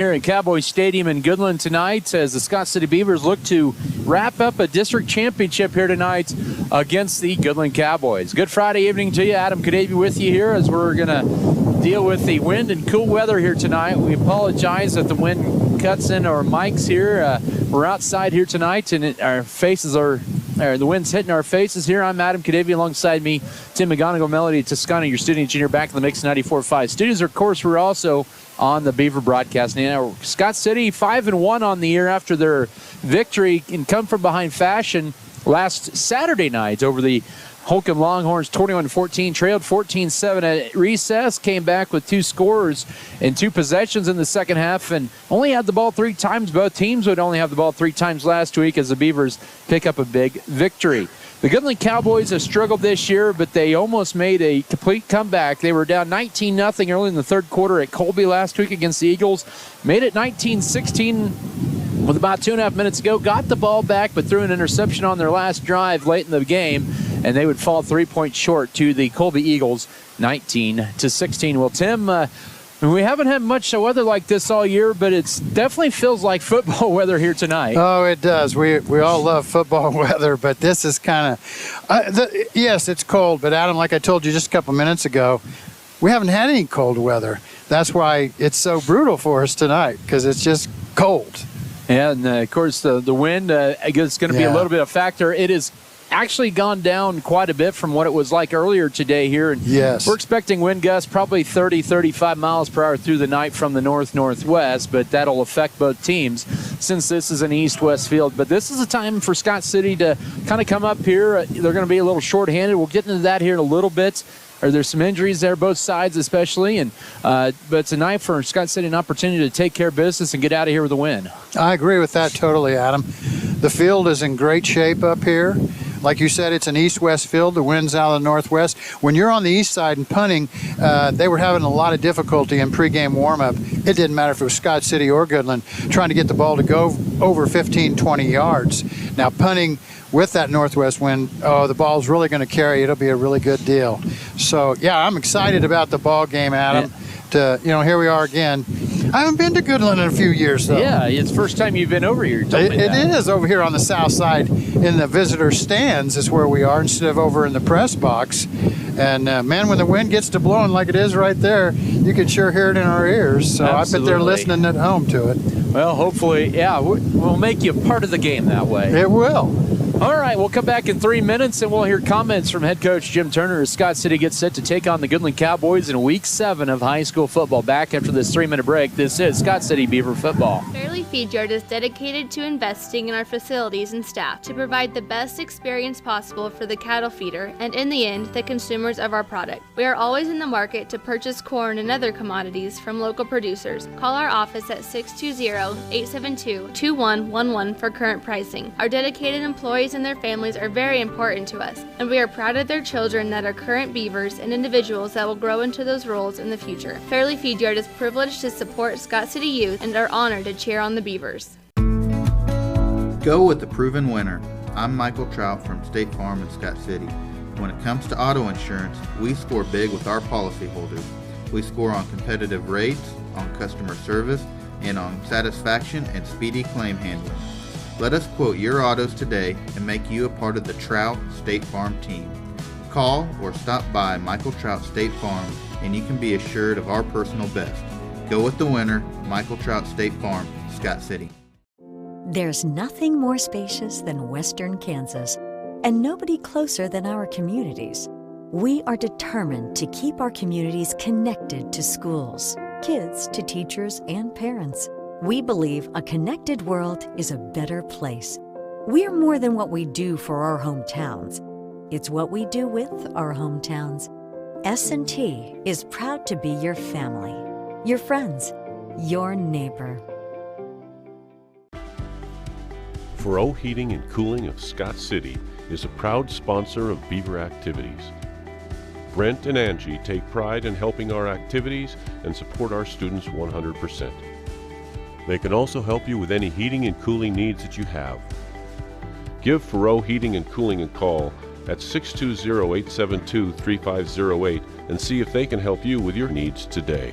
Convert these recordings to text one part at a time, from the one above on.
Here at Cowboy Stadium in Goodland tonight as the Scott City Beavers look to wrap up a district championship here tonight against the Goodland Cowboys. Good Friday evening to you. Adam Kadavy with you here as we're going to deal with the wind and cool weather here tonight. We apologize that the wind cuts in our mics here. We're outside here tonight and our faces are the wind's hitting our faces here. I'm Adam Kadavy. Alongside me, Tim McGonigal, Melody Toscano, your student engineer, back in the Mix 94.5 studios. Of course, we're also on the Beaver broadcast. Now, Scott City 5-1 on the year after their victory in come-from-behind fashion last Saturday night over the Holcomb Longhorns. 21-14, trailed 14-7 at recess, came back with 2 scores and 2 possessions in the second half, and only had the ball 3 times. Both teams would only have the ball 3 times last week as the Beavers pick up a big victory. The Goodland Cowboys have struggled this year, but they almost made a complete comeback. They were down 19-0 early in the third quarter at Colby last week against the Eagles. Made it 19-16 with about 2.5 minutes to go. Got the ball back, but threw an interception on their last drive late in the game, and they would fall 3 points short to the Colby Eagles, 19-16. Well, Tim, we haven't had much weather like this all year, but it definitely feels like football weather here tonight. Oh, it does. We all love football weather, but this is kind of, yes, it's cold. But Adam, like I told you just a couple minutes ago, we haven't had any cold weather. That's why it's so brutal for us tonight, because it's just cold. Yeah, and of course the wind, I guess, is going to be a little bit of a factor. It is actually gone down quite a bit from what it was like earlier today here. And yes, we're expecting wind gusts probably 30-35 miles per hour through the night from the north-northwest, but that'll affect both teams since this is an east-west field. But this is a time for Scott City to kind of come up here. They're going to be a little short-handed. We'll get into that here in a little bit. There's some injuries there, both sides especially, and but tonight for Scott City an opportunity to take care of business and get out of here with a win. I agree with that totally, Adam. The field is in great shape up here. Like you said, it's an east-west field. The wind's out of the northwest. When you're on the east side and punting, they were having a lot of difficulty in pregame warm-up. It didn't matter if it was Scott City or Goodland, trying to get the ball to go over 15, 20 yards. Now, punting with that northwest wind, the ball's really going to carry. It'll be a really good deal. So, yeah, I'm excited about the ball game, Adam. Here we are again. I haven't been to Goodland in a few years, though. Yeah, it's the first time you've been over here. It is over here on the south side in the visitor stands is where we are instead of over in the press box. And, man, when the wind gets to blowing like it is right there, you can sure hear it in our ears. So Absolutely. I bet they're listening at home to it. Well, hopefully, yeah, we'll make you part of the game that way. It will. All right, we'll come back in 3 minutes, and we'll hear comments from head coach Jim Turner as Scott City gets set to take on the Goodland Cowboys in Week 7 of high school football. Back after this 3-minute break, this is Scott City Beaver football. Fairleigh Feed Yard is dedicated to investing in our facilities and staff to provide the best experience possible for the cattle feeder and, in the end, the consumers of our product. We are always in the market to purchase corn and other commodities from local producers. Call our office at 620-872-2111 for current pricing. Our dedicated employees and their families are very important to us, and we are proud of their children that are current Beavers and individuals that will grow into those roles in the future. Fairleigh Feed Yard is privileged to support Scott City youth and are honored to cheer on the Beavers. Go with the proven winner. I'm Michael Trout from State Farm in Scott City. When it comes to auto insurance, we score big with our policyholders. We score on competitive rates, on customer service, and on satisfaction and speedy claim handling. Let us quote your autos today and make you a part of the Trout State Farm team. Call or stop by Michael Trout State Farm and you can be assured of our personal best. Go with the winner, Michael Trout State Farm, Scott City. There's nothing more spacious than Western Kansas, and nobody closer than our communities. We are determined to keep our communities connected to schools, kids to teachers and parents. We believe a connected world is a better place. We're more than what we do for our hometowns. It's what we do with our hometowns. S&T is proud to be your family, your friends, your neighbor. Furrow Heating and Cooling of Scott City is a proud sponsor of Beaver activities. Brent and Angie take pride in helping our activities and support our students 100%. They can also help you with any heating and cooling needs that you have. Give Furrow Heating and Cooling a call at 620-872-3508 and see if they can help you with your needs today.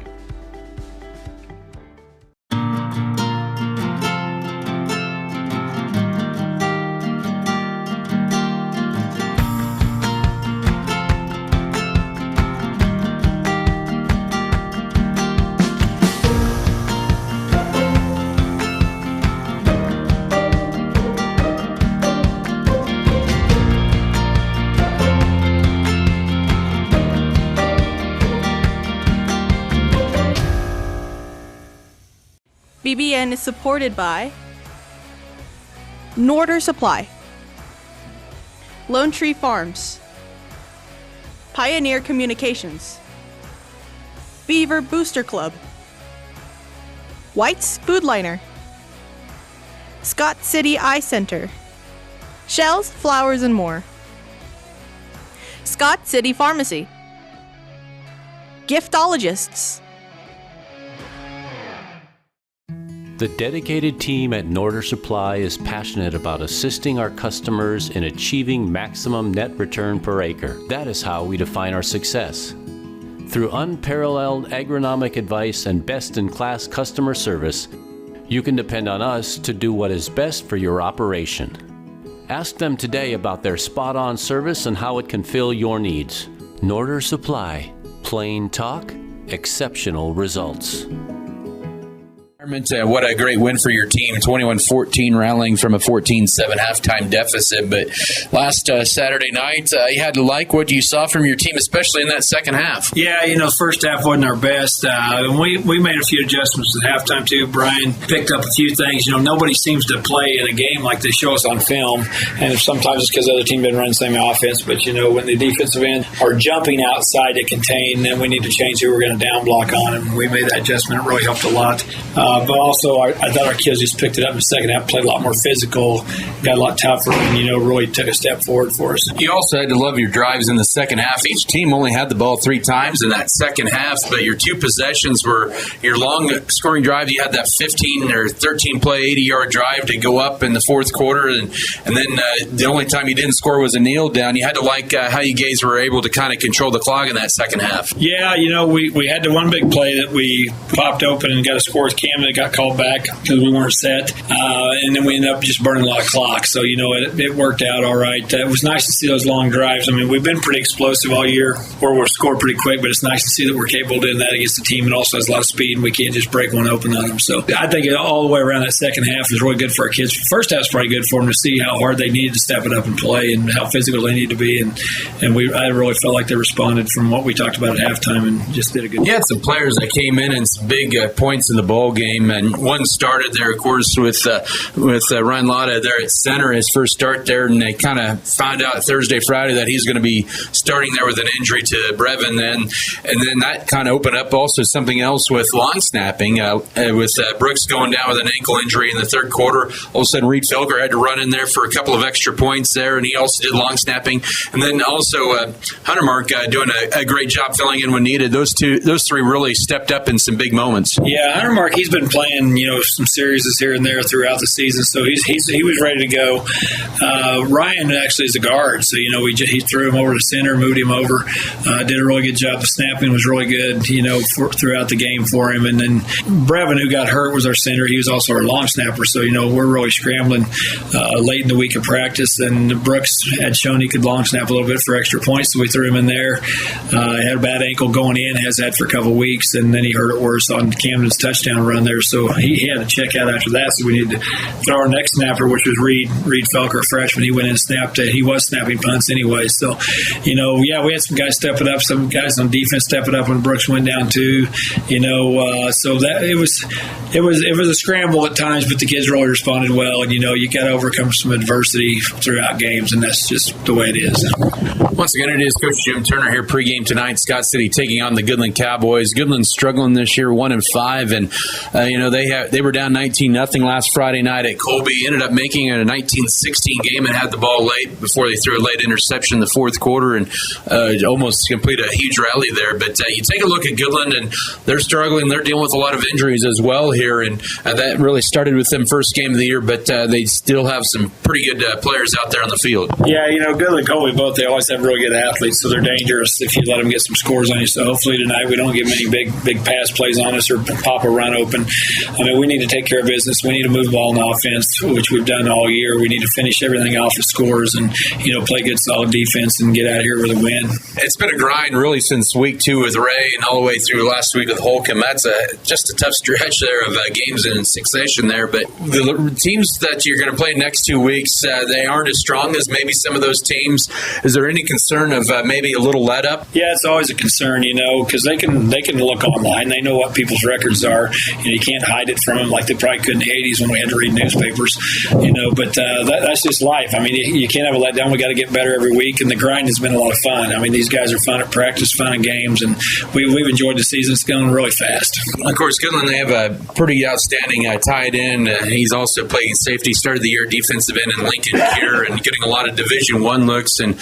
BBN is supported by Norder Supply, Lone Tree Farms, Pioneer Communications, Beaver Booster Club, White's Food Liner, Scott City Eye Center, Shells, Flowers, and More, Scott City Pharmacy, Giftologists. The dedicated team at Norder Supply is passionate about assisting our customers in achieving maximum net return per acre. That is how we define our success. Through unparalleled agronomic advice and best-in-class customer service, you can depend on us to do what is best for your operation. Ask them today about their spot-on service and how it can fill your needs. Norder Supply. Plain talk, exceptional results. What a great win for your team, 21-14, rallying from a 14-7 halftime deficit. But last Saturday night, you had to like what you saw from your team, especially in that second half. Yeah, first half wasn't our best. We made a few adjustments at halftime, too. Brian picked up a few things. Nobody seems to play in a game like they show us on film. And sometimes it's because the other team didn't run the same offense. But, when the defensive end are jumping outside to contain, then we need to change who we're going to down block on. And we made that adjustment. It really helped a lot. But also, I thought our kids just picked it up in the second half, played a lot more physical, got a lot tougher, and, really took a step forward for us. You also had to love your drives in the second half. Each team only had the ball 3 times in that second half, but your 2 possessions were your long scoring drive. You had that 15 or 13 play, 80-yard drive to go up in the fourth quarter, and then the only time you didn't score was a kneel down. You had to like how you guys were able to kind of control the clock in that second half. Yeah, we had the one big play that we popped open and got a score with Cam that got called back because we weren't set, and then we ended up just burning a lot of clock. So it worked out all right. It was nice to see those long drives. I mean, we've been pretty explosive all year, or we're scored pretty quick, but it's nice to see that we're capable of doing that against a team that also has a lot of speed, and we can't just break one open on them. So I think all the way around that second half is really good for our kids. First half's probably good for them to see how hard they needed to step it up and play, and how physical they need to be, and I really felt like they responded from what we talked about at halftime and just did a good job. You had some players that came in and some big points in the ball game, and one started there, of course, with Ryan Lotta there at center, his first start there, and they kind of found out Thursday, Friday that he's going to be starting there with an injury to Brevin, and then that kind of opened up also something else with long snapping, with Brooks going down with an ankle injury in the third quarter. All of a sudden, Reed Felker had to run in there for a couple of extra points there, and he also did long snapping, and then also Hunter Mark doing a great job filling in when needed. Those 3 really stepped up in some big moments. Yeah, Hunter Mark, he's been playing some series here and there throughout the season, so he was ready to go. Ryan actually is a guard, so he threw him over to center, moved him over, did a really good job. The snapping was really good, throughout the game for him. And then Brevin, who got hurt, was our center. He was also our long snapper, so we're really scrambling late in the week of practice. And Brooks had shown he could long snap a little bit for extra points, so we threw him in there. He had a bad ankle going in, has had for a couple of weeks, and then he hurt it worse on Camden's touchdown run there, so he had to check out after that. So we needed to throw our next snapper, which was Reed Felker, a freshman. He went in and snapped it. He was snapping punts anyway. So, we had some guys step it up, some guys on defense step it up when Brooks went down too. So that it was a scramble at times, but the kids really responded well. And you got to overcome some adversity throughout games, and that's just the way it is. Once again, it is Coach Jim Turner here pregame tonight. Scott City taking on the Goodland Cowboys. Goodland's struggling this year, 1-5, and they were down 19-0 last Friday night at Colby. Ended up making it a 19-16 game and had the ball late before they threw a late interception in the fourth quarter and almost completed a huge rally there. But you take a look at Goodland, and they're struggling. They're dealing with a lot of injuries as well here, and that really started with them first game of the year, but they still have some pretty good players out there on the field. Yeah, Goodland and Colby both, they always have really good athletes, so they're dangerous if you let them get some scores on you. So hopefully tonight we don't get many big pass plays on us or pop a run open. I mean, we need to take care of business. We need to move the ball in offense, which we've done all year. We need to finish everything off with scores and, play good, solid defense and get out of here with a win. It's been a grind really since week 2 with Ray and all the way through last week with Holcomb. That's just a tough stretch there of games in succession there. But the teams that you're going to play next 2 weeks, they aren't as strong as maybe some of those teams. Is there any concern of maybe a little let up? Yeah, it's always a concern, because they can look online. They know what people's records are. You you can't hide it from them like they probably could in the 80s when we had to read newspapers, but that's just life. I mean, you can't have a letdown. We got to get better every week, and the grind has been a lot of fun. I mean, these guys are fun at practice, fun at games, and we've enjoyed the season. It's going really fast. Of course, Goodland, they have a pretty outstanding tight end. He's also playing safety, started the year defensive end in Lincoln here, and getting a lot of Division I looks. And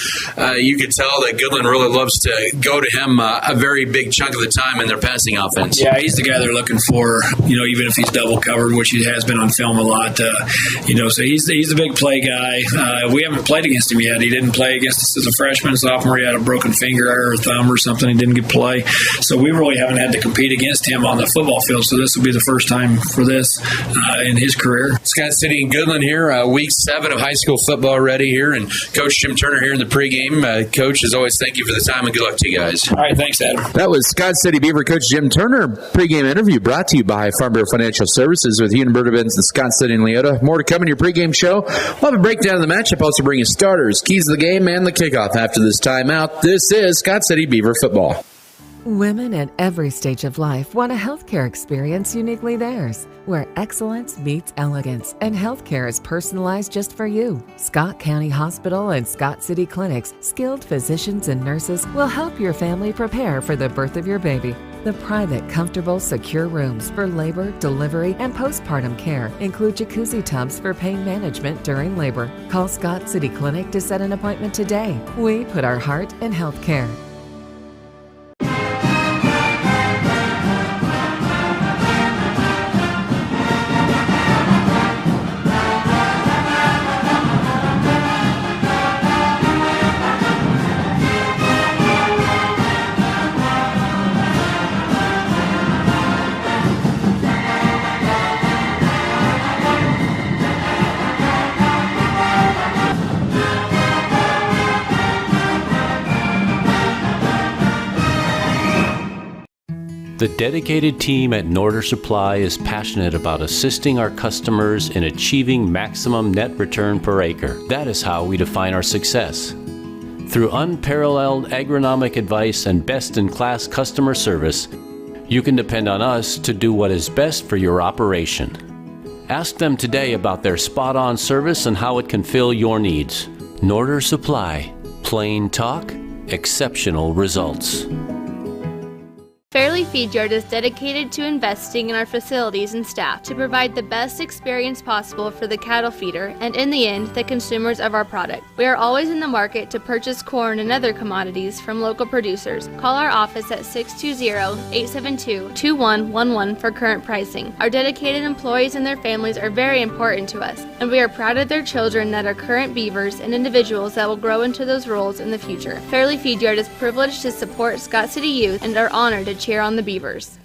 you could tell that Goodland really loves to go to him a very big chunk of the time in their passing offense. Yeah, he's the guy they're looking for, even if he's double covered, which he has been on film a lot. So he's the big play guy. We haven't played against him yet. He didn't play against us as a freshman, sophomore. He had a broken finger or a thumb or something. He didn't get play. So we really haven't had to compete against him on the football field. So this will be the first time for this in his career. Scott City and Goodland here, week 7 of high school football already here. And Coach Jim Turner here in the pregame. Coach, as always, thank you for the time and good luck to you guys. All right, thanks, Adam. That was Scott City Beaver coach Jim Turner. Pregame interview brought to you by Farm Bureau Financial Services with Union Benz and Scott City and Leota. More to come in your pregame show. We'll have a breakdown of the matchup. Also bring you starters, keys to the game, and the kickoff after this timeout. This is Scott City Beaver football. Women at every stage of life want a healthcare experience uniquely theirs, where excellence meets elegance and healthcare is personalized just for you. Scott County Hospital and Scott City Clinic's skilled physicians and nurses will help your family prepare for the birth of your baby. The private, comfortable, secure rooms for labor, delivery, and postpartum care include jacuzzi tubs for pain management during labor. Call Scott City Clinic to set an appointment today. We put our heart in healthcare. The dedicated team at Norder Supply is passionate about assisting our customers in achieving maximum net return per acre. That is how we define our success. Through unparalleled agronomic advice and best-in-class customer service, you can depend on us to do what is best for your operation. Ask them today about their spot-on service and how it can fill your needs. Norder Supply. Plain talk, exceptional results. Fairley Feed Yard is dedicated to investing in our facilities and staff to provide the best experience possible for the cattle feeder and, in the end, the consumers of our product. We are always in the market to purchase corn and other commodities from local producers. Call our office at 620-872-2111 for current pricing. Our dedicated employees and their families are very important to us, and we are proud of their children that are current Beavers and individuals that will grow into those roles in the future. Fairley Feed Yard is privileged to support Scott City youth and are honored to cheer on the Beavers.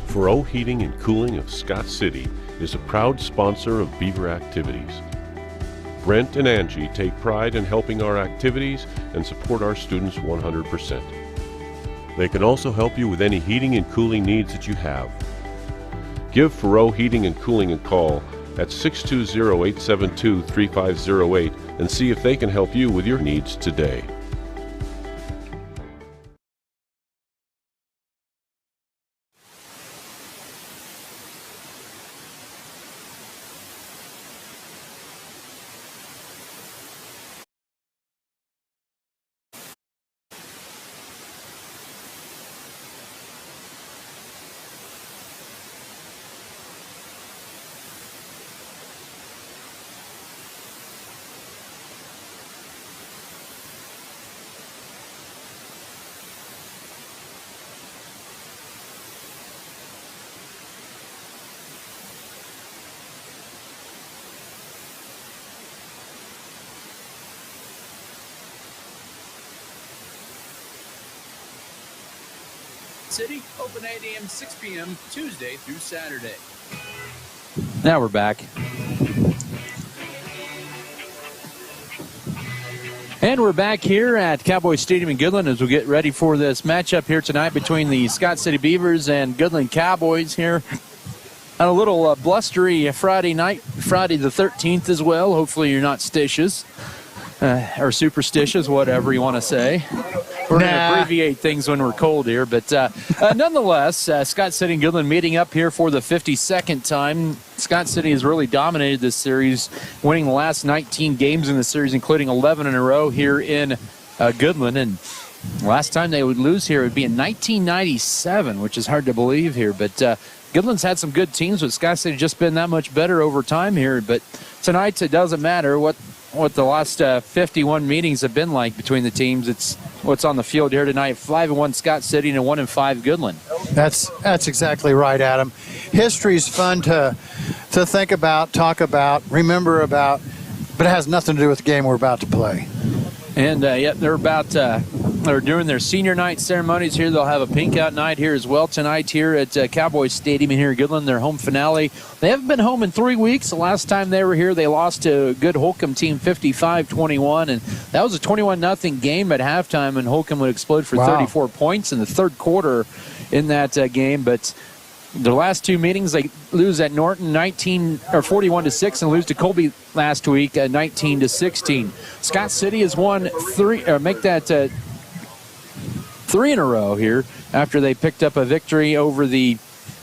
Furrow Heating and Cooling of Scott City is a proud sponsor of Beaver activities. Brent and Angie take pride in helping our activities and support our students 100%. They can also help you with any heating and cooling needs that you have. Give Furrow Heating and Cooling a call at 620-872-3508 and see if they can help you with your needs today. City, open 8 a.m., 6 p.m., Tuesday through Saturday. Now we're back. And we're back here at Cowboy Stadium in Goodland as we get ready for this matchup here tonight between the Scott City Beavers and Goodland Cowboys here. On a little blustery Friday night, Friday the 13th as well. Hopefully you're not stitious or superstitious, whatever you want to say. We're going to abbreviate things when we're cold here. But nonetheless, Scott City and Goodland meeting up here for the 52nd time. Scott City has really dominated this series, winning the last 19 games in the series, including 11 in a row here in Goodland. And last time they would lose here would be in 1997, which is hard to believe here. But Goodland's had some good teams, but Scott City just been that much better over time here. But tonight, it doesn't matter what the last 51 meetings have been like between the teams. It's what's on the field here tonight. 5-1 Scott City and a 1-5 Goodland. That's exactly right, Adam. History's fun to think about, talk about, remember about, but it has nothing to do with the game we're about to play. And they're doing their senior night ceremonies here. They'll have a pink out night here as well tonight here at Cowboy Stadium here in Goodland, their home finale. They haven't been home in 3 weeks. The last time they were here, they lost to a good Holcomb team 55-21, and that was a 21-0 game at halftime, and Holcomb would explode for 34 points in the third quarter in that game. But the last two meetings, they lose at Norton 41-6 and lose to Colby last week 19-16. Scott City has won three in a row here after they picked up a victory over the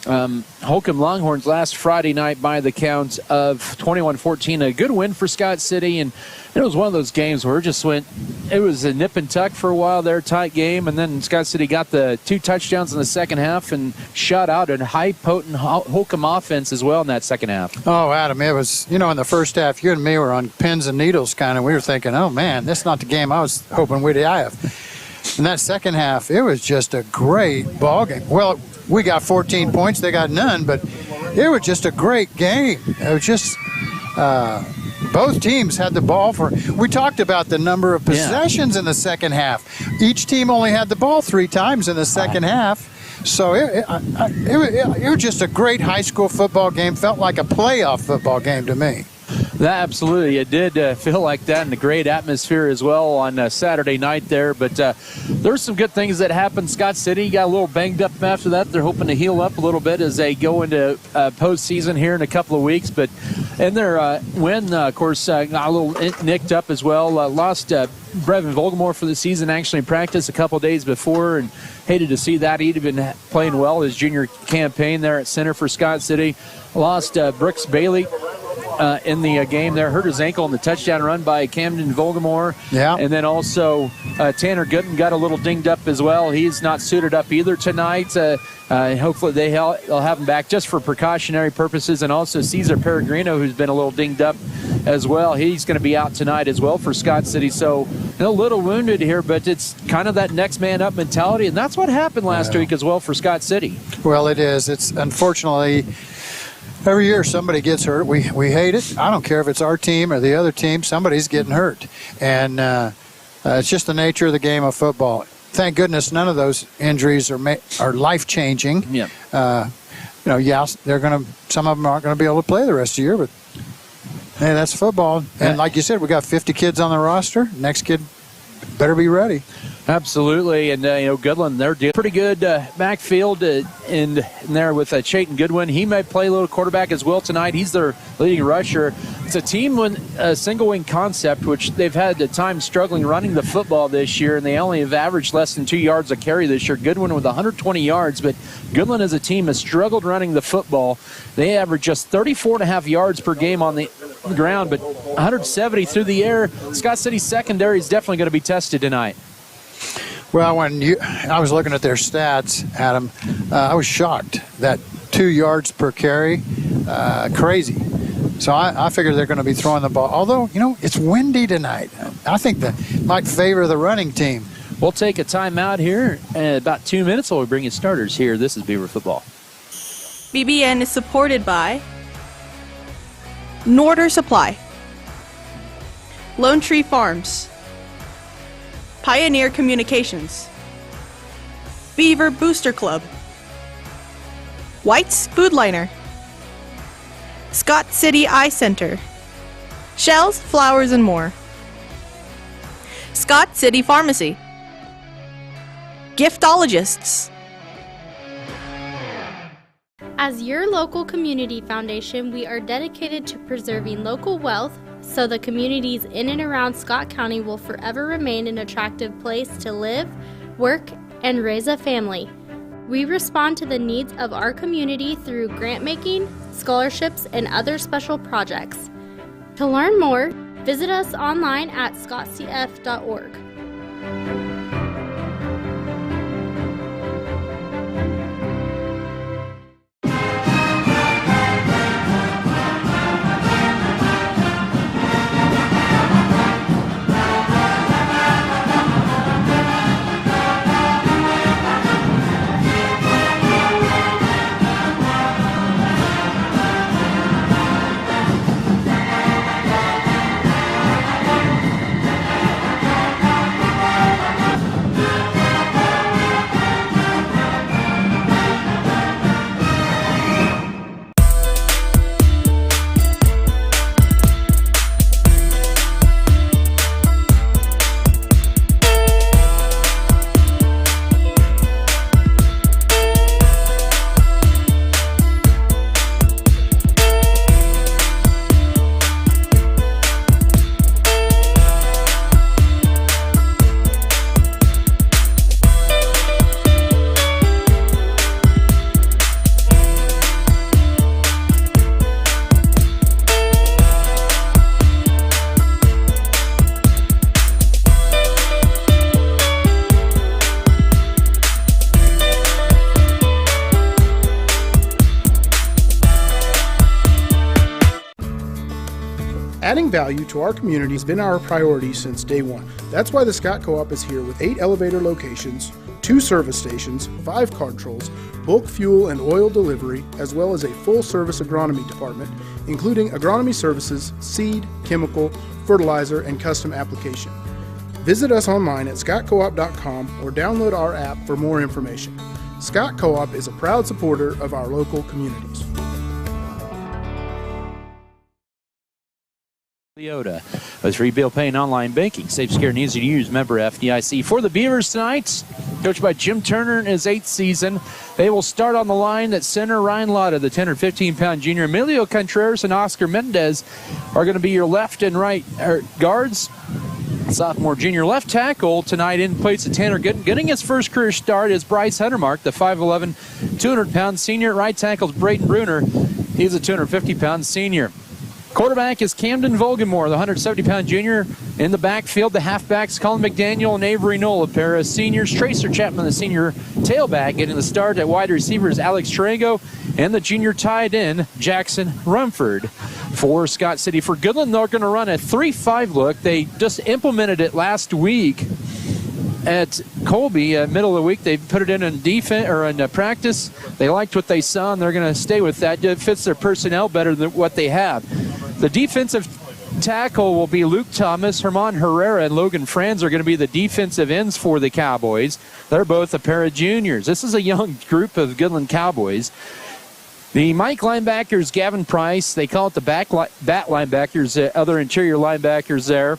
Holcomb Longhorns last Friday night by the count of 21-14. A good win for Scott City, and it was one of those games where it was a nip and tuck for a while there, tight game, and then Scott City got the 2 touchdowns in the second half and shut out a high potent Holcomb offense as well in that second half. Oh, Adam, it was, in the first half, you and me were on pins and needles kind of. We were thinking, oh man, that's not the game I was hoping we'd have. In that second half, it was just a great ball game. Well, we got 14 points, they got none, but it was just a great game. It was just both teams had the ball we talked about the number of possessions in the second half. Each team only had the ball 3 times in the second half. So it was just a great high school football game. Felt like a playoff football game to me. Absolutely. It did feel like that, and a great atmosphere as well on Saturday night there. But there's some good things that happened. Scott City got a little banged up after that. They're hoping to heal up a little bit as they go into postseason here in a couple of weeks. But in their win, of course, got a little nicked up as well. Lost Brevin Volgamore for the season, actually in practice a couple days before, and hated to see that. He'd been playing well his junior campaign there at center for Scott City. Lost Brooks Bailey in the game there, hurt his ankle in the touchdown run by Camden Volgamore. Yeah. And then also Tanner Gooden got a little dinged up as well. He's not suited up either tonight. Hopefully they'll have him back just for precautionary purposes. And also Cesar Peregrino, who's been a little dinged up as well. He's going to be out tonight as well for Scott City. So a little wounded here, but it's kind of that next man up mentality. And that's what happened last week as well for Scott City. Well, it is. It's unfortunately every year somebody gets hurt. We hate it. I don't care if it's our team or the other team. Somebody's getting hurt. And it's just the nature of the game of football. Thank goodness none of those injuries are life-changing. Yeah. Some of them aren't going to be able to play the rest of the year, but hey, that's football. And like you said, we got 50 kids on the roster. Next kid better be ready. Absolutely, and Goodland, they're pretty good backfield in there with Chayton Goodwin. He may play a little quarterback as well tonight. He's their leading rusher. It's a team with a single wing concept, which they've had the time struggling running the football this year, and they only have averaged less than 2 yards a carry this year. Goodwin with 120 yards, but Goodland as a team has struggled running the football. They average just 34.5 yards per game on the ground, but 170 through the air. Scott City's secondary is definitely going to be tested tonight. Well, I was looking at their stats, Adam, I was shocked that 2 yards per carry, crazy. So I figure they're going to be throwing the ball. Although, it's windy tonight. I think that might favor the running team. We'll take a timeout here. In about 2 minutes while we bring in starters here. This is Beaver Football. BBN is supported by Norder Supply, Lone Tree Farms, Pioneer Communications, Beaver Booster Club, White's Food Liner, Scott City Eye Center, Shells, Flowers, and More, Scott City Pharmacy, Giftologists. As your local community foundation, we are dedicated to preserving local wealth so the communities in and around Scott County will forever remain an attractive place to live, work, and raise a family. We respond to the needs of our community through grant making, scholarships, and other special projects. To learn more, visit us online at scottcf.org. Adding value to our community has been our priority since day one. That's why the Scott Co-op is here with 8 elevator locations, 2 service stations, 5 card trolls, bulk fuel and oil delivery, as well as a full-service agronomy department, including agronomy services, seed, chemical, fertilizer, and custom application. Visit us online at scottcoop.com or download our app for more information. Scott Co-op is a proud supporter of our local communities. Leota with Rebuild Pay and Online Banking. Safe, secure, and easy to use. Member FDIC. For the Beavers tonight, coached by Jim Turner in his 8th season, they will start on the line at center. Ryan Lotta, the 10 or 15-pound junior. Emilio Contreras and Oscar Mendez are going to be your left and right guards. Sophomore junior left tackle tonight in place of Tanner Gooden. Getting his first career start is Bryce Huntermark, the 5'11", 200-pound senior. Right tackle is Brayton Bruner. He's a 250-pound senior. Quarterback is Camden Volgamore, the 170-pound junior. In the backfield, the halfbacks Colin McDaniel and Avery Null, a pair of seniors. Tracer Chapman, the senior tailback, getting the start. At wide receivers, Alex Tarango, and the junior tight end, Jackson Rumford. For Scott City, for Goodland, they're going to run a 3-5 look. They just implemented it last week at Colby. Middle of the week, they put it in defense or in practice. They liked what they saw, and they're going to stay with that. It fits their personnel better than what they have. The defensive tackle will be Luke Thomas. Herman Herrera and Logan Franz are going to be the defensive ends for the Cowboys. They're both a pair of juniors. This is a young group of Goodland Cowboys. The Mike linebackers, Gavin Price. They call it the bat linebackers, other interior linebackers there.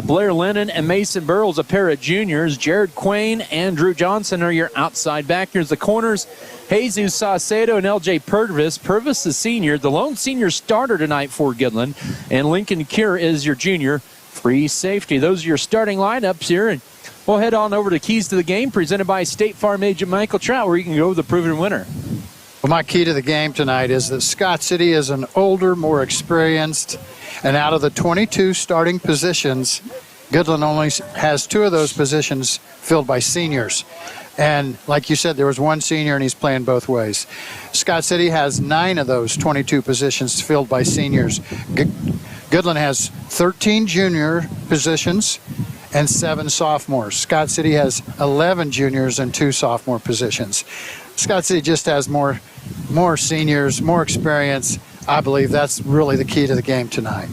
Blair Lennon and Mason Burrows, a pair of juniors. Jared Quain and Drew Johnson are your outside backers. The corners, Jesus Saucedo and LJ Purvis. Purvis is senior, the lone senior starter tonight for Goodland. And Lincoln Cure is your junior free safety. Those are your starting lineups here. And we'll head on over to Keys to the Game, presented by State Farm agent Michael Trout, where you can go with the proven winner. Well, my key to the game tonight is that Scott City is an older, more experienced, and out of the 22 starting positions, Goodland only has 2 of those positions filled by seniors. And like you said, there was one senior, and he's playing both ways. Scott City has 9 of those 22 positions filled by seniors. Goodland has 13 junior positions and 7 sophomores. Scott City has 11 juniors and 2 sophomore positions. Scott City just has more seniors, more experience. I believe that's really the key to the game tonight.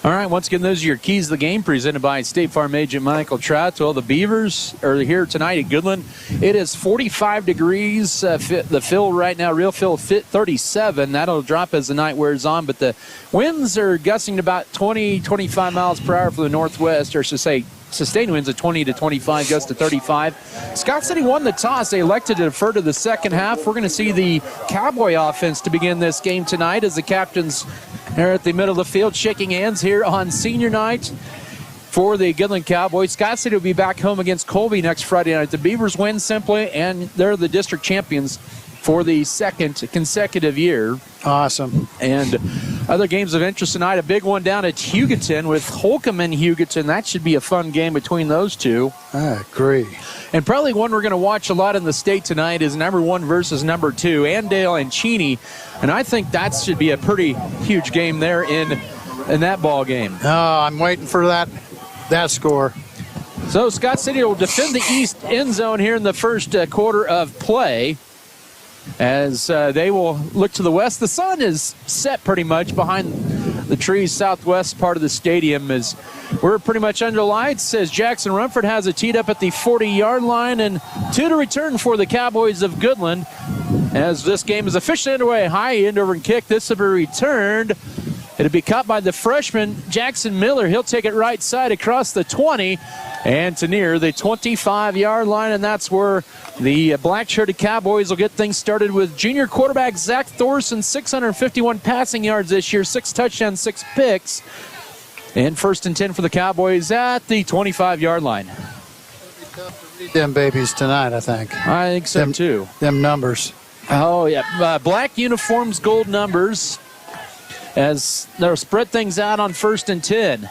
All right, once again, those are your keys to the game presented by State Farm agent Michael Trout. Well, the Beavers are here tonight at Goodland. It is 45 degrees. The field right now, real field, fit 37. That'll drop as the night wears on, but the winds are gusting about 20, 25 miles per hour from the northwest, or I should say sustained winds of 20 to 25, gusts to 35. Scott City won the toss. They elected to defer to the second half. We're going to see the Cowboy offense to begin this game tonight as the captains are at the middle of the field shaking hands here on senior night for the Goodland Cowboys. Scott City will be back home against Colby next Friday night. The Beavers win simply, and they're the district champions for the second consecutive year. Awesome. And other games of interest tonight, a big one down at Hugoton with Holcomb and Hugoton. That should be a fun game between those two. I agree. And probably one we're going to watch a lot in the state tonight is number 1 versus number 2, Andale and Cheney. And I think that should be a pretty huge game there in that ball game. Oh, I'm waiting for that score. So Scott City will defend the east end zone here in the first quarter of play, as they will look to the west. The sun is set pretty much behind the trees southwest part of the stadium, as we're pretty much under lights, as Jackson Rumford has it teed up at the 40-yard line, and 2 to return for the Cowboys of Goodland as this game is officially underway. High end over and kick. This will be returned. It'll be caught by the freshman Jackson Miller. He'll take it right side across the 20 and to near the 25-yard line, and that's where the black-shirted Cowboys will get things started with junior quarterback Zach Thorson, 651 passing yards this year, 6 touchdowns, 6 picks. And 1st and 10 for the Cowboys at the 25-yard line. Them babies tonight, I think. I think so, too. Them numbers. Oh, yeah. Black uniforms, gold numbers, as they'll spread things out on 1st and 10.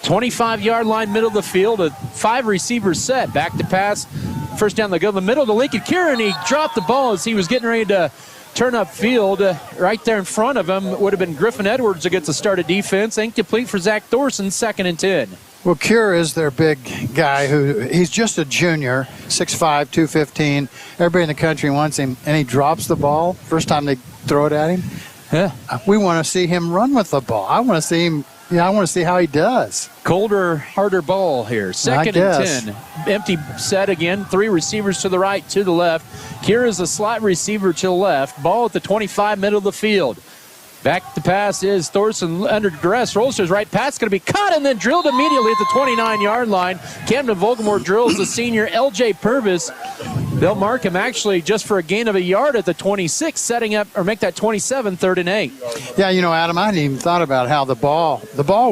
25-yard line, middle of the field, a 5 receiver set. Back to pass, first down the Goodland middle to Lincoln Kieran. He dropped the ball as he was getting ready to turn up field. Right there in front of him would have been Griffin Edwards against the started defense. Incomplete for Zach Thorson, 2nd and 10. Well, Cure is their big guy. He's just a junior, 6'5", 215. Everybody in the country wants him, and he drops the ball first time they throw it at him. Yeah. We want to see him run with the ball. I want to see him. Yeah, I want to see how he does. Colder, harder ball here. 2nd and 10. Empty set again. 3 receivers to the right, to the left. Kira is a slot receiver to the left. Ball at the 25, middle of the field. Back to pass is Thorson under duress. Rolls to his right. Pass going to be caught and then drilled immediately at the 29-yard line. Camden Volgamore drills the senior L.J. Purvis. They'll mark him actually just for a gain of a yard at the 26, setting up or make that 27, 3rd and 8. Yeah, you know, Adam, I hadn't even thought about how the ball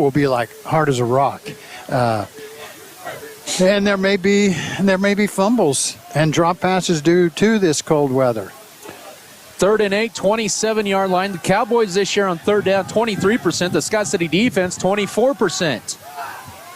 will be like hard as a rock. And there may be fumbles and drop passes due to this cold weather. 3rd and 8, 27-yard line. The Cowboys this year on 3rd down, 23%. The Scott City defense, 24%.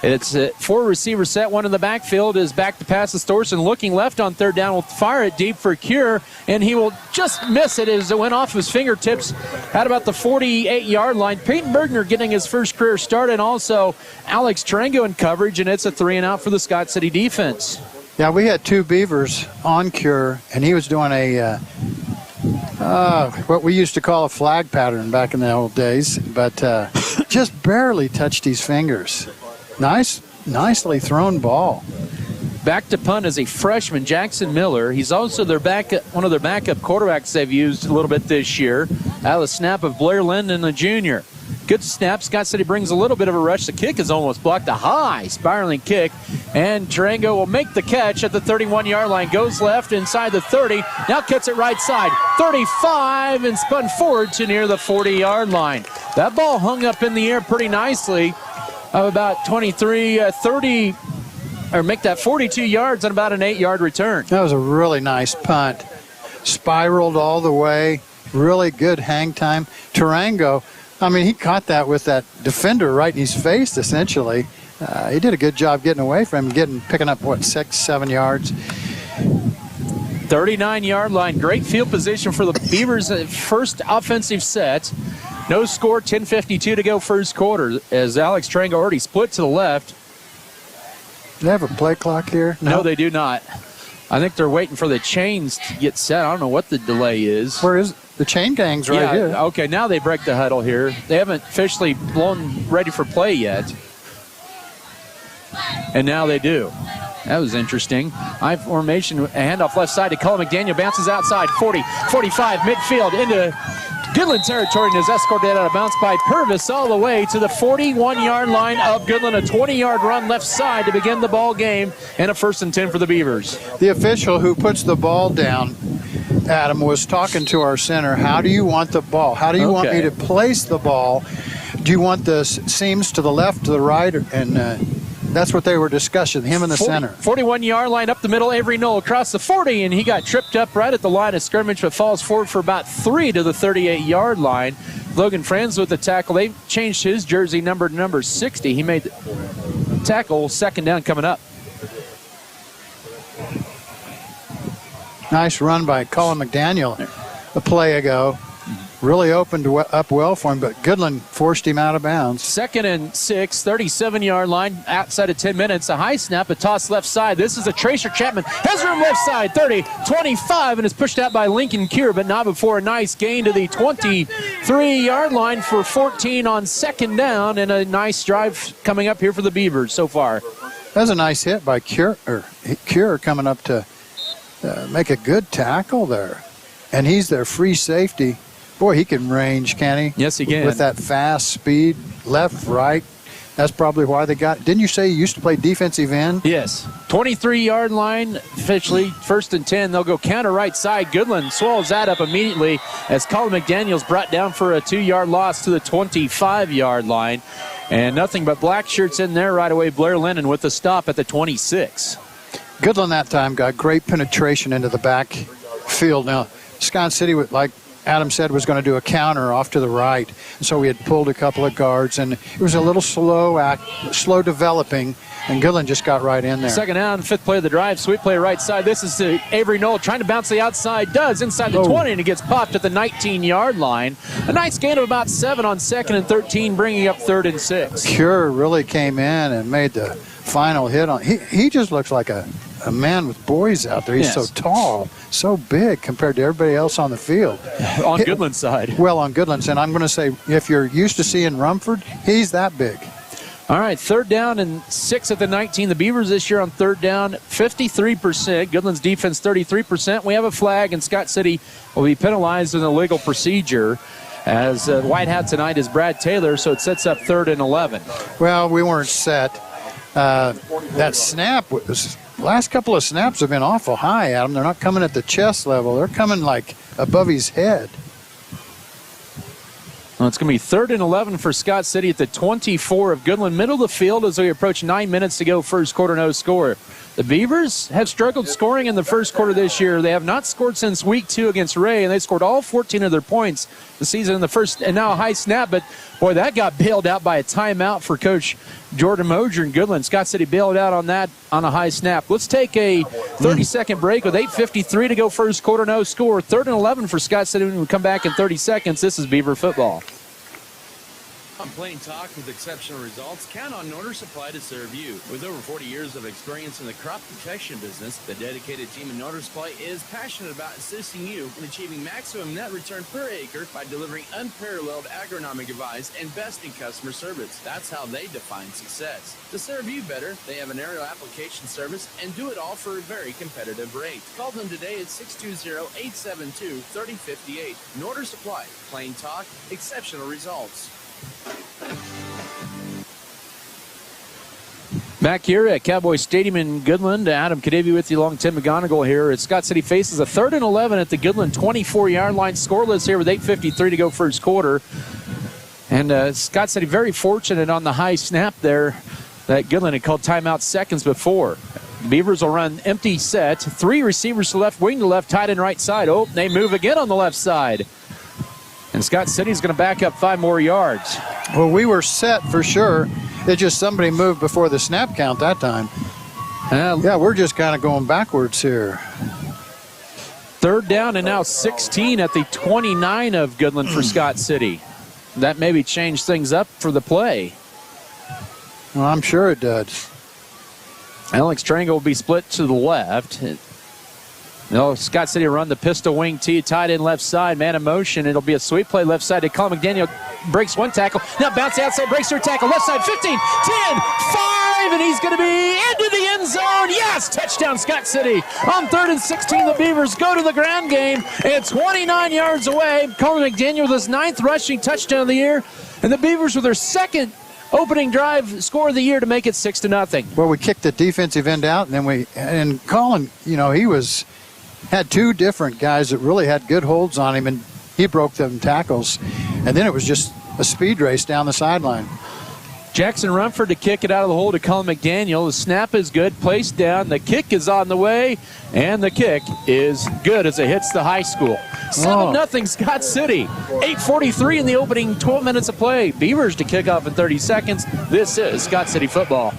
It's a 4 receiver set. One in the backfield is back to pass to Thorson. Looking left on 3rd down. Will fire it deep for Cure, and he will just miss it as it went off his fingertips at about the 48-yard line. Peyton Bergner getting his first career start, and also Alex Tarango in coverage, and it's a 3-and-out for the Scott City defense. Yeah, we had 2 Beavers on Cure, and he was doing a what we used to call a flag pattern back in the old days, but just barely touched his fingers. Nicely thrown ball. Back to punt is a freshman, Jackson Miller. He's also one of their backup quarterbacks they've used a little bit this year. Out of the snap of Blair Linden, the junior. Good snap. Scott City brings a little bit of a rush. The kick is almost blocked. A high spiraling kick. And Tarango will make the catch at the 31-yard line. Goes left inside the 30. Now cuts it right side. 35 and spun forward to near the 40-yard line. That ball hung up in the air pretty nicely. Of about 30, or make that 42 yards on about an 8-yard return. That was a really nice punt. Spiraled all the way. Really good hang time. Tarango, I mean, he caught that with that defender right in his face, essentially. He did a good job getting away from him, picking up, 6, 7 yards. 39-yard line. Great field position for the Beavers' first offensive set. No score, 10:52 to go first quarter, as Alex Tarango already split to the left. Do they have a play clock here? No, they do not. I think they're waiting for the chains to get set. I don't know what the delay is. Where is it? The chain gang's right here. Okay, now they break the huddle here. They haven't officially blown ready for play yet. And now they do. That was interesting. High formation, a handoff left side to Cullen McDaniel. Bounces outside, 40, 45, midfield into Goodland territory and is escorted out of bounds by Purvis all the way to the 41-yard line of Goodland. A 20-yard run left side to begin the ball game and a 1st and 10 for the Beavers. The official who puts the ball down, Adam, was talking to our center. How do you want the ball? How do you want me to place the ball? Do you want the seams to the left, to the right? And that's what they were discussing, him and the center. 41-yard line up the middle, Avery Null across the 40, and he got tripped up right at the line of scrimmage, but falls forward for about 3 to the 38-yard line. Logan Franz with the tackle. They changed his jersey number to number 60. He made the tackle, 2nd down coming up. Nice run by Colin McDaniel a play ago. Really opened up well for him, but Goodland forced him out of bounds. 2nd and 6, 37-yard line, outside of 10 minutes. A high snap, a toss left side. This is a Tracer Chapman. Has room left side, 30, 25, and is pushed out by Lincoln Cure, but not before a nice gain to the 23-yard line for 14 on 2nd down, and a nice drive coming up here for the Beavers so far. That's a nice hit by Cure coming up to make a good tackle there. And he's their free safety. Boy, he can range, can he? Yes, he can. With that fast speed, left, right. That's probably why they got. Didn't you say he used to play defensive end? Yes. 23-yard line, officially 1st and 10. They'll go counter right side. Goodland swallows that up immediately as Colin McDaniel's brought down for a 2-yard loss to the 25-yard line. And nothing but black shirts in there right away. Blair Lennon with the stop at the 26. Goodland that time got great penetration into the back field. Now, Scott City, like Adam said, was going to do a counter off to the right. And so we had pulled a couple of guards, and it was a little slow developing, and Goodland just got right in there. 2nd down, 5th play of the drive. Sweep play right side. This is to Avery Null trying to bounce the outside. Does inside the 20, and it gets popped at the 19-yard line. A nice gain of about 7 on 2nd and 13, bringing up 3rd and 6. Cure really came in and made the final hit on. He just looks like a man with boys out there. He's so tall, so big compared to everybody else on the field. On Goodland's side. Well, on Goodland's, and I'm going to say, if you're used to seeing Rumford, he's that big. All right, 3rd down and 6 at the 19. The Beavers this year on 3rd down, 53%. Goodland's defense, 33%. We have a flag, and Scott City will be penalized in a legal procedure. As white hat tonight is Brad Taylor, so it sets up 3rd and 11. Well, we weren't set. That snap was... Last couple of snaps have been awful high, Adam. They're not coming at the chest level. They're coming like above his head. Well, it's going to be 3rd and 11 for Scott City at the 24 of Goodland. Middle of the field as we approach 9 minutes to go, first quarter, no score. The Beavers have struggled scoring in the first quarter this year. They have not scored since week 2 against Ray, and they scored all 14 of their points the season in the first, and now a high snap. But, boy, that got bailed out by a timeout for Coach Jordan Moser in Goodland. Scott City bailed out on that on a high snap. Let's take a 30-second break with 8:53 to go, first quarter, no score. 3rd and 11 for Scott City when we come back in 30 seconds. This is Beaver football. On Plain Talk with exceptional results, count on Norder Supply to serve you. With over 40 years of experience in the crop protection business, the dedicated team in Norder Supply is passionate about assisting you in achieving maximum net return per acre by delivering unparalleled agronomic advice and best in customer service. That's how they define success. To serve you better, they have an aerial application service and do it all for a very competitive rate. Call them today at 620-872-3058. Norder Supply, Plain Talk, exceptional results. Back here at Cowboy Stadium in Goodland, Adam Kadavy with you along Tim McGonigal here. As Scott City faces a 3rd and 11 at the Goodland 24-yard line, scoreless here with 8:53 to go first quarter. And Scott City very fortunate on the high snap there that Goodland had called timeout seconds before. Beavers will run empty set. 3 receivers to left, wing to left, tight end right side. Oh, they move again on the left side. And Scott City's going to back up 5 more yards. Well, we were set for sure. It's just somebody moved before the snap count that time. Yeah, we're just kind of going backwards here. 3rd down and now 16 at the 29 of Goodland for Scott City. That maybe changed things up for the play. Well, I'm sure it does. Alex Trangle will be split to the left. No, Scott City run the pistol wing tee, tied in left side, man in motion. It'll be a sweep play left side to Colin McDaniel. Breaks one tackle. Now bounce outside, breaks through tackle. Left side, 15, 10, 5, and he's going to be into the end zone. Yes, touchdown Scott City. On 3rd and 16, the Beavers go to the ground game. And 29 yards away. Colin McDaniel with his 9th rushing touchdown of the year. And the Beavers with their 2nd opening drive score of the year to make it 6-0. Well, we kicked the defensive end out, and then Colin, he had 2 different guys that really had good holds on him, and he broke them tackles. And then it was just a speed race down the sideline. Jackson Rumford to kick it out of the hole to Colin McDaniel. The snap is good, placed down. The kick is on the way, and the kick is good as it hits the high school. 7-0 Scott City. 8:43 in the opening 12 minutes of play. Beavers to kick off in 30 seconds. This is Scott City football.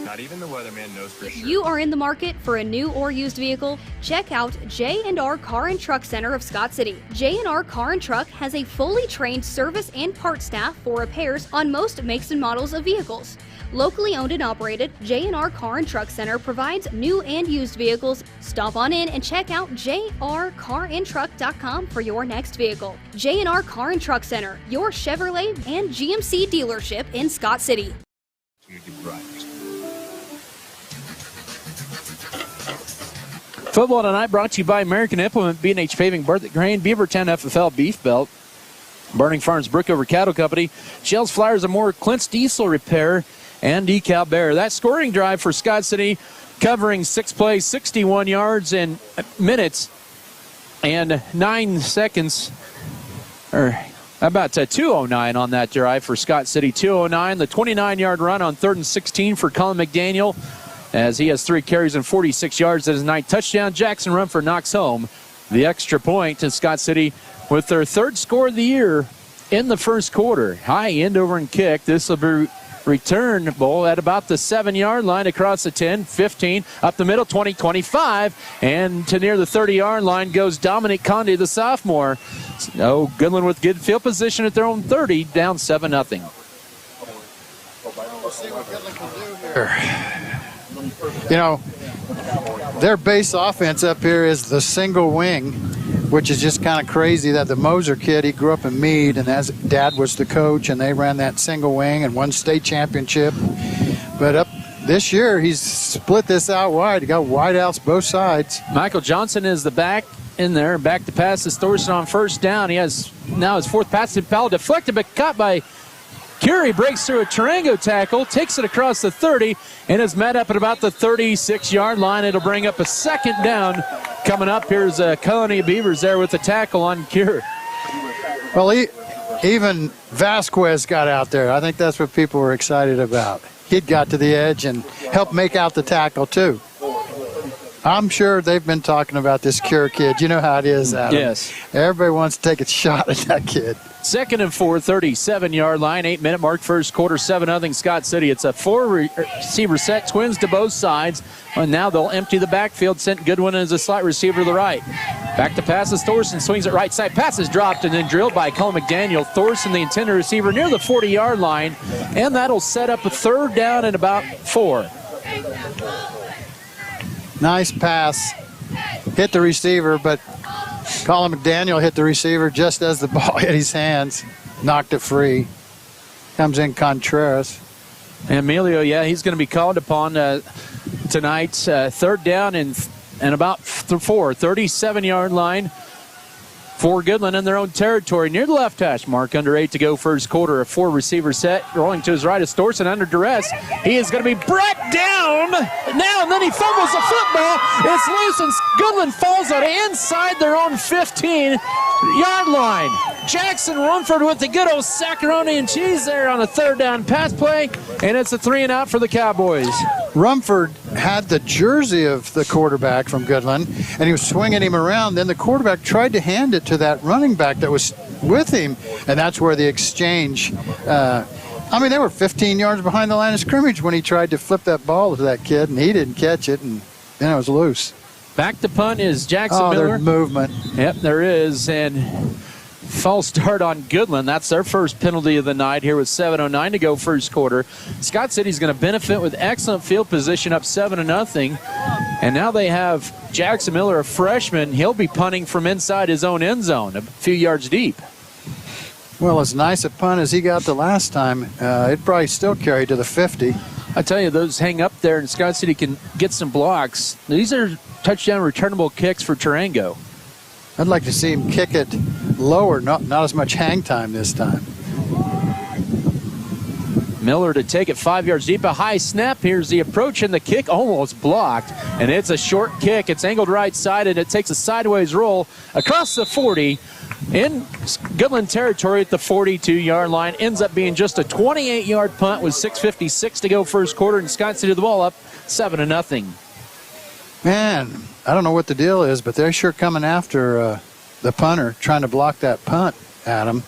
Not even the weatherman knows for If sure. you are in the market for a new or used vehicle, check out J&R Car and Truck Center of Scott City. J&R Car and Truck has a fully trained service and part staff for repairs on most makes and models of vehicles. Locally owned and operated, J&R Car and Truck Center provides new and used vehicles. Stop on in and check out jrcarandtruck.com for your next vehicle. J&R Car and Truck Center, your Chevrolet and GMC dealership in Scott City. Football tonight brought to you by American Implement, B&H Paving, Berthoud Grain, Beavertown FFL Beef Belt, Burning Farms Brookover Cattle Company, Shells Flowers and More, Clint's Diesel Repair, and DeKalb Bear. That scoring drive for Scott City covering 6 plays, 61 yards in minutes and 9 seconds, or about 2:09 on that drive for Scott City. 2:09, the 29-yard run on 3rd and 16 for Colin McDaniel, as he has 3 carries and 46 yards at his 9th touchdown. Jackson Rumford knocks home the extra point to Scott City with their 3rd score of the year in the first quarter. High end over and kick. This will be returnable at about the 7-yard line across the 10, 15, up the middle, 20, 25, and to near the 30-yard line goes Dominic Conde, the sophomore. So Goodland with good field position at their own 30, down 7-0. We'll see what Goodland can do here. Their base offense up here is the single wing, which is just kind of crazy that the Moser kid, he grew up in Meade, and his dad was the coach, and they ran that single wing and won state championship. But up this year, he's split this out wide. He got wide outs both sides. Michael Johnson is the back in there. Back to pass is Thorson on first down. He has now his 4th pass to Powell, deflected but caught by Curie, breaks through a Tarango tackle, takes it across the 30, and is met up at about the 36-yard line. It'll bring up a 2nd down. Coming up, here's Colony Beavers there with the tackle on Curie. Well, even Vasquez got out there. I think that's what people were excited about. He'd got to the edge and helped make out the tackle, too. I'm sure they've been talking about this Cure kid. You know how it is, Adam. Yes. Everybody wants to take a shot at that kid. 2nd and 4, 37-yard line, 8-minute mark, first quarter, 7-0 Scott City. It's a 4-receiver set, twins to both sides. And now they'll empty the backfield, sent Goodwin as a slot receiver to the right. Back to passes, Thorson swings it right side. Pass is dropped and then drilled by Colin McDaniel. Thorson, the intended receiver, near the 40-yard line. And that'll set up a 3rd down and about 4. Nice pass. Hit the receiver, but Colin McDaniel hit the receiver just as the ball hit his hands. Knocked it free. Comes in Contreras. Emilio, he's going to be called upon tonight. 3rd down and about 4. 37-yard line for Goodland in their own territory. Near the left hash mark, under 8 to go first quarter. A 4-receiver set. Rolling to his right is Thorson under duress. He is going to be brought down now, and then he fumbles the football. It's loose, and Goodland falls on inside their own 15-yard line. Jackson Rumford with the good old macaroni and cheese there on a 3rd down pass play, and it's a 3-and-out for the Cowboys. Rumford had the jersey of the quarterback from Goodland, and he was swinging him around. Then the quarterback tried to hand it to that running back that was with him, and that's where the exchange. They were 15 yards behind the line of scrimmage when he tried to flip that ball to that kid, and he didn't catch it, and then it was loose. Back to punt is Jackson Miller. There's movement. Yep, there is, and false start on Goodland. That's their first penalty of the night here with 7:09 to go first quarter. Scott City's going to benefit with excellent field position up 7-0. And now they have Jackson Miller, a freshman. He'll be punting from inside his own end zone, a few yards deep. Well, as nice a punt as he got the last time, it probably still carried to the 50. I tell you, those hang up there, and Scott City can get some blocks. These are touchdown returnable kicks for Tarango. I'd like to see him kick it lower, not as much hang time this time. Miller to take it 5 yards deep. A high snap. Here's the approach, and the kick almost blocked. And it's a short kick. It's angled right side, and it takes a sideways roll across the 40 in Goodland territory at the 42-yard line. Ends up being just a 28-yard punt with 6:56 to go first quarter, and Scott City the ball up 7-0. Man, I don't know what the deal is, but they're sure coming after the punter, trying to block that punt, Adam.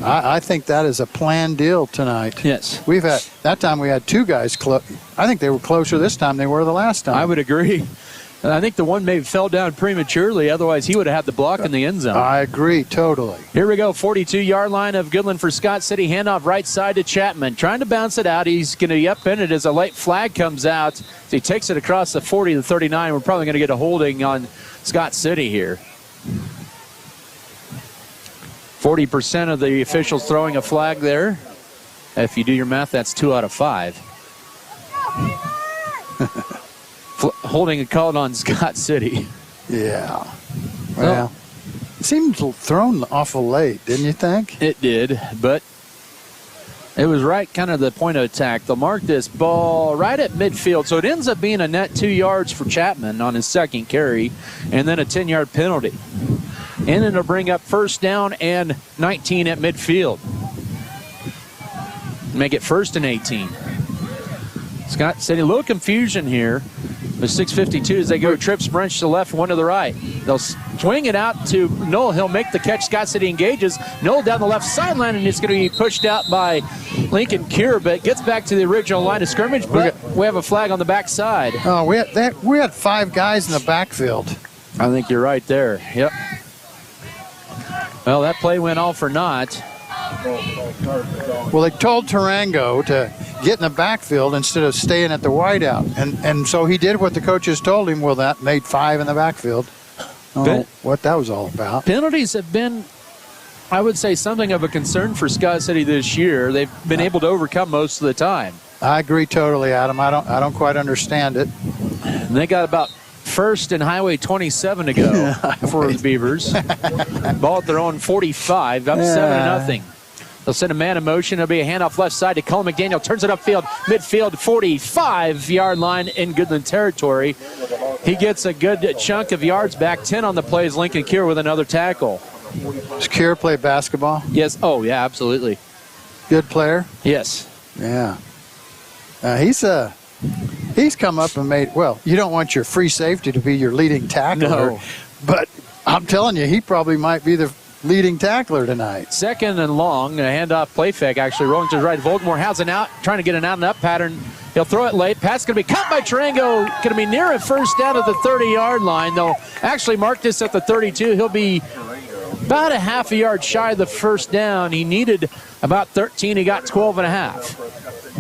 I think that is a planned deal tonight. Yes. That time we had two guys close. I think they were closer this time than they were the last time. I would agree. I think the one maybe fell down prematurely. Otherwise, he would have had the block in the end zone. I agree totally. Here we go. 42-yard line of Goodland for Scott City. Handoff right side to Chapman. Trying to bounce it out. He's going to be up in it as a late flag comes out. So he takes it across the 40 to 39. We're probably going to get a holding on Scott City here. 40% of the officials throwing a flag there. If you do your math, that's 2 out of 5. Holding a call on Scott City. Yeah. Well, it seemed thrown awful late, didn't you think? It did, but it was right kind of the point of attack. They'll mark this ball right at midfield, so it ends up being a net 2 yards for Chapman on his second carry, and then a 10-yard penalty. And it'll bring up first down and 19 at midfield. Make it 1st and 18. Scott City, a little confusion here. With 6:52 as they go trips, bunch to the left, one to the right. They'll swing it out to Null. He'll make the catch. Scott City engages. Null down the left sideline, and it's going to be pushed out by Lincoln Cure, but gets back to the original line of scrimmage. But we have a flag on the backside. Oh, we had 5 guys in the backfield. I think you're right there. Yep. Well, that play went all for naught. Well, they told Tarango to get in the backfield instead of staying at the wideout. And so he did what the coaches told him. Well, that made 5 in the backfield. What that was all about. Penalties have been, I would say, something of a concern for Scott City this year. They've been able to overcome most of the time. I agree totally, Adam. I don't quite understand it. And they got about 1st and Highway 27 to go for the Beavers. Ball at their own 45, up 7-0. They'll send a man in motion. It'll be a handoff left side to Cullen McDaniel. Turns it upfield, midfield, 45-yard line in Goodland territory. He gets a good chunk of yards back. 10 on the plays. Lincoln Cure with another tackle. Does Cure play basketball? Yes. Oh, yeah, absolutely. Good player? Yes. Yeah. He's come up and made, well, you don't want your free safety to be your leading tackler. No. But I'm telling you, he probably might be the leading tackler tonight. 2nd and long, a handoff play fake actually rolling to the right. Voldemort has an out, trying to get an out and up pattern. He'll throw it late. Pass going to be caught by Tarango. Going to be near a first down at the 30-yard line. They'll actually mark this at the 32. He'll be about a half a yard shy of the first down. He needed about 13. He got 12 and a half.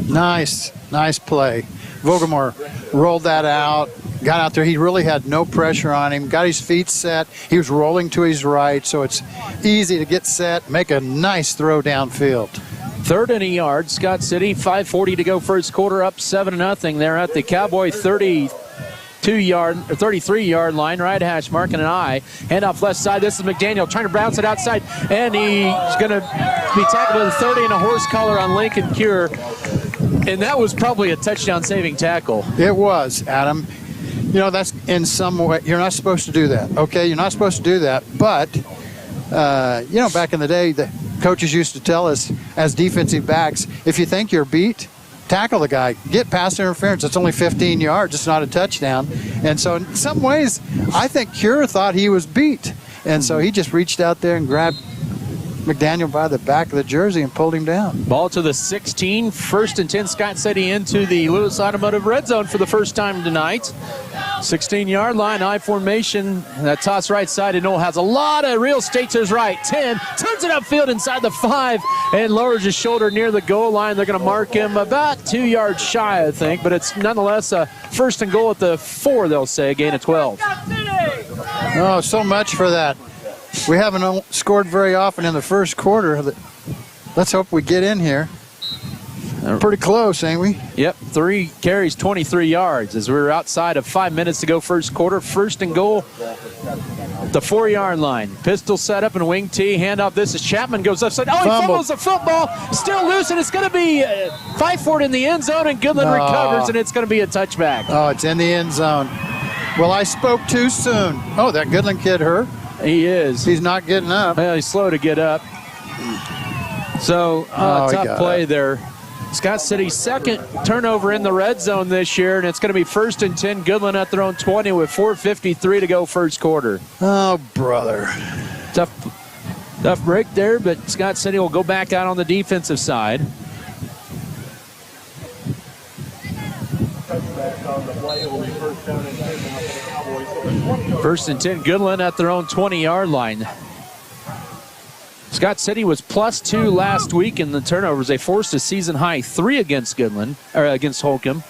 Nice play. Vogelmore rolled that out, got out there. He really had no pressure on him, got his feet set. He was rolling to his right, so it's easy to get set, make a nice throw downfield. 3rd and a yard, Scott City, 5:40 to go first quarter, up 7-0. They're at the Cowboy 33-yard line, right hash, marking an eye. Handoff left side. This is McDaniel trying to bounce it outside, and he's going to be tackled to the 30 and a horse collar on Lincoln Cure. And that was probably a touchdown-saving tackle. It was, Adam. You know, that's in some way, you're not supposed to do that, okay? You're not supposed to do that. But, you know, back in the day, the coaches used to tell us as defensive backs, if you think you're beat, tackle the guy. Get pass interference. It's only 15 yards. It's not a touchdown. And so in some ways, I think Cure thought he was beat. And so he just reached out there and grabbed McDaniel by the back of the jersey and pulled him down. Ball to the 16. 1st and 10. Scott City into the Lewis Automotive red zone for the first time tonight. 16-yard line, I formation. That toss right side, and Null has a lot of real estate to his right. 10, turns it upfield inside the 5, and lowers his shoulder near the goal line. They're going to mark him about 2 yards shy, I think, but it's nonetheless a 1st and goal at the 4, they'll say, gain of 12. Oh, so much for that. We haven't scored very often in the first quarter. Let's hope we get in here. Pretty close, ain't we? Yep, 3 carries, 23 yards as we're outside of 5 minutes to go first quarter. 1st and goal, the 4-yard line. Pistol set up and wing T, handoff. This is Chapman, goes upside. Oh, he fumbles the football. Still loose, and it's going to be fight for it in the end zone, and Goodland recovers, and it's going to be a touchback. Oh, it's in the end zone. Well, I spoke too soon. Oh, that Goodland kid hurt. He is. He's not getting up. Well, he's slow to get up. So, tough play there. Scott City's 2nd turnover in the red zone this year, and it's going to be 1st and 10, Goodland at their own 20 with 4:53 to go first quarter. Oh, brother. Tough break there, but Scott City will go back out on the defensive side. First and 10, Goodland at their own 20-yard line. Scott City was +2 last week in the turnovers. They forced a season-high 3 against Goodland, or against Holcomb.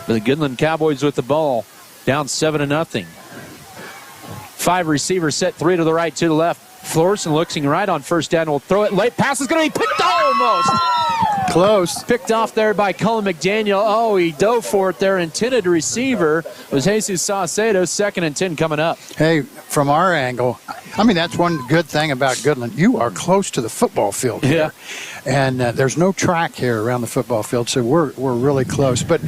But the Goodland Cowboys with the ball, down 7-0. 5 receivers set, 3 to the right, 2 to the left. Florson looking right on first down. Will throw it late. Pass is going to be picked almost. Close. Picked off there by Cullen McDaniel. Oh, he dove for it there. Intended receiver was Jesus Saucedo. 2nd and 10 coming up. Hey, from our angle, I mean, that's one good thing about Goodland. You are close to the football field here. Yeah. And there's no track here around the football field, so we're really close. But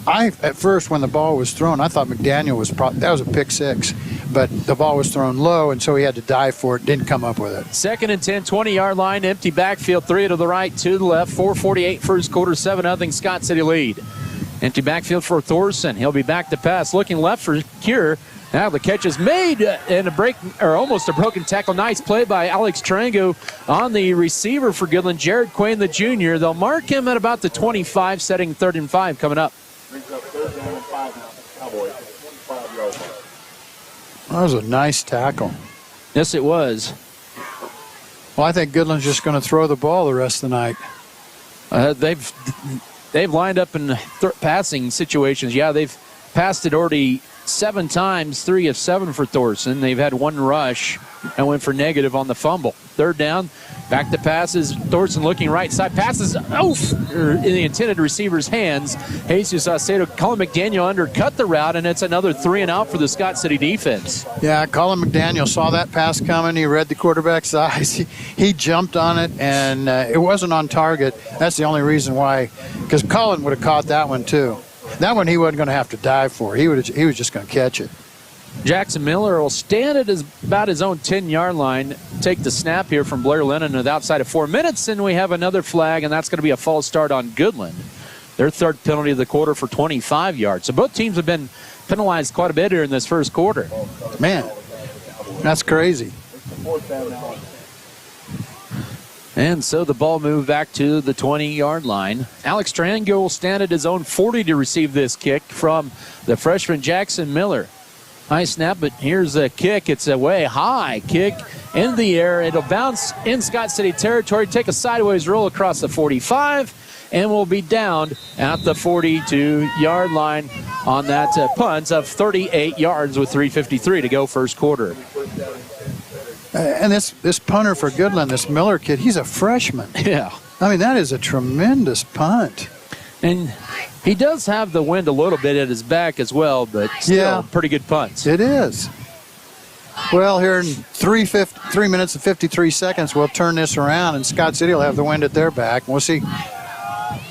at first, when the ball was thrown, I thought McDaniel that was a pick 6. But the ball was thrown low, and so he had to dive for it. Didn't come up with it. 2nd and 10, 20-yard line, empty backfield, 3 to the right, 2 to the left, 4:48 first quarter, 7-0 Scott City lead. Empty backfield for Thorson. He'll be back to pass, looking left for Cure. Now the catch is made and almost a broken tackle. Nice play by Alex Trango on the receiver for Goodland, Jared Quain the junior. They'll mark him at about the 25, setting 3rd and 5 coming up. That was a nice tackle. Yes, it was. Well, I think Goodland's just going to throw the ball the rest of the night. They've lined up in passing situations. Yeah, they've passed it already 7 times, 3 of 7 for Thorson. They've had 1 rush and went for negative on the fumble. 3rd down, back to passes. Thorson looking right side. Passes in the intended receiver's hands. Jesus Acedo, Colin McDaniel undercut the route, and it's another 3 and out for the Scott City defense. Yeah, Colin McDaniel saw that pass coming. He read the quarterback's eyes. He jumped on it, and it wasn't on target. That's the only reason why, because Colin would have caught that one too. That one he wasn't going to have to dive for. He was just going to catch it. Jackson Miller will stand at about his own 10-yard line, take the snap here from Blair Lennon at outside of 4 minutes, and we have another flag, and that's going to be a false start on Goodland. Their 3rd penalty of the quarter for 25 yards. So both teams have been penalized quite a bit here in this first quarter. Man, that's crazy. And so the ball moved back to the 20-yard line. Alex Trango will stand at his own 40 to receive this kick from the freshman Jackson Miller. High snap, but here's a kick. It's a way high kick in the air. It'll bounce in Scott City territory, take a sideways roll across the 45, and will be downed at the 42-yard line on that punt of 38 yards with 3:53 to go first quarter. And this punter for Goodland, this Miller kid, he's a freshman. Yeah. I mean, that is a tremendous punt. And he does have the wind a little bit at his back as well, but still pretty good punts. It is. Well, here in 3 minutes and 53 seconds, we'll turn this around, and Scott City will have the wind at their back. We'll see.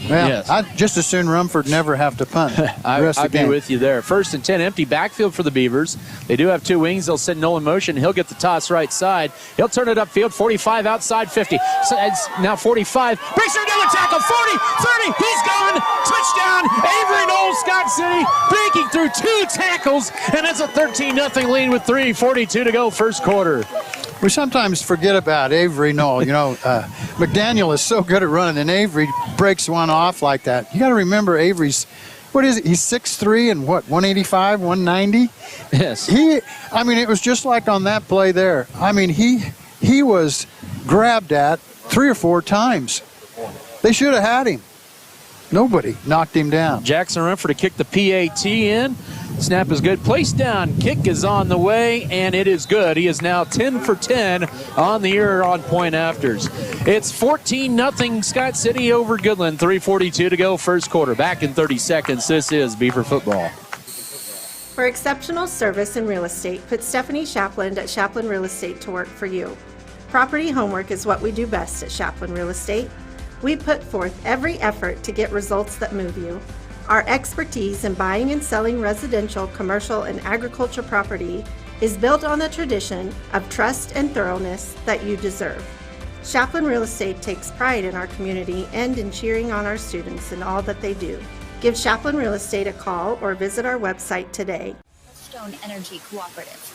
Well, yes. I'd just as soon Rumford never have to punt. I'd be with you there. 1st and 10, empty backfield for the Beavers. They do have 2 wings. They'll send Null in motion. He'll get the toss right side. He'll turn it upfield, 45 outside 50. So it's now 45. Breaks through another tackle, 40, 30. He's gone. Touchdown, Avery Null, Scott City, breaking through 2 tackles, and it's a 13-0 lead with 3:42 to go first quarter. We sometimes forget about Avery Null. McDaniel is so good at running, and Avery breaks one off like that. You got to remember Avery's, what is it? He's 6'3" and 185, 190? Yes. It was just like on that play there. He was grabbed at 3 or 4 times. They should have had him. Nobody knocked him down. Jackson Renford to kick the PAT in. Snap is good. Placed down. Kick is on the way, and it is good. He is now 10 for 10 on the year on point afters. It's 14-0 Scott City over Goodland. 3:42 to go, first quarter. Back in 30 seconds. This is Beaver football. For exceptional service in real estate, put Stephanie Shapland at Shapland Real Estate to work for you. Property homework is what we do best at Shapland Real Estate. We put forth every effort to get results that move you. Our expertise in buying and selling residential, commercial, and agriculture property is built on the tradition of trust and thoroughness that you deserve. Shapland Real Estate takes pride in our community and in cheering on our students in all that they do. Give Shapland Real Estate a call or visit our website today. Stone Energy Cooperative.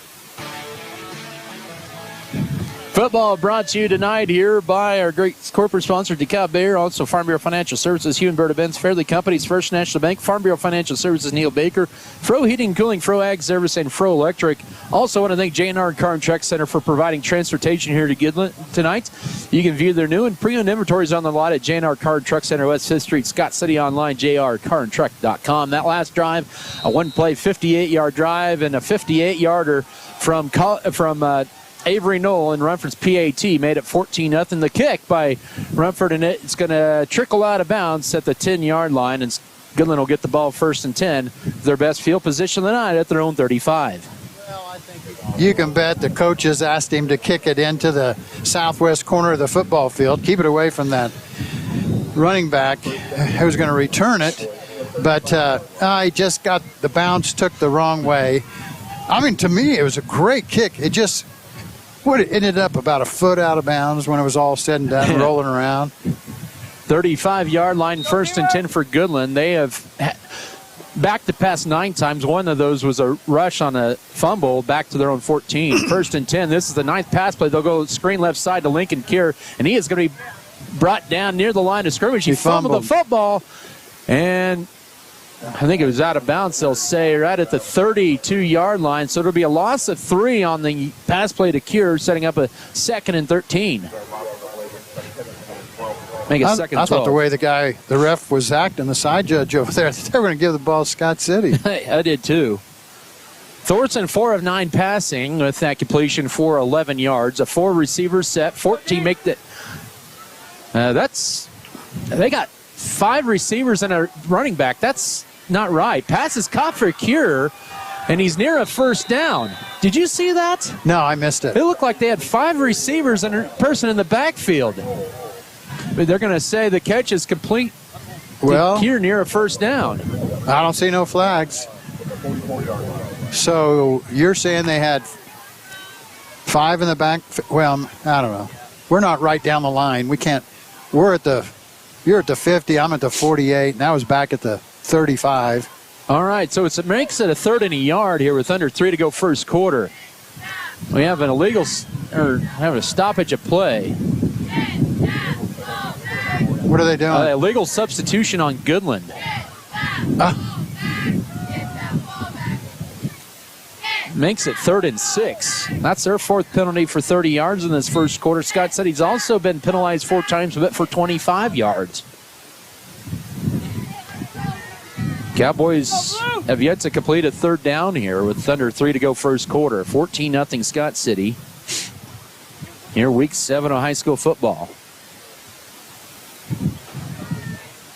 Football brought to you tonight here by our great corporate sponsor, DeKalb Bayer, also Farm Bureau Financial Services, Hugh and Berta Benz, Fairleigh Companies, First National Bank, Farm Bureau Financial Services, Neil Baker, Fro Heating and Cooling, Fro Ag Service, and Fro Electric. Also want to thank J&R Car and Truck Center for providing transportation here to Goodland tonight. You can view their new and pre-owned inventories on the lot at J&R Car and Truck Center, West 5th Street, Scott City online, jrcarandtruck.com. That last drive, a one-play 58-yard drive and a 58-yarder from Avery Null and Rumford's PAT made it 14-0. The kick by Rumford, and it's going to trickle out of bounds at the 10-yard line, and Goodland will get the ball 1st and 10. Their best field position of the night at their own 35. You can bet the coaches asked him to kick it into the southwest corner of the football field, keep it away from that running back who's going to return it. But he just got the bounce, took the wrong way. To me, it was a great kick. It ended up about a foot out of bounds when it was all said and done, rolling around. 35-yard line, 1st and 10 for Goodland. They have backed the pass 9 times. One of those was a rush on a fumble back to their own 14. 1st and 10. This is the 9th pass play. They'll go screen left side to Lincoln Kier, and he is going to be brought down near the line of scrimmage. He fumbled the football, and I think it was out of bounds, they'll say, right at the 32-yard line. So it'll be a loss of 3 on the pass play to Kier, setting up a 2nd and 13. Make it 2nd and 12. I thought the way the ref was acting, the side judge over there, they were going to give the ball to Scott City. I did too. Thorson, 4 of 9 passing with that completion for 11 yards. A 4-receiver set, 14 make that. They got 5 receivers and a running back. That's not right. Pass is caught for Kier, and he's near a 1st down. Did you see that? No, I missed it. It looked like they had 5 receivers and a person in the backfield. But they're going to say the catch is complete. Well, Kier near a 1st down. I don't see no flags. So you're saying they had 5 in the back? Well, I don't know. We're not right down the line. We can't. You're at the 50. I'm at the 48. And I was back at the 35. All right, so it makes it a 3rd and a yard here with under 3 to go first quarter. We have have a stoppage of play. What are they doing? Illegal substitution on Goodland. Makes it 3rd and 6. That's their 4th penalty for 30 yards in this first quarter. Scott City's also been penalized 4 times, but for 25 yards. Cowboys have yet to complete a 3rd down here with under 3 to go first quarter. 14-0 Scott City. Here, week 7 of high school football.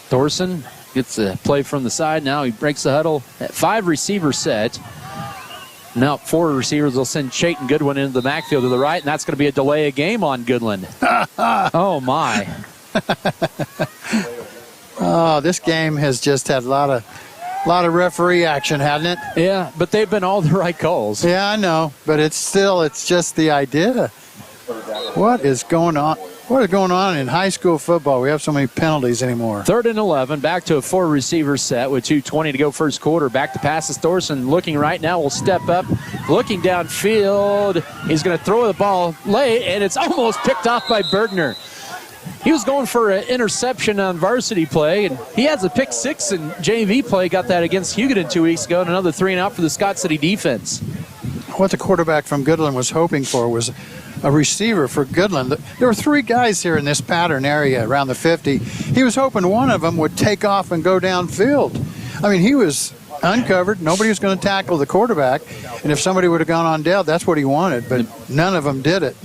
Thorson gets a play from the side. Now he breaks the huddle at 5-receiver set. Now 4 receivers will send Chayton Goodwin into the backfield to the right, and that's going to be a delay of game on Goodland. Oh, my. Oh, this game has just had a lot of referee action, hasn't it? Yeah, but they've been all the right calls. Yeah, I know, but it's just the idea. What is going on? What is going on in high school football? We have so many penalties anymore. 3rd and 11. Back to a 4-receiver set with 2:20 to go first quarter. Back to passes. Thorson looking right now. Will step up. Looking downfield. He's going to throw the ball late, and it's almost picked off by Bergner. He was going for an interception on varsity play, and he has a pick 6 in JV play. Got that against Hugoton 2 weeks ago, and another 3 and out for the Scott City defense. What the quarterback from Goodland was hoping for was a receiver for Goodland. There were 3 guys here in this pattern area around the 50. He was hoping one of them would take off and go downfield. I mean, he was uncovered. Nobody was going to tackle the quarterback, and if somebody would have gone on down, that's what he wanted, but none of them did it.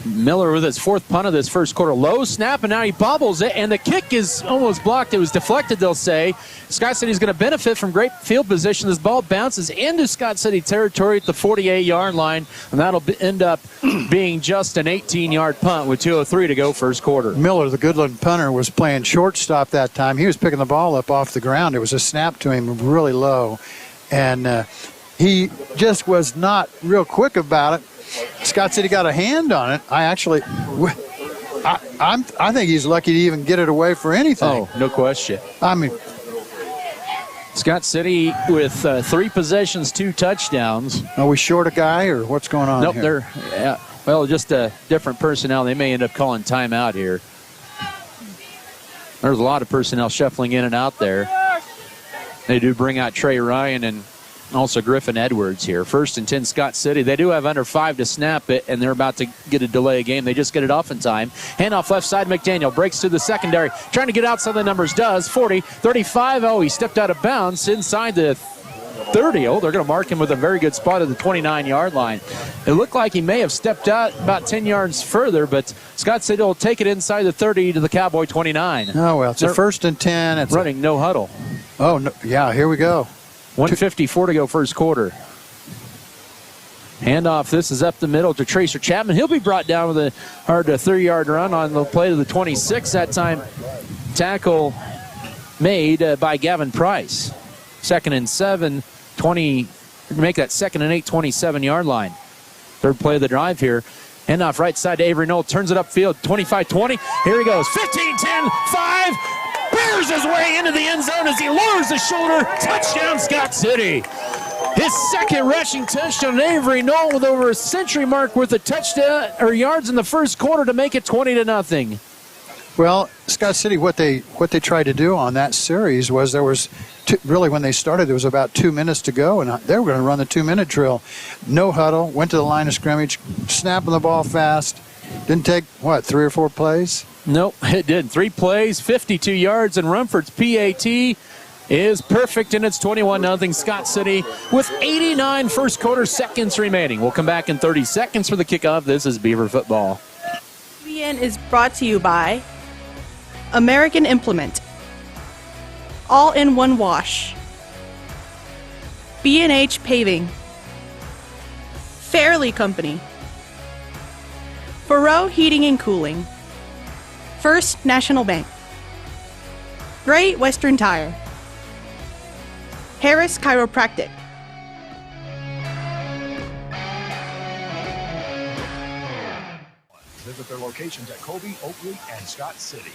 Miller with his 4th punt of this first quarter. Low snap, and now he bobbles it, and the kick is almost blocked. It was deflected, they'll say. Scott City's going to benefit from great field position. This ball bounces into Scott City territory at the 48-yard line, and that'll end up being just an 18-yard punt with 2:03 to go first quarter. Miller, the Goodland punter, was playing shortstop that time. He was picking the ball up off the ground. It was a snap to him really low, and he just was not real quick about it. Scott City got a hand on it. I think he's lucky to even get it away for anything. Oh, no question. I mean, Scott City with 3 possessions, 2 touchdowns. Are we short a guy, or what's going on nope, here? Well, just a different personnel. They may end up calling timeout here. There's a lot of personnel shuffling in and out there. They do bring out Trey Ryan and also Griffin Edwards here. 1st and 10 Scott City. They do have under 5 to snap it, and they're about to get a delay game. They just get it off in time. Handoff left side. McDaniel breaks to the secondary. Trying to get outside the numbers. Does. 40, 35. Oh, he stepped out of bounds inside the 30. Oh, they're going to mark him with a very good spot at the 29-yard line. It looked like he may have stepped out about 10 yards further, but Scott City will take it inside the 30 to the Cowboy 29. Oh, well, it's a 1st and 10. It's running no huddle. Oh, no, yeah, here we go. 1:54 to go first quarter. Handoff. This is up the middle to Tracer Chapman. He'll be brought down with a hard 3-yard run on the play to the 26. That time, tackle made by Gavin Price. 2nd and 7, 20. Make that 2nd and 8, 27-yard line. 3rd play of the drive here. Handoff right side to Avery Null. Turns it upfield. 25-20. Here he goes. 15-10, 5. Bears his way into the end zone as he lowers the shoulder. Touchdown, Scott City. His 2nd rushing touchdown. Avery Null with over a century mark worth of touchdown or yards in the first quarter to make it 20-0. Well, Scott City, what they tried to do on that series was there was really when they started there was about 2 minutes to go, and they were going to run the 2-minute drill. No huddle. Went to the line of scrimmage, snapping the ball fast. Didn't take 3 or 4 plays. Nope, it did. 3 plays, 52 yards, and Rumford's PAT is perfect, and it's 21-0 Scott City with 89 first quarter seconds remaining. We'll come back in 30 seconds for the kickoff. This is Beaver football. BN is brought to you by American Implement, All-in-One Wash, B&H Paving, Fairley Company, Faroe Heating and Cooling, First National Bank, Great Western Tire, Harris Chiropractic, Visit their locations at Colby, Oakley, and Scott City.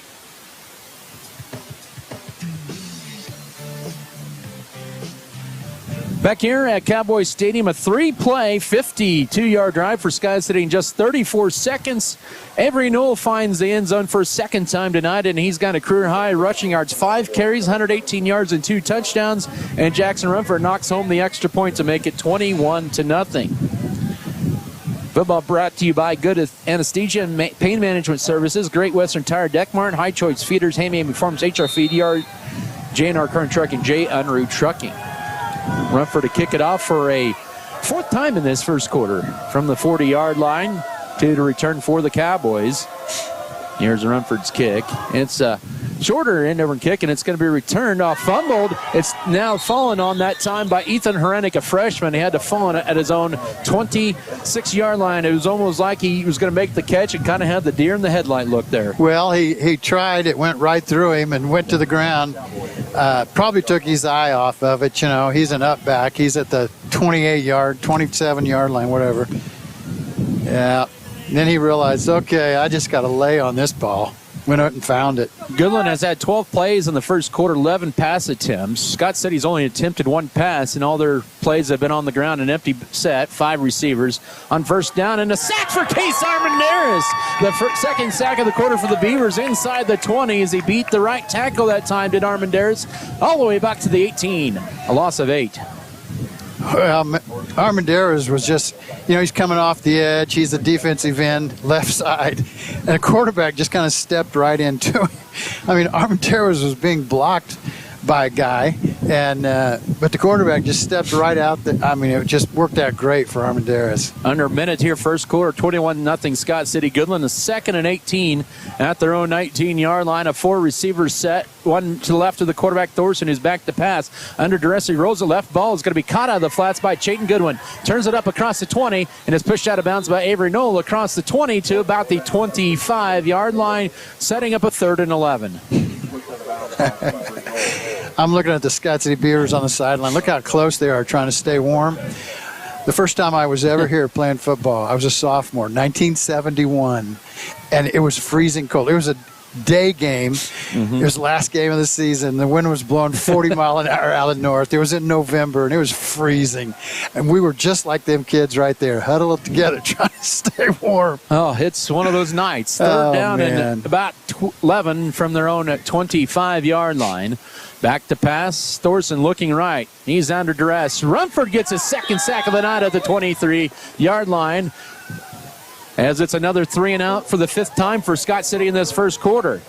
Back here at Cowboy Stadium, a 3-play, 52-yard drive for Scott City in just 34 seconds. Avery Null finds the end zone for a 2nd time tonight, and he's got a career-high rushing yards, 5 carries, 118 yards, and 2 touchdowns. And Jackson Rumford knocks home the extra point to make it 21-0. Football brought to you by Good Anesthesia and Pain Management Services, Great Western Tire, Deckmart, High Choice Feeders, Hayman Farms, HR Feed Yard, J&R Current Trucking, J. Unruh Trucking. Rumford to kick it off for a 4th time in this first quarter from the 40-yard line to the return for the Cowboys. Here's Rumford's kick. It's a shorter end over kick, and it's going to be returned off fumbled. It's now fallen on that time by Ethan Horenik, a freshman. He had to fall on it at his own 26-yard line. It was almost like he was going to make the catch and kind of had the deer in the headlight look there. Well, he tried. It went right through him and went to the ground. Probably took his eye off of it. You know, he's an up back. He's at the 28-yard, 27-yard line, whatever. Yeah. Then he realized, okay, I just got to lay on this ball. Went out and found it. Goodland has had 12 plays in the first quarter, 11 pass attempts. Scott City's only attempted 1 pass, and all their plays have been on the ground, an empty set, 5 receivers. On first down, and a sack for Case Armendariz. The second sack of the quarter for the Beavers inside the 20 as he beat the right tackle that time, did Armendariz, all the way back to the 18. A loss of 8. Well, Armendariz was just, he's coming off the edge. He's the defensive end, left side. And a quarterback just kind of stepped right into him. I mean, Armendariz was being blocked by a guy, but the quarterback just stepped right out. It just worked out great for Armendariz. Under a minute here, first quarter, 21-0 Scott City. Goodland is 2nd and 18 at their own 19-yard line. A 4-receiver set, one to the left of the quarterback, Thorson, who's back to pass. Under duress, he rolls the left ball. Is going to be caught out of the flats by Chayton Goodwin. Turns it up across the 20 and is pushed out of bounds by Avery Null across the 20 to about the 25-yard line, setting up a 3rd and 11. I'm looking at the Scott City Beavers on the sideline. Look how close they are trying to stay warm. The first time I was ever here playing football, I was a sophomore, 1971, and it was freezing cold. It was a day game. It was the last game of the season. The wind was blowing 40 mile an hour out of the north. It was in November, and it was freezing. And we were just like them kids right there, huddled together, trying to stay warm. Oh, it's one of those nights. Third down and about 11 from their own 25-yard line. Back to pass. Thorson looking right. He's under duress. Rumford gets his second sack of the night at the 23-yard line, as it's another 3 and out for the 5th time for Scott City in this first quarter.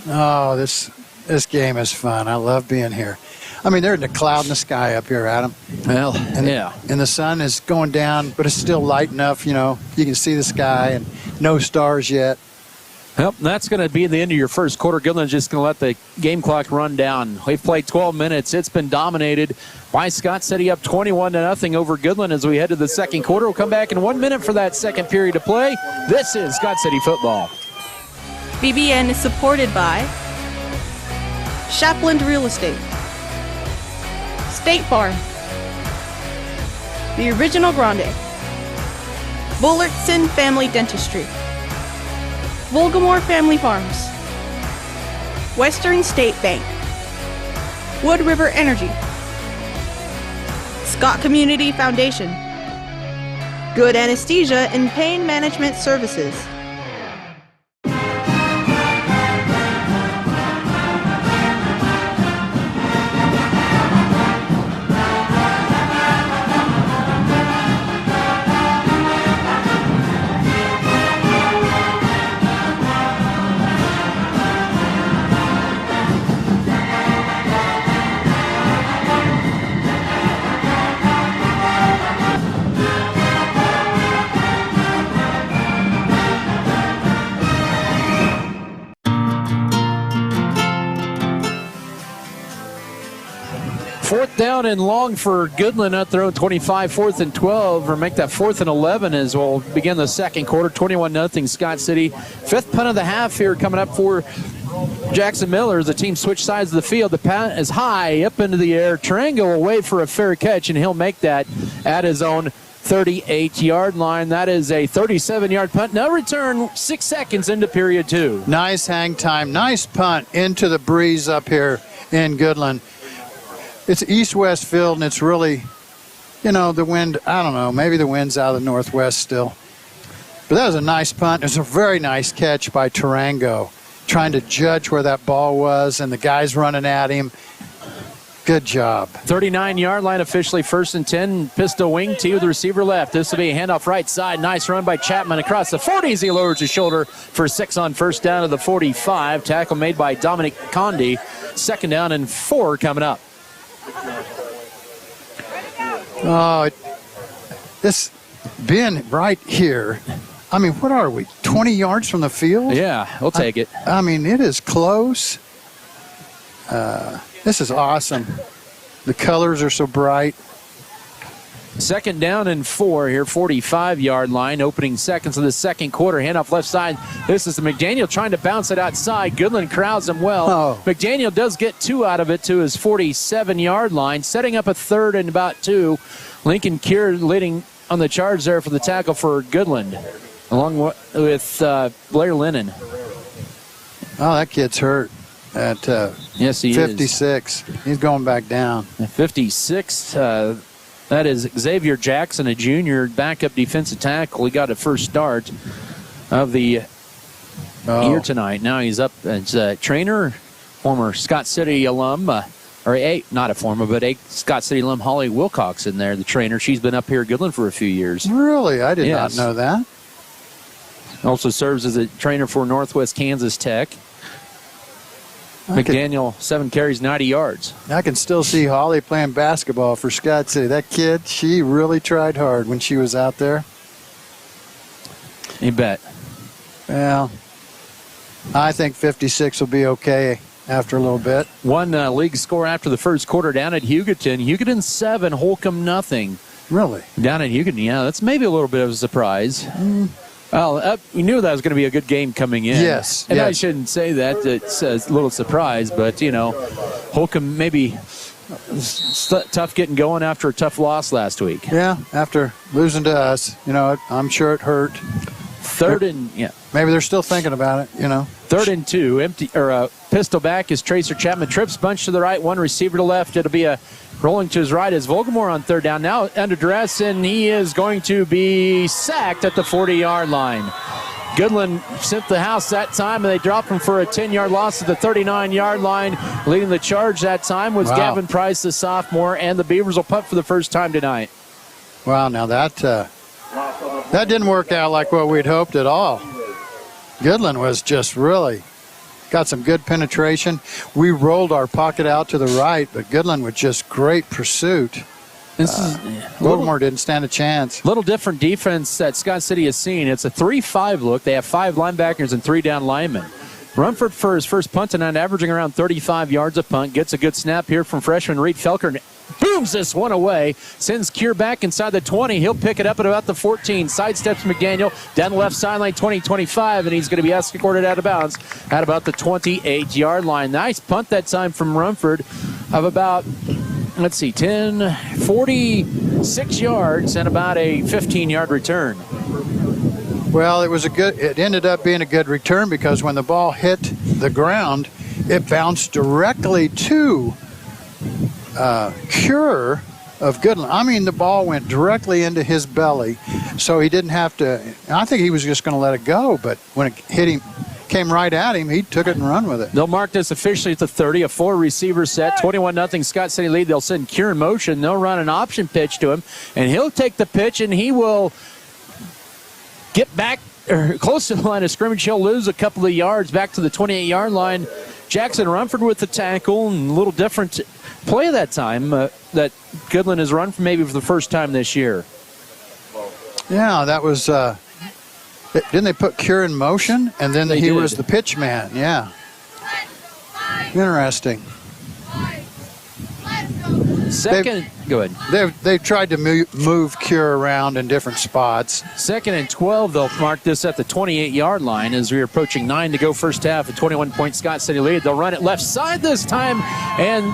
Oh, this game is fun. I love being here. I mean, there's a cloud in the sky up here, Adam. Well, and the sun is going down, but it's still light enough, you can see the sky and no stars yet. Well, that's going to be the end of your first quarter. Goodland's just going to let the game clock run down. We've played 12 minutes. It's been dominated by Scott City, up 21-0 over Goodland as we head to the second quarter. We'll come back in 1 minute for that second period of play. This is Scott City football. BBN is supported by Shapland Real Estate, State Farm, The Original Grande, Bullertson Family Dentistry, Volgamore Family Farms, Western State Bank, Wood River Energy, Scott Community Foundation, Good Anesthesia and Pain Management Services. Fourth down and long for Goodland at their own 25, 4th and 12, or make that 4th and 11 as we'll begin the second quarter. 21-0 Scott City. 5th punt of the half here coming up for Jackson Miller as the team switch sides of the field. The punt is high up into the air. Tarango away for a fair catch, and he'll make that at his own 38-yard line. That is a 37-yard punt. No return, 6 seconds into period 2. Nice hang time. Nice punt into the breeze up here in Goodland. It's east-west field, and it's really, the wind, I don't know, maybe the wind's out of the northwest still. But that was a nice punt. It was a very nice catch by Tarango, trying to judge where that ball was, and the guys running at him. Good job. 39-yard line officially 1st and 10. Pistol wing T with the receiver left. This will be a handoff right side. Nice run by Chapman across the 40s. He lowers his shoulder for 6 on first down to the 45. Tackle made by Dominic Condi. 2nd down and 4 coming up. Oh, this bin right here. I mean, what are we, 20 yards from the field? Yeah, we'll take it. I mean, it is close. This is awesome. The colors are so bright. Second down and 4 here, 45-yard line, opening seconds of the second quarter. Handoff left side. This is McDaniel trying to bounce it outside. Goodland crowds him well. Oh. McDaniel does get 2 out of it to his 47-yard line, setting up a third and about 2. Lincoln Kier leading on the charge there for the tackle for Goodland, along with Blair Lennon. Oh, that kid's hurt at yes, he 56. He's going back down. 56. That is Xavier Jackson, a junior backup defensive tackle. He got a first start of the year tonight. Now he's up as a trainer, former Scott City alum, not a former, but a Scott City alum, Holly Wilcox in there, the trainer. She's been up here at Goodland for a few years. Really? I did not know that. Also serves as a trainer for Northwest Kansas Tech. McDaniel, 7 carries, 90 yards. I can still see Holly playing basketball for Scott City. That kid, she really tried hard when she was out there. You bet. Well, I think 56 will be okay after a little bit. One league score after the first quarter down at Hugoton. Hugoton 7, Holcomb nothing. Really? Down at Hugoton, yeah. That's maybe a little bit of a surprise. Well, we knew that was going to be a good game coming in. Yes. And I shouldn't say that. It's a little surprise, but, you know, Holcomb maybe tough getting going after a tough loss last week. Yeah, after losing to us. You know, I'm sure it hurt. Maybe they're still thinking about it, you know. 3rd and 2. Pistol back is Tracer Chapman. Trips bunch to the right, one receiver to left. It'll be a rolling to his right as Volgamore on 3rd down. Now under duress, and he is going to be sacked at the 40-yard line. Goodland sent the house that time, and they dropped him for a 10-yard loss at the 39-yard line. Leading the charge that time was Gavin Price, the sophomore, and the Beavers will punt for the first time tonight. Wow, now that didn't work out like what we'd hoped at all. Goodland was just really got some good penetration. We rolled our pocket out to the right, but Goodland with just great pursuit. Volgamore didn't stand a chance. Little different defense that Scott City has seen. It's a 3-5 look. They have 5 linebackers and 3 down linemen. Rumford for his first punt tonight, averaging around 35 yards a punt. Gets a good snap here from freshman Reed Felker. Booms this one away. Sends Kier back inside the 20. He'll pick it up at about the 14. Sidesteps McDaniel down the left sideline, 20-25, and he's going to be escorted out of bounds at about the 28-yard line. Nice punt that time from Rumford of about, 46 yards and about a 15-yard return. Well, it ended up being a good return because when the ball hit the ground, it bounced directly to Cure of Goodland. I mean, the ball went directly into his belly, so he didn't have to. I think he was just going to let it go, but when it hit him, came right at him, he took it and run with it. They'll mark this officially at the 30, a 4-receiver set, 21-0 Scott City lead. They'll send Cure in motion. They'll run an option pitch to him, and he'll take the pitch, and he will get back close to the line of scrimmage. He'll lose a couple of yards back to the 28-yard line. Jackson Rumford with the tackle, and a little different play that time that Goodland has run for maybe for the first time this year. Yeah, that was didn't they put Cure in motion, and then he was the pitch man? Yeah. Interesting. Go ahead. They've tried to move Cure around in different spots. 2nd and 12, they'll mark this at the 28-yard line as we're approaching 9 to go first half, a 21-point Scott City lead. They'll run it left side this time, and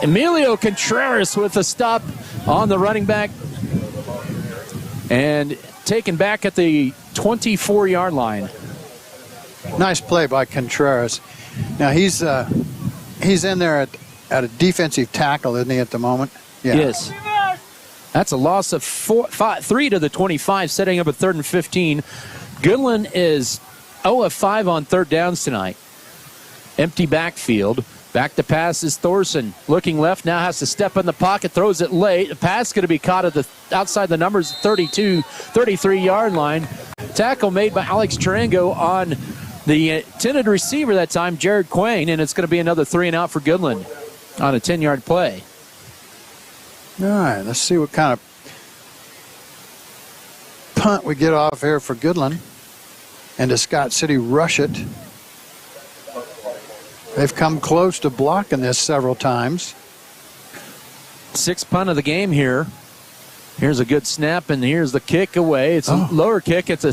Emilio Contreras with a stop on the running back and taken back at the 24-yard line. Nice play by Contreras. Now he's in there at a defensive tackle, isn't he, at the moment? Yeah. Yes. That's a loss of 3 to the 25, setting up a 3rd and 15. Goodland is 0 of 5 on 3rd downs tonight. Empty backfield. Back to pass is Thorson. Looking left, now has to step in the pocket, throws it late. The pass going to be caught at the outside the numbers, 33-yard line. Tackle made by Alex Tarango on the intended receiver that time, Jared Quain, and it's going to be another 3 and out for Goodland on a 10-yard play. All right, let's see what kind of punt we get off here for Goodland. And does Scott City rush it? They've come close to blocking this several times. Sixth punt of the game here. Here's a good snap, and here's the kick away. It's a lower kick. It's a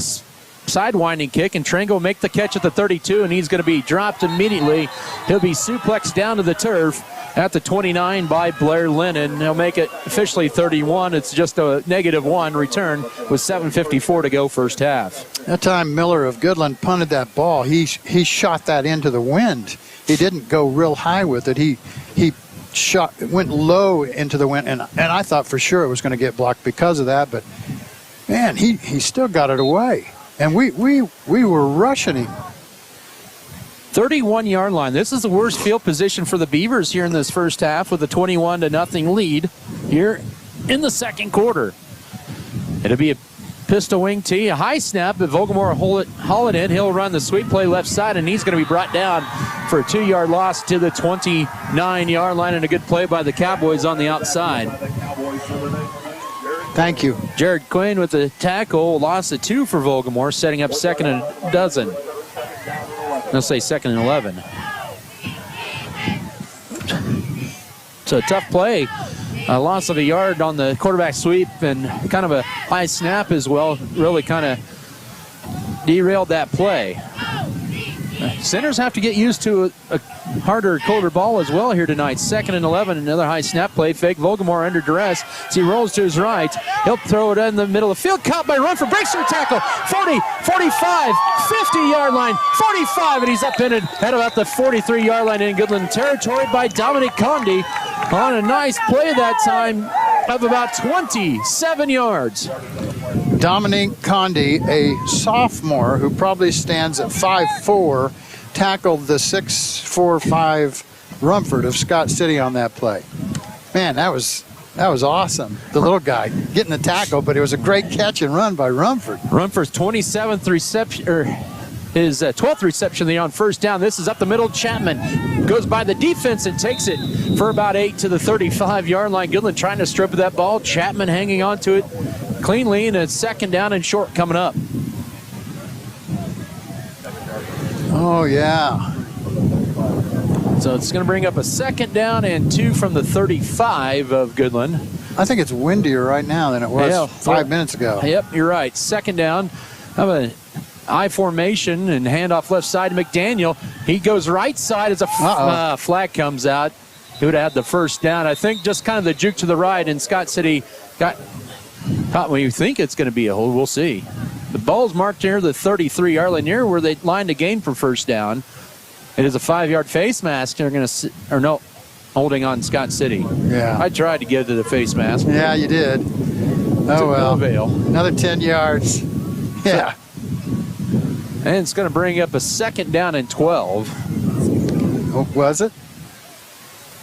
sidewinding kick, and Trango will make the catch at the 32, and he's going to be dropped immediately. He'll be suplexed down to the turf at the 29 by Blair Lennon. He'll make it officially 31. It's just a -1 return with 7:54 to go first half. That time Miller of Goodland punted that ball. He shot that into the wind. He didn't go real high with it. He went low into the wind, and I thought for sure it was going to get blocked because of that, but man, he still got it away. And we were rushing him. 31-yard line. This is the worst field position for the Beavers here in this first half with a 21-0 lead here in the second quarter. It'll be a pistol wing tee, a high snap, but Vogelmoor will haul it in. He'll run the sweep play left side, and he's going to be brought down for a 2-yard loss to the 29-yard line, and a good play by the Cowboys on the outside. Thank you. Jared Quinn with the tackle, loss of 2 for Vogelmoor, setting up second and a dozen. Let's say second and 11. So a tough play. A loss of a yard on the quarterback sweep and kind of a high snap as well. Really kind of derailed that play. Centers have to get used to a harder, colder ball as well here tonight. Second and 11, another high snap play. Fake Vogelmoor under duress as he rolls to his right. He'll throw it in the middle of the field. Caught by Runford. Breaks through tackle. 40, 45, 50-yard line. 45, and he's up in it at about the 43-yard line in Goodland territory by Dominic Condi on a nice play that time of about 27 yards. Dominic Condi, a sophomore who probably stands at 5'4", tackled the 6'4" Rumford of Scott City on that play. Man, that was awesome. The little guy getting the tackle, but it was a great catch and run by Rumford. Rumford's 27th reception, or his 12th reception there on first down. This is up the middle. Chapman goes by the defense and takes it for about 8 to the 35-yard line. Goodland trying to strip that ball. Chapman hanging on to it cleanly, and it's second down and short coming up. Oh, yeah. So it's going to bring up a second down and 2 from the 35 of Goodland. I think it's windier right now than it was 5 minutes ago. Yep, you're right. Second down. Have an I formation and handoff left side to McDaniel. He goes right side as a flag comes out. He would have had the first down. I think just kind of the juke to the right, and Scott City got caught when you think it's going to be a hold. We'll see. The ball's marked near the 33-yard line, near where they lined a gain for first down. It is a 5-yard face mask. They're going to, or no, holding on Scott City. Yeah. I tried to get to the face mask. Yeah, you did. Oh, well. No avail. Another 10 yards. Yeah. And it's going to bring up a second down and 12. Oh, was it?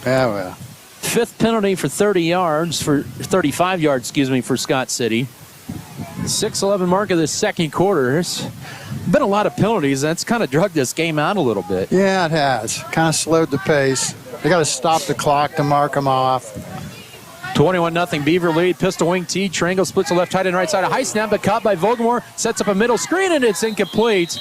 Yeah, well. Fifth penalty for 35 yards, for Scott City. 6:11 mark of the second quarter. There's been a lot of penalties. That's kind of drugged this game out a little bit. Yeah, it has. Kind of slowed the pace. They got to stop the clock to mark them off. 21-0 Beaver lead. Pistol wing T. Triangle splits the left tight end right side. A high snap, but caught by Vogelmoor. Sets up a middle screen, and it's incomplete.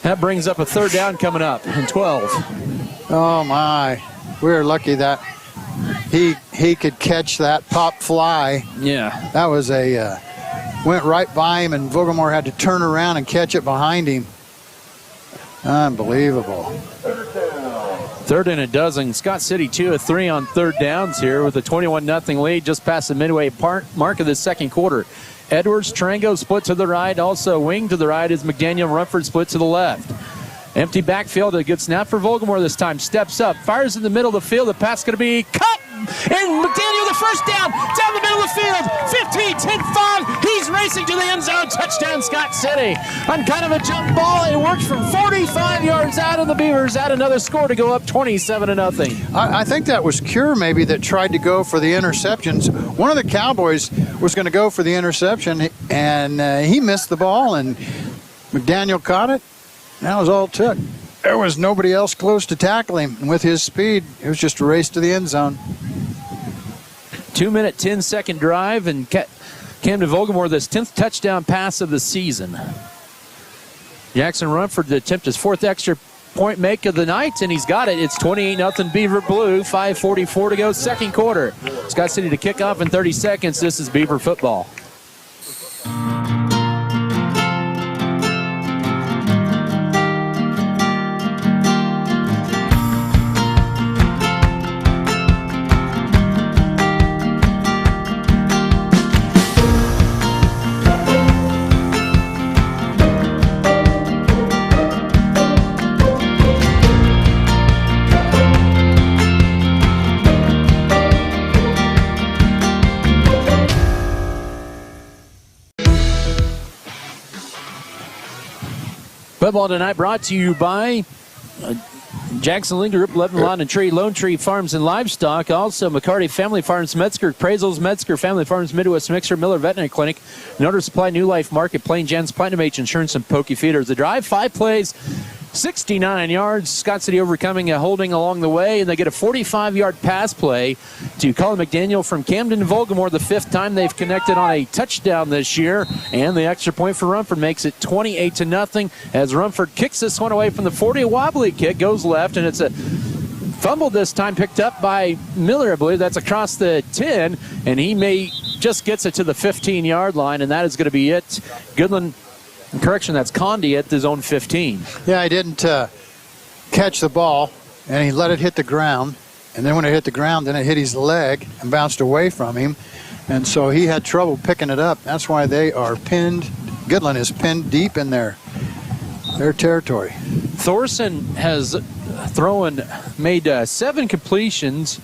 That brings up a third down coming up in 12. Oh, my. We're lucky that he could catch that pop fly. Yeah. That was went right by him, and Vogelmoor had to turn around and catch it behind him. Unbelievable. Third and a dozen. Scott City 2 of 3 on third downs here with a 21-0 lead just past the midway mark of the second quarter. Edwards, Trango split to the right. Also wing to the right is McDaniel. Rumford split to the left. Empty backfield. A good snap for Vogelmoor this time. Steps up. Fires in the middle of the field. The pass going to be cut. And McDaniel the first down the middle of the field. 15, 10-5. He's racing to the end zone. Touchdown Scott City. On kind of a jump ball. It works from 45 yards out, and the Beavers add another score to go up 27-0. I think that was Cure maybe that tried to go for the interceptions. One of the Cowboys was going to go for the interception, and he missed the ball, and McDaniel caught it. That was all it took. There was nobody else close to tackle him. And with his speed, it was just a race to the end zone. 2-minute, 10-second drive, and came to Vogelmoor this 10th touchdown pass of the season. Jackson Rumford to attempt his 4th extra point make of the night, and he's got it. It's 28-0 Beaver Blue, 5:44 to go, second quarter. Scott City to kick off in 30 seconds. This is Beaver football. Football tonight brought to you by Jackson Link Group, Lebanon Lawn and Tree, Lone Tree Farms and Livestock. Also, McCarty Family Farms, Metzger, Appraisals, Metzger Family Farms, Midwest Mixer, Miller Veterinary Clinic, Notor Supply, New Life Market, Plain Jens, Platinum H Insurance, and Pokey Feeders. The drive, 5 plays, 69 yards. Scott City overcoming a holding along the way, and they get a 45-yard pass play to Colin McDaniel from Camden to Volgamore, the 5th time they've connected on a touchdown this year, and the extra point for Rumford makes it 28-0 as Rumford kicks this one away from the 40. A wobbly kick goes left, and it's a fumble this time picked up by Miller, I believe. That's across the 10, and he just gets it to the 15-yard line, and that is going to be it. Goodland, correction, that's Condi at his own 15. Yeah, he didn't catch the ball, and he let it hit the ground. And then when it hit the ground, then it hit his leg and bounced away from him. And so he had trouble picking it up. That's why they are pinned. Goodland is pinned deep in their territory. Thorson has made 7 completions,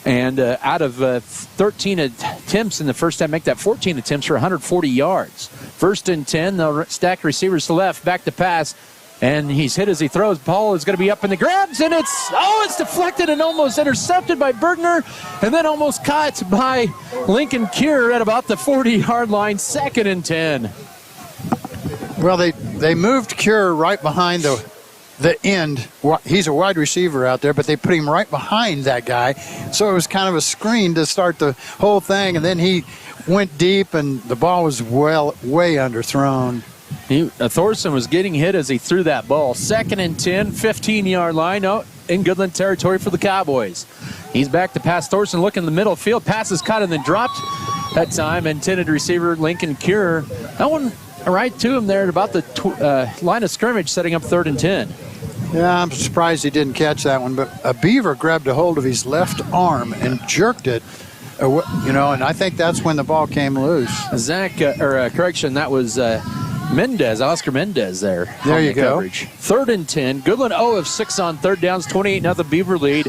and out of 13 attempts in the first half, make that 14 attempts for 140 yards. 1st and 10, they'll stack receivers to left, back to pass, and he's hit as he throws. Ball is going to be up in the grabs, and it's deflected and almost intercepted by Bergner, and then almost caught by Lincoln Cure at about the 40-yard line, 2nd and 10. Well, they moved Cure right behind the end. He's a wide receiver out there, but they put him right behind that guy. So it was kind of a screen to start the whole thing, and then he went deep, and the ball was way underthrown. Thorson was getting hit as he threw that ball. 2nd and 10, 15-yard line out in Goodland territory for the Cowboys. He's back to pass. Thorson looking in the middle field. Pass is caught and then dropped that time. Intended receiver Lincoln Cure. That one right to him there at about the line of scrimmage, setting up 3rd and 10. Yeah, I'm surprised he didn't catch that one, but a Beaver grabbed a hold of his left arm and jerked it, and I think that's when the ball came loose. Correction, that was Oscar Mendez there. There you go. Coverage. 3rd and 10. Goodland 0 of 6 on 3rd downs, 28-0 Beaver lead.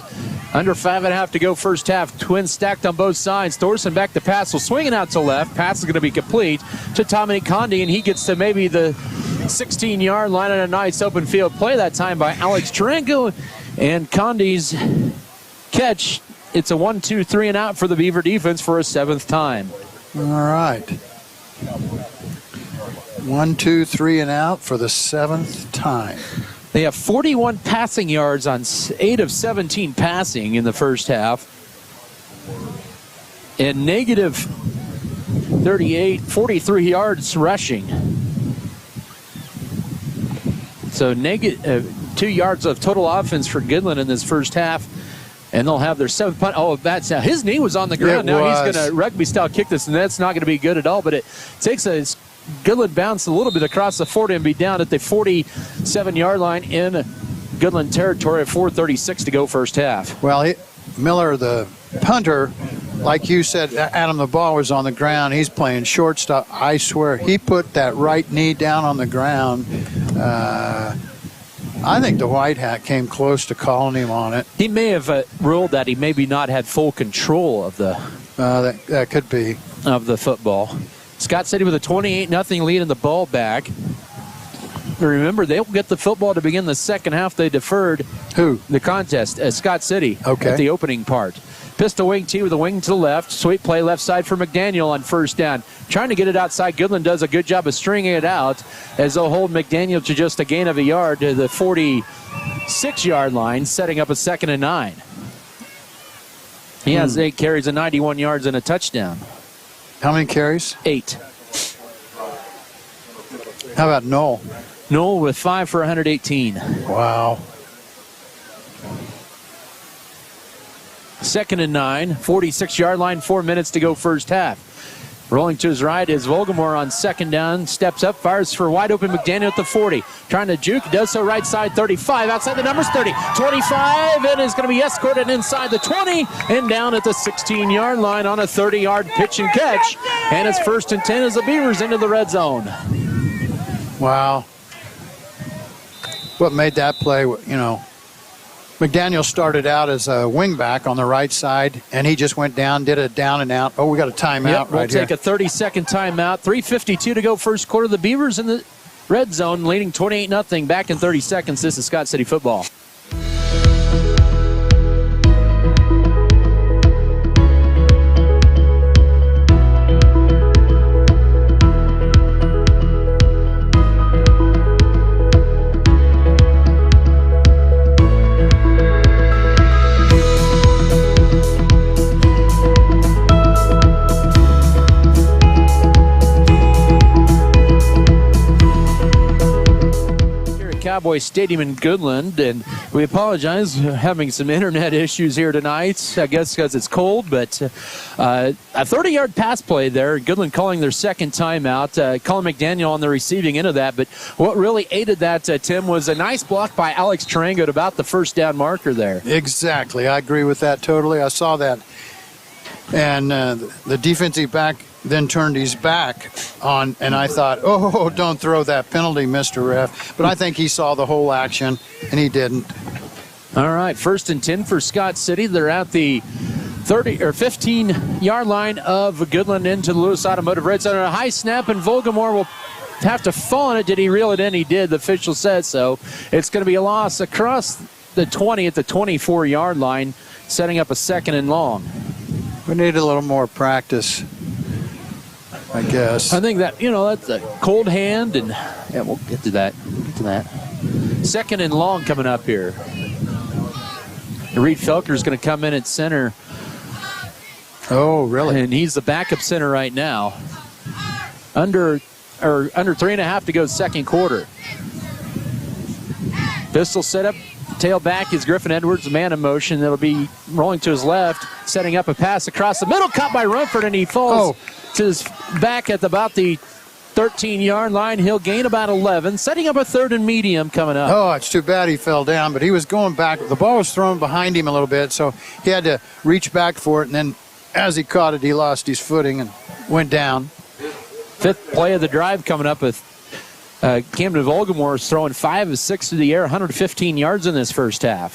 Under 5.5 to go first half. Twins stacked on both sides. Thorson back to pass. Swinging out to left. Pass is going to be complete to Dominic Condi, and he gets to maybe the 16-yard line on a nice open field play that time by Alex Tarango. And Condi's catch, it's a 1-2-3 and out for the Beaver defense for a 7th time. All right. 1, 2, 3 and out for the 7th time. They have 41 passing yards on 8 of 17 passing in the first half. And negative 43 yards rushing. So negative 2 yards of total offense for Goodland in this first half. And they'll have their 7th punt. Oh, that's now. His knee was on the ground. Now he's going to rugby-style kick this, and that's not going to be good at all. But it takes a Goodland bounce a little bit across the 40 and be down at the 47-yard line in Goodland territory at 4:36 to go first half. Well, Miller, the punter, like you said, Adam, the ball was on the ground. He's playing shortstop. I swear, he put that right knee down on the ground. I think the white hat came close to calling him on it. He may have ruled that he maybe not had full control of the that could be of the football. Scott City with a 28-0 lead in the ball back. Remember, they'll get the football to begin the second half. They deferred the contest at Scott City at the opening part. Pistol wing T with a wing to the left. Sweep play left side for McDaniel on first down. Trying to get it outside. Goodland does a good job of stringing it out as they'll hold McDaniel to just a gain of a yard to the 46-yard line, setting up a 2nd and 9. He has 8 carries and 91 yards and a touchdown. How many carries? 8. How about Null? Null with 5 for 118. Wow. 2nd and 9, 46-yard line, 4 minutes to go first half. Rolling to his right is Volgamore on 2nd down. Steps up, fires for wide open McDaniel at the 40. Trying to juke, does so right side 35. Outside the numbers 30, 25, and is going to be escorted inside the 20 and down at the 16-yard line on a 30-yard pitch and catch. And it's 1st and 10 as the Beavers into the red zone. Wow. What made that play, McDaniel started out as a wingback on the right side, and he just went down, did a down and out. Oh, we got a timeout We'll take a 30-second timeout. 3:52 to go first quarter. The Beavers in the red zone leading 28-0. Back in 30 seconds. This is Scott City football. Cowboy Stadium in Goodland, and we apologize for having some internet issues here tonight, I guess because it's cold, but a 30-yard pass play there. Goodland calling their second timeout. Colin McDaniel on the receiving end of that, but what really aided that, Tim, was a nice block by Alex Tarango at about the first down marker there. Exactly. I agree with that totally. I saw that. And the defensive back then turned his back on, and I thought, oh, don't throw that penalty, Mr. Ref. But I think he saw the whole action, and he didn't. All right, 1st and 10 for Scott City. They're at the 30 or 15-yard line of Goodland into the Lewis Automotive red zone. A high snap, and Volgamore will have to fall on it. Did he reel it in? He did. The official said so. It's going to be a loss across the 20 at the 24-yard line, setting up a 2nd and long. We need a little more practice, I guess. I think that, that's a cold hand, and yeah, we'll get to that. 2nd and long coming up here. Reed Felker is going to come in at center. Oh, really? And he's the backup center right now. Under 3.5 to go second quarter. Pistol set up. Tail back is Griffin Edwards, a man in motion. That'll be rolling to his left, setting up a pass across the middle, caught by Rumford, and he falls to his back at about the 13-yard line. He'll gain about 11, setting up a 3rd and medium coming up. Oh, it's too bad he fell down, but he was going back. The ball was thrown behind him a little bit, so he had to reach back for it, and then as he caught it, he lost his footing and went down. 5th play of the drive coming up with Camden Volgamore is throwing 5 of 6 to the air, 115 yards in this first half.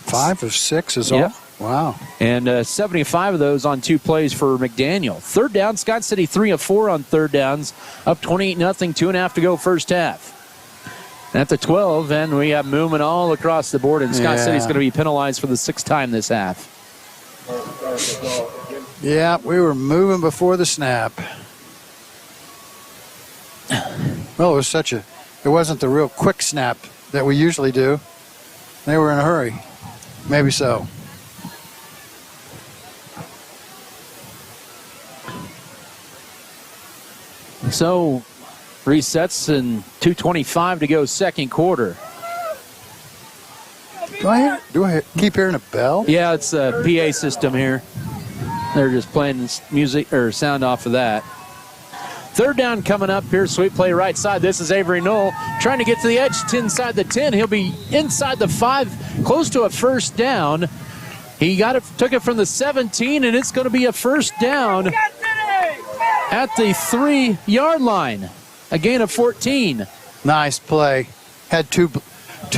5 of 6 is all? Wow. And 75 of those on 2 plays for McDaniel. 3rd down, Scott City 3 of 4 on 3rd downs, up 28-0, 2.5 to go first half. At the 12, and we have movement all across the board, and Scott City's going to be penalized for the 6th time this half. Yeah, we were moving before the snap. Well, it wasn't the real quick snap that we usually do. They were in a hurry. Maybe so. So, resets and 2:25 to go second quarter. Do I keep hearing a bell? Yeah, it's a PA system here. They're just playing music or sound off of that. 3rd down coming up here. Sweep play right side. This is Avery Null trying to get to the edge, inside the 10. He'll be inside the 5, close to a 1st down. He took it from the 17, and it's going to be a 1st down at the 3-yard line. A gain of 14. Nice play. Had two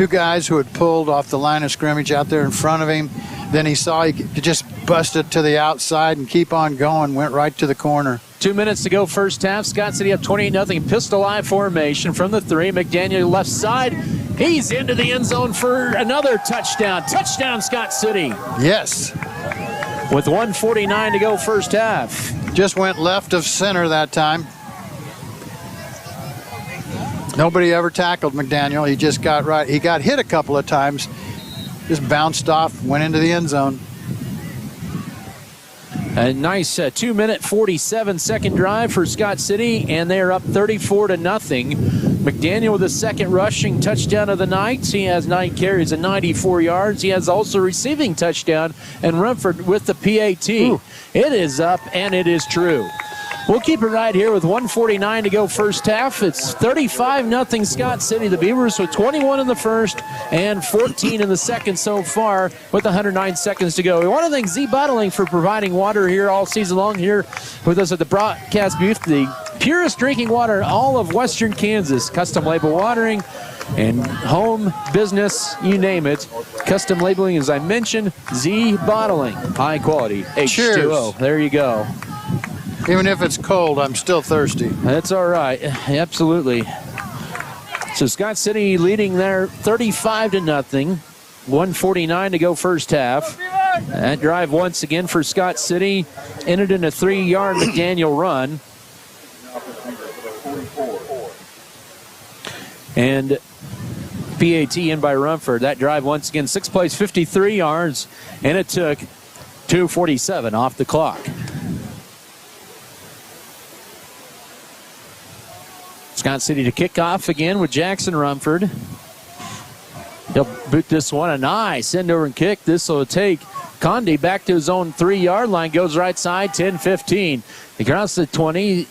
guys who had pulled off the line of scrimmage out there in front of him. Then he saw he could just bust it to the outside and keep on going. Went right to the corner. 2 minutes to go first half. Scott City up 28-0. Pistol eye formation from the 3. McDaniel left side. He's into the end zone for another touchdown. Touchdown, Scott City. Yes. With 1:49 to go first half. Just went left of center that time. Nobody ever tackled McDaniel. He just got right. He got hit a couple of times. Just bounced off, went into the end zone. A nice 2-minute, 47-second drive for Scott City, and they are up 34-0. McDaniel with the second rushing touchdown of the night. He has 9 carries and 94 yards. He has also receiving touchdown, and Rumford with the PAT. Ooh. It is up, and it is true. We'll keep it right here with 1:49 to go first half. It's 35-0 Scott City. The Beavers with 21 in the first and 14 in the second so far with 109 seconds to go. We want to thank Z Bottling for providing water here all season long here with us at the broadcast booth. The purest drinking water in all of western Kansas. Custom label watering and home business, you name it. Custom labeling, as I mentioned, Z Bottling. High quality H2O. Cheers. There you go. Even if it's cold, I'm still thirsty. That's all right. Absolutely. So Scott City leading there 35-0. 1:49 to go first half. That drive once again for Scott City ended in a 3-yard McDaniel run. And PAT in by Rumford. That drive once again, 6 plays, 53 yards, and it took 2:47 off the clock. Scott City to kick off again with Jackson Rumford. He'll boot this one. A nice end over and kick. This will take Condi back to his own 3-yard line. Goes right side, 10-15. Across the 20,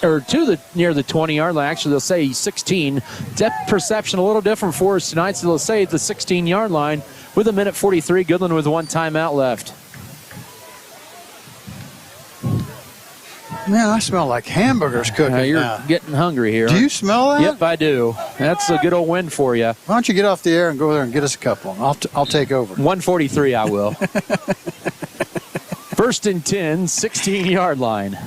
or to the near the 20-yard line. Actually, they'll say 16. Depth perception a little different for us tonight, so they'll say the 16-yard line with 1:43. Goodland with 1 timeout left. Man, I smell like hamburgers cooking You're now. getting hungry here. Do you smell that? Yep, I do. That's a good old win for you. Why don't you get off the air and go there and get us a couple? I'll take over. 1:43, I will. First and 10, 16-yard line.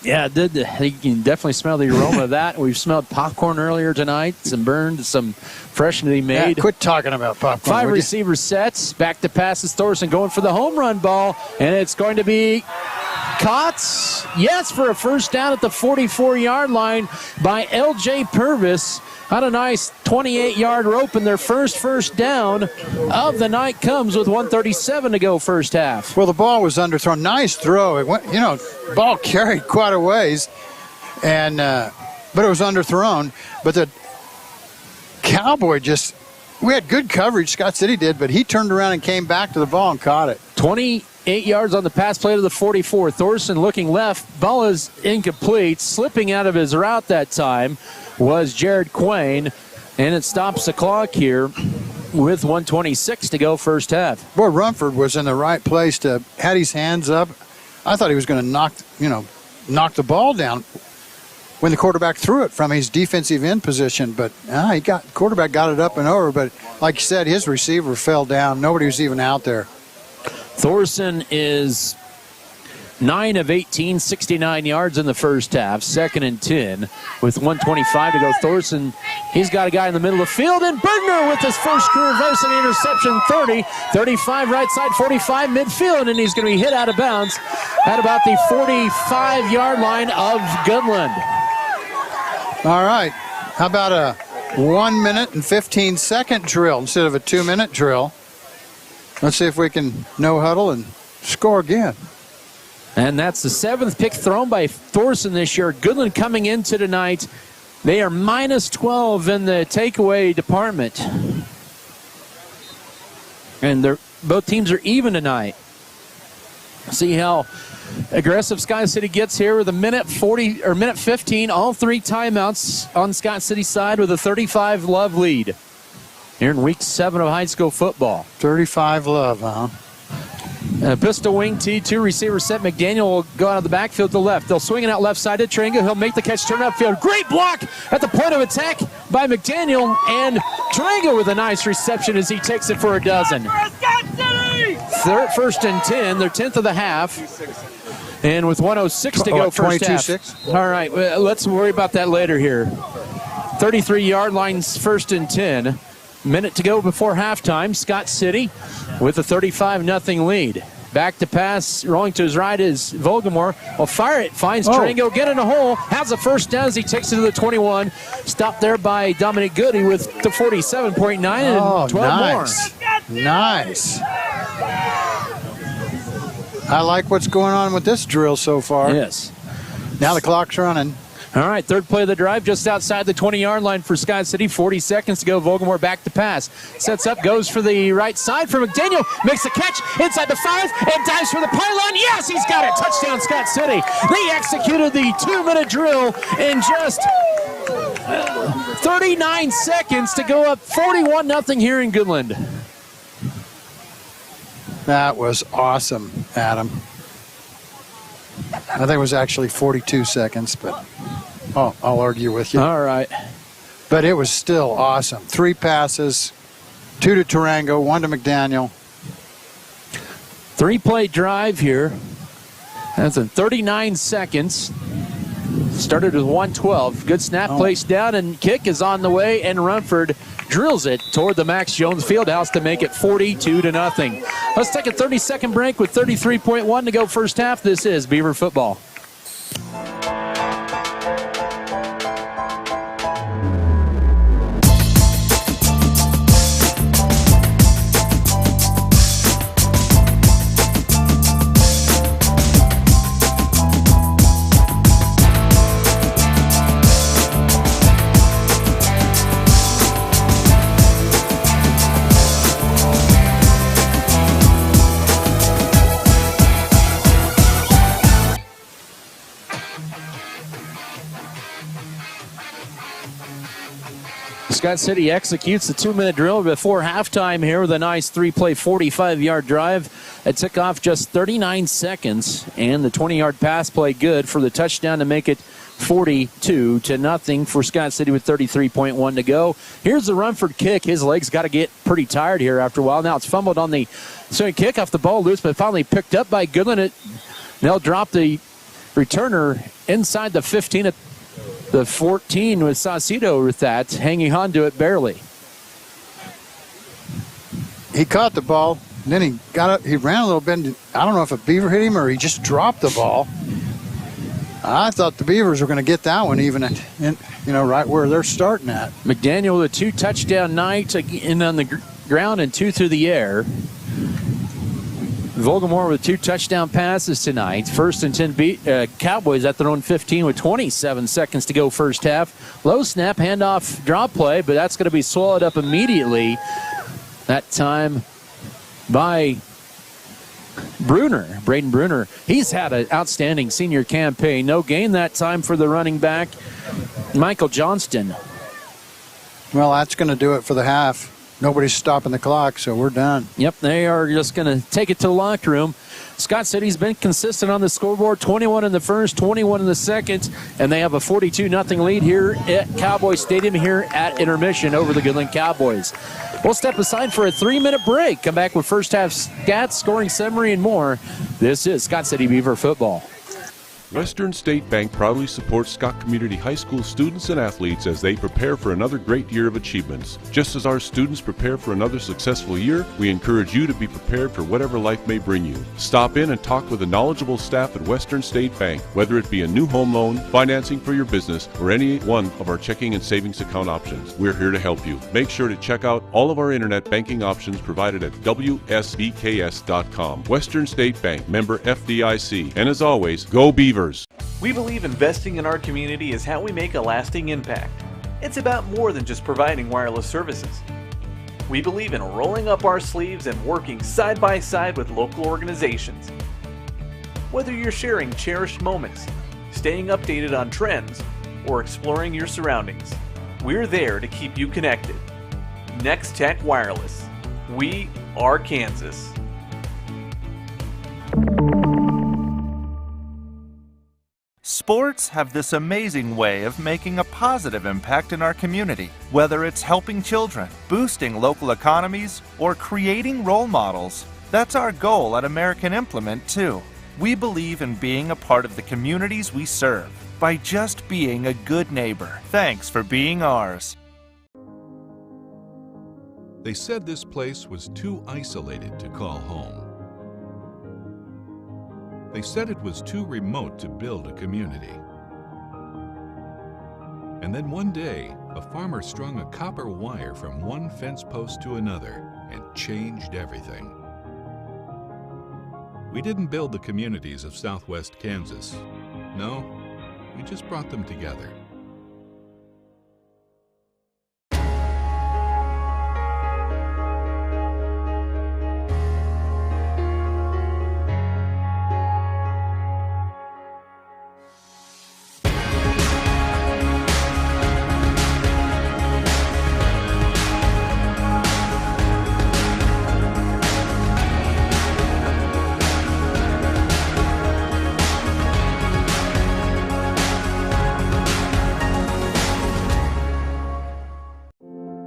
Yeah, you can definitely smell the aroma of that. We've smelled popcorn earlier tonight, some burned, some freshly made. Yeah, quit talking about popcorn. 5 receiver sets, back to passes. Thorson going for the home run ball, and it's going to be caught, yes, for a first down at the 44-yard line by L.J. Purvis. On a nice 28-yard rope, and their first down of the night comes with 1:37 to go first half. Well, the ball was underthrown. Nice throw. It went, ball carried quite a ways, and but it was underthrown. But the Cowboy we had good coverage, Scott City did, but he turned around and came back to the ball and caught it. 28 yards on the pass play to the 44. Thorson looking left. Ball is incomplete. Slipping out of his route that time was Jared Quain, and it stops the clock here with 1:26 to go first half. Boy, Rumford was in the right place had his hands up. I thought he was going to knock the ball down when the quarterback threw it from his defensive end position, but quarterback got it up and over, but like you said, his receiver fell down. Nobody was even out there. Thorson is 9 of 18, 69 yards in the first half. 2nd and 10 with 1:25 to go. Thorson, he's got a guy in the middle of the field, and Bergner with his first career varsity interception. 30, 35 right side, 45 midfield, and he's going to be hit out of bounds at about the 45-yard line of Goodland. All right. How about a 1 minute and 15-second drill instead of a 2-minute drill? Let's see if we can no huddle and score again. And that's the 7th pick thrown by Thorson this year. Goodland coming into tonight, they are minus 12 in the takeaway department. And both teams are even tonight. See how aggressive Scott City gets here with a minute 15, all 3 timeouts on Scott City's side with a 35-love lead. Here in week 7 of high school football. 35-love, huh? Pistol wing T2 receiver set. McDaniel will go out of the backfield to the left. They'll swing it out left side to Tringa. He'll make the catch, turn upfield. Great block at the point of attack by McDaniel. And Tringa with a nice reception as he takes it for a dozen. First and 10, their 10th of the half. And with 1:06 to go first half. 22-6? All right, well, let's worry about that later here. 33-yard lines, 1st and 10. Minute to go before halftime. Scott City with a 35-0 lead. Back to pass, rolling to his right is Volgamore. Will fire it, finds Tringo, get in a hole, has a first down as he takes it to the 21. Stopped there by Dominic Goody with the 47.9 and 12 nice. More. Nice. I like what's going on with this drill so far. Yes. Now the clock's running. All right, third play of the drive, just outside the 20-yard line for Scott City. 40 seconds to go. Vogelmoor back to pass. Sets up, goes for the right side for McDaniel. Makes the catch inside the 5 and dives for the pylon. Yes, he's got it. Touchdown, Scott City. They executed the 2-minute drill in just 39 seconds to go up 41-0 here in Goodland. That was awesome, Adam. I think it was actually 42 seconds, but I'll argue with you. All right. But it was still awesome. 3 passes, 2 to Tarango, 1 to McDaniel. 3-play drive here. That's in 39 seconds. Started with 112. Good snap, placed down, and kick is on the way, and Rumford drills it toward the Max Jones Fieldhouse to make it 42-0. Let's take a 30-second break with 33.1 to go first half. This is Beaver football. Scott City executes the 2-minute drill before halftime here with a nice 3-play 45-yard drive. It took off just 39 seconds, and the 20-yard pass play good for the touchdown to make it 42-0 for Scott City with 33.1 to go. Here's the Rumford kick. His legs got to get pretty tired here after a while. Now it's fumbled on the kickoff. The ball loose, but finally picked up by Goodland. They'll drop the returner inside the 15 at the 14 with Saucedo with that, hanging on to it barely. He caught the ball, and then he got up. He ran a little bit. I don't know if a Beaver hit him or he just dropped the ball. I thought the Beavers were going to get that one even right where they're starting at. McDaniel with a 2-touchdown night in on the ground and 2 through the air. Vogelmoor with 2 touchdown passes tonight. First and 10 Cowboys at their own 15 with 27 seconds to go first half. Low snap, handoff, drop play, but that's going to be swallowed up immediately. That time by Braden Bruner. He's had an outstanding senior campaign. No gain that time for the running back, Michael Johnston. Well, that's going to do it for the half. Nobody's stopping the clock, so we're done. Yep, they are just going to take it to the locker room. Scott City's been consistent on the scoreboard, 21 in the first, 21 in the second, and they have a 42-0 lead here at Cowboy Stadium here at Intermission over the Goodland Cowboys. We'll step aside for a 3-minute break. Come back with first half stats, scoring summary, and more. This is Scott City Beaver football. Western State Bank proudly supports Scott Community High School students and athletes as they prepare for another great year of achievements. Just as our students prepare for another successful year, we encourage you to be prepared for whatever life may bring you. Stop in and talk with the knowledgeable staff at Western State Bank, whether it be a new home loan, financing for your business, or any one of our checking and savings account options. We're here to help you. Make sure to check out all of our internet banking options provided at WSBKS.com. Western State Bank, member FDIC. And as always, go Beavers! We believe investing in our community is how we make a lasting impact. It's about more than just providing wireless services. We believe in rolling up our sleeves and working side by side with local organizations. Whether you're sharing cherished moments, staying updated on trends, or exploring your surroundings, we're there to keep you connected. Next Tech Wireless. We are Kansas. Sports have this amazing way of making a positive impact in our community, whether it's helping children, boosting local economies, or creating role models. That's our goal at American Implement, too. We believe in being a part of the communities we serve by just being a good neighbor. Thanks for being ours. They said this place was too isolated to call home. They said it was too remote to build a community. And then one day, a farmer strung a copper wire from one fence post to another and changed everything. We didn't build the communities of Southwest Kansas. No, You just brought them together.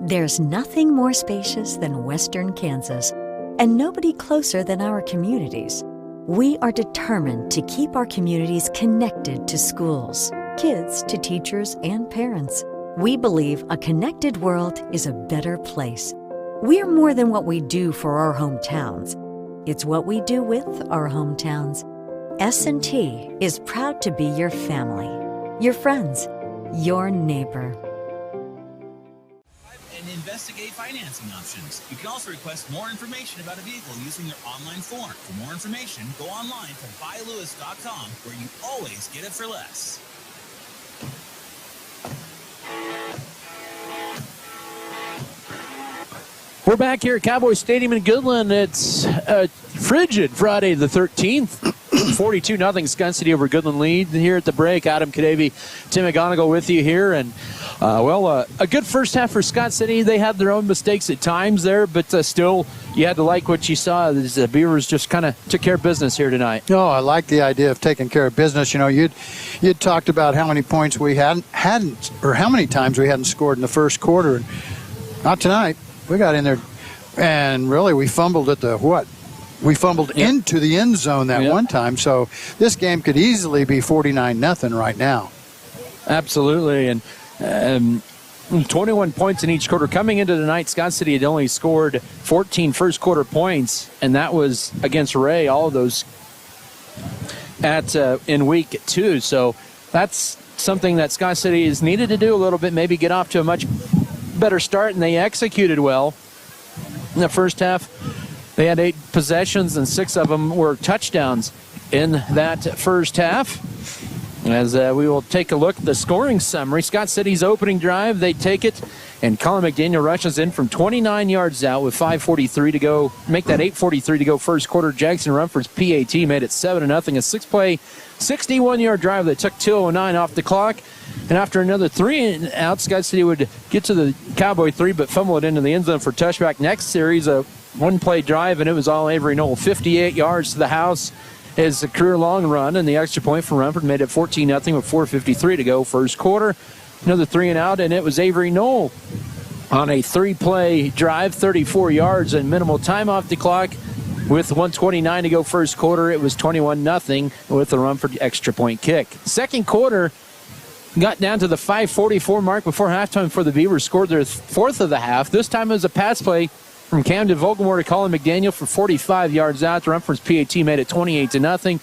There's nothing more spacious than Western Kansas, and nobody closer than our communities. We are determined to keep our communities connected to schools, kids to teachers and parents. We believe a connected world is a better place. We're more than what we do for our hometowns. It's what we do with our hometowns. S&T is proud to be your family, your friends, your neighbor. And investigate financing options. You can also request more information about a vehicle using your online form. For more information, go online to buylewis.com, where you always get it for less. We're back here at Cowboy Stadium in Goodland. It's frigid Friday the 13th. 42-0 Scott City over Goodland lead here at the break. Adam Kadavy, Tim McGonigal with you here. And, a good first half for Scott City. They had their own mistakes at times there, but still you had to like what you saw. The Beavers just kind of took care of business here tonight. No, I like the idea of taking care of business. You know, you'd talked about how many points we hadn't, or how many times we hadn't scored in the first quarter. Not tonight. We got in there, and really we fumbled at the what? We fumbled into the end zone that one time. So this game could easily be 49-0 right now. Absolutely, and 21 points in each quarter. Coming into tonight, Scott City had only scored 14 first-quarter points, and that was against Ray, all of those in week 2. So that's something that Scott City has needed to do a little bit, maybe get off to a much better start, and they executed well. In the first half, they had 8 possessions, and 6 of them were touchdowns in that first half. As we will take a look at the scoring summary, Scott City's opening drive, they take it, and Colin McDaniel rushes in from 29 yards out with 5:43 to go, make that 8:43 to go first quarter. Jackson Rumford's PAT made it 7-0, a 6-play, 61-yard drive that took 2:09 off the clock. And after another 3 and out, Scott City would get to the Cowboy 3, but fumble it into the end zone for touchback. Next series, a one-play drive, and it was all Avery Null. 58 yards to the house is a career long run, and the extra point for Rumford made it 14-0 with 4:53 to go first quarter. Another 3 and out, and it was Avery Null on a 3-play drive, 34 yards and minimal time off the clock. With 1:29 to go first quarter, it was 21-0 with the Rumford extra point kick. Second quarter got down to the 5:44 mark before halftime for the Beavers, scored their 4th of the half. This time it was a pass play from Camden Vogelmore to Colin McDaniel for 45 yards out. The Rumford's PAT made it 28-0.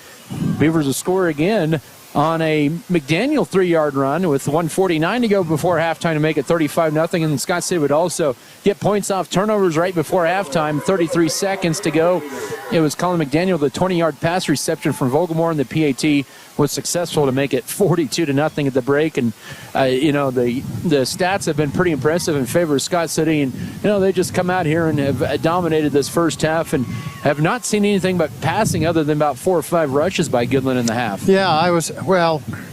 Beavers will score again on a McDaniel 3-yard run with 1:49 to go before halftime to make it 35-0. And Scott City would also get points off turnovers right before halftime. 33 seconds to go. It was Colin McDaniel, the 20-yard pass reception from Vogelmore, and the PAT was successful to make it 42-0 at the break. And, the stats have been pretty impressive in favor of Scott City. And, they just come out here and have dominated this first half and have not seen anything but passing other than about 4 or 5 rushes by Goodland in the half. Yeah,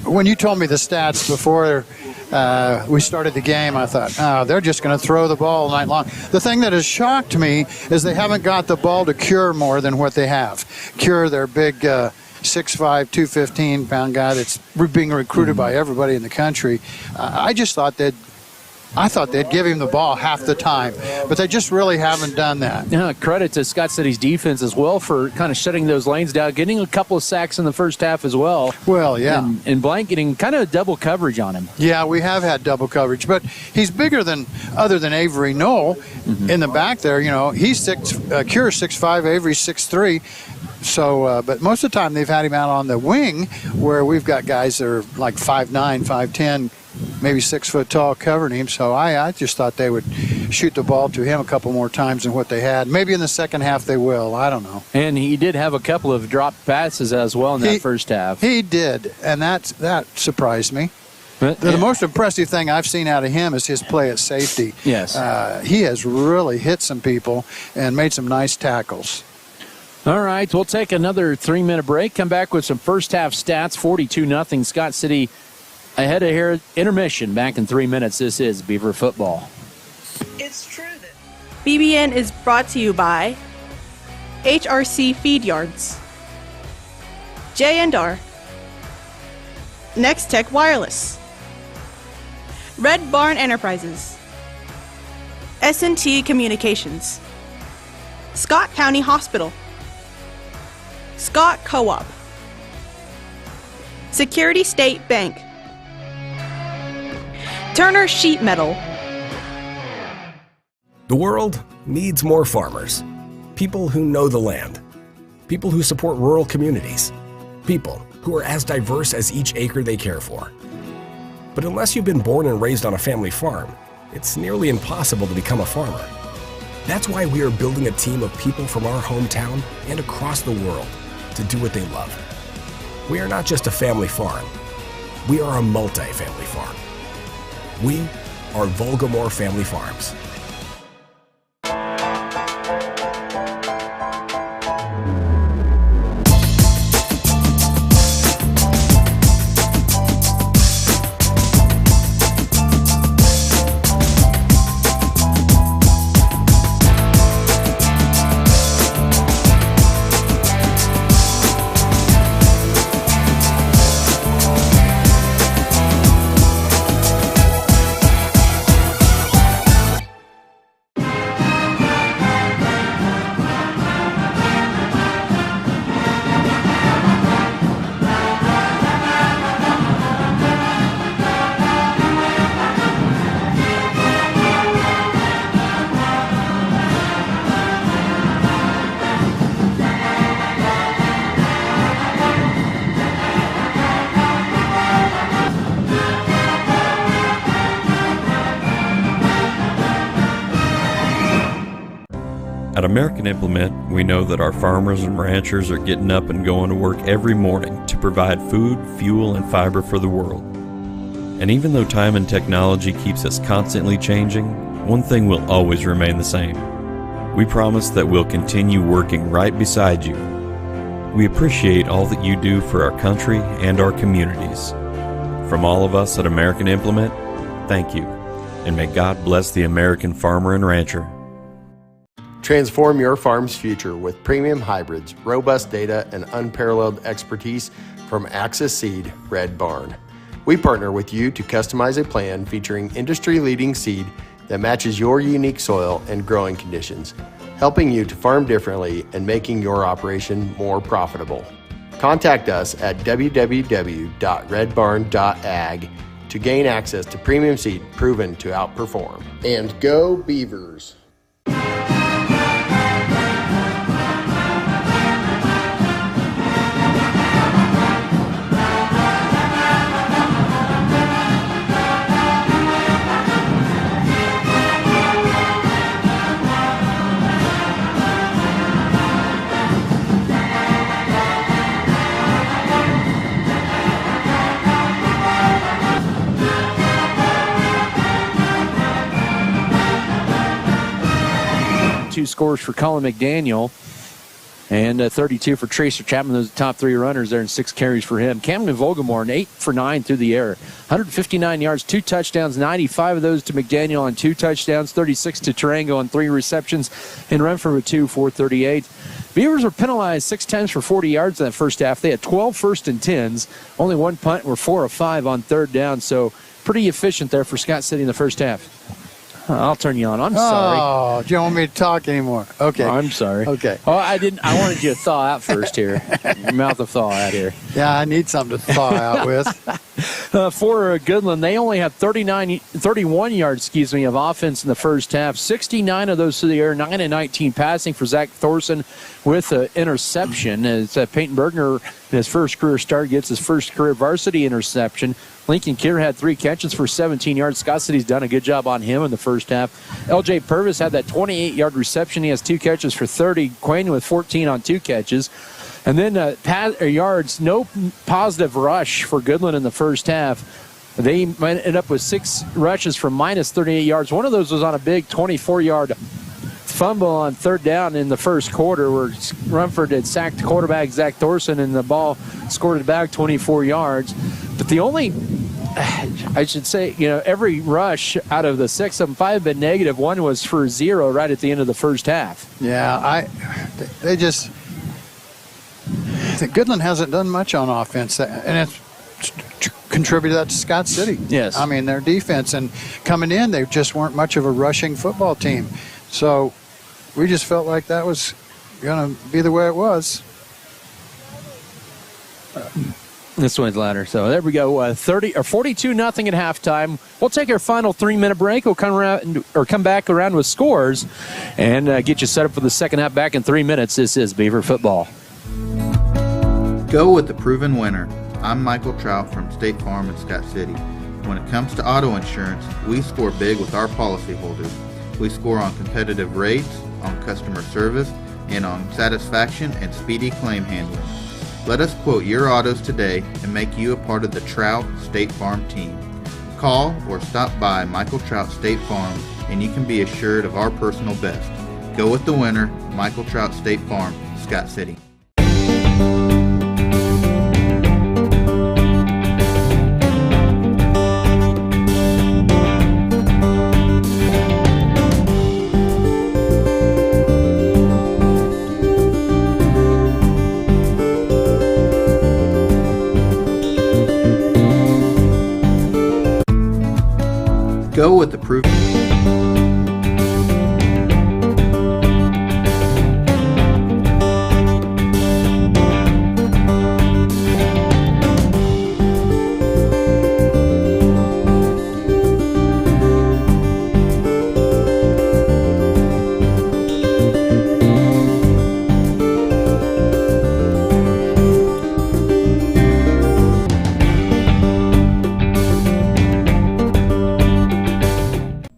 when you told me the stats before we started the game, I thought, they're just going to throw the ball all night long. The thing that has shocked me is they haven't got the ball to Cure more than what they have. Cure, their big 6'5", 215-pound guy that's being recruited by everybody in the country. I thought they'd give him the ball half the time, but they just really haven't done that. Yeah, credit to Scott City's defense as well for kind of shutting those lanes down, getting a couple of sacks in the first half as well. Well, yeah. And blanketing kind of double coverage on him. Yeah, we have had double coverage, but he's bigger other than Avery Null in the back there. He's Cure's 6'5", Avery's 6'3". So, but most of the time they've had him out on the wing where we've got guys that are like 5'9", 5'10", maybe 6 foot tall, covering him. So I just thought they would shoot the ball to him a couple more times than what they had. Maybe in the second half they will. I don't know. And he did have a couple of dropped passes as well in that first half. He did, and that surprised me. The most impressive thing I've seen out of him is his play at safety. Yes. He has really hit some people and made some nice tackles. All right, we'll take another 3-minute break. Come back with some first half stats. 42-0. Scott City ahead of here. Intermission back in 3 minutes. This is Beaver football. It's true that BBN is brought to you by HRC Feed Yards, J&R, Next Tech Wireless, Red Barn Enterprises, S&T Communications, Scott County Hospital, Scott Co-op, Security State Bank, Turner Sheet Metal. The world needs more farmers, people who know the land, people who support rural communities, people who are as diverse as each acre they care for. But unless you've been born and raised on a family farm, it's nearly impossible to become a farmer. That's why we are building a team of people from our hometown and across the world to do what they love. We are not just a family farm. We are a multi-family farm. We are Volgamore Family Farms. At American Implement, we know that our farmers and ranchers are getting up and going to work every morning to provide food, fuel, and fiber for the world. And even though time and technology keeps us constantly changing, one thing will always remain the same. We promise that we'll continue working right beside you. We appreciate all that you do for our country and our communities. From all of us at American Implement, thank you, and may God bless the American farmer and rancher. Transform your farm's future with premium hybrids, robust data, and unparalleled expertise from Axis Seed Red Barn. We partner with you to customize a plan featuring industry-leading seed that matches your unique soil and growing conditions, helping you to farm differently and making your operation more profitable. Contact us at www.redbarn.ag to gain access to premium seed proven to outperform. And go Beavers! Scores for Colin McDaniel and 32 for Tracer Chapman. Those are the top 3 runners there, and 6 carries for him. Camden Volgamore, 8 for 9 through the air, 159 yards, 2 touchdowns, 95 of those to McDaniel on 2 touchdowns, 36 to Tarango on 3 receptions, and run from a 2 for 38. Beavers were penalized 6 times for 40 yards in that first half. They had 12 first and 10s, only 1 punt, were 4 of 5 on 3rd down, so pretty efficient there for Scott City in the first half. I'll turn you on. I'm sorry. Oh, do you want me to talk anymore? Okay. Oh, I'm sorry. Okay. Oh, I didn't. I wanted you to thaw out first here. Your mouth to thaw out here. Yeah, I need something to thaw out with. for Goodland. They only had 31 yards, of offense in the first half. 69 of those through the air, 9 and 19 passing for Zach Thorson with an interception. As Peyton Bergner, in his first career start, gets his first career varsity interception. Lincoln Kier had 3 catches for 17 yards. Scott City's done a good job on him in the first half. LJ Purvis had that 28-yard reception. He has 2 catches for 30. Quayne with 14 on 2 catches. And then yards, no positive rush for Goodland in the first half. They ended up with 6 rushes for minus 38 yards. One of those was on a big 24-yard fumble on 3rd down in the first quarter where Rumford had sacked the quarterback, Zach Thorson, and the ball scored it back 24 yards. But the only, I should say, every rush out of the 6 of them, 5 have been negative. 1 was for 0 right at the end of the first half. Yeah, Goodland hasn't done much on offense, and it's contributed that to Scott City. Yes. I mean, their defense, and coming in, they just weren't much of a rushing football team. So we just felt like that was going to be the way it was. This one's louder. So there we go. 42-0 at halftime. We'll take our final 3-minute break. We'll come back around with scores and get you set up for the second half back in 3 minutes. This is Beaver football. Go with the proven winner. I'm Michael Trout from State Farm in Scott City. When it comes to auto insurance, we score big with our policyholders. We score on competitive rates, on customer service, and on satisfaction and speedy claim handling. Let us quote your autos today and make you a part of the Trout State Farm team. Call or stop by Michael Trout State Farm and you can be assured of our personal best. Go with the winner, Michael Trout State Farm, Scott City. Go with the proven.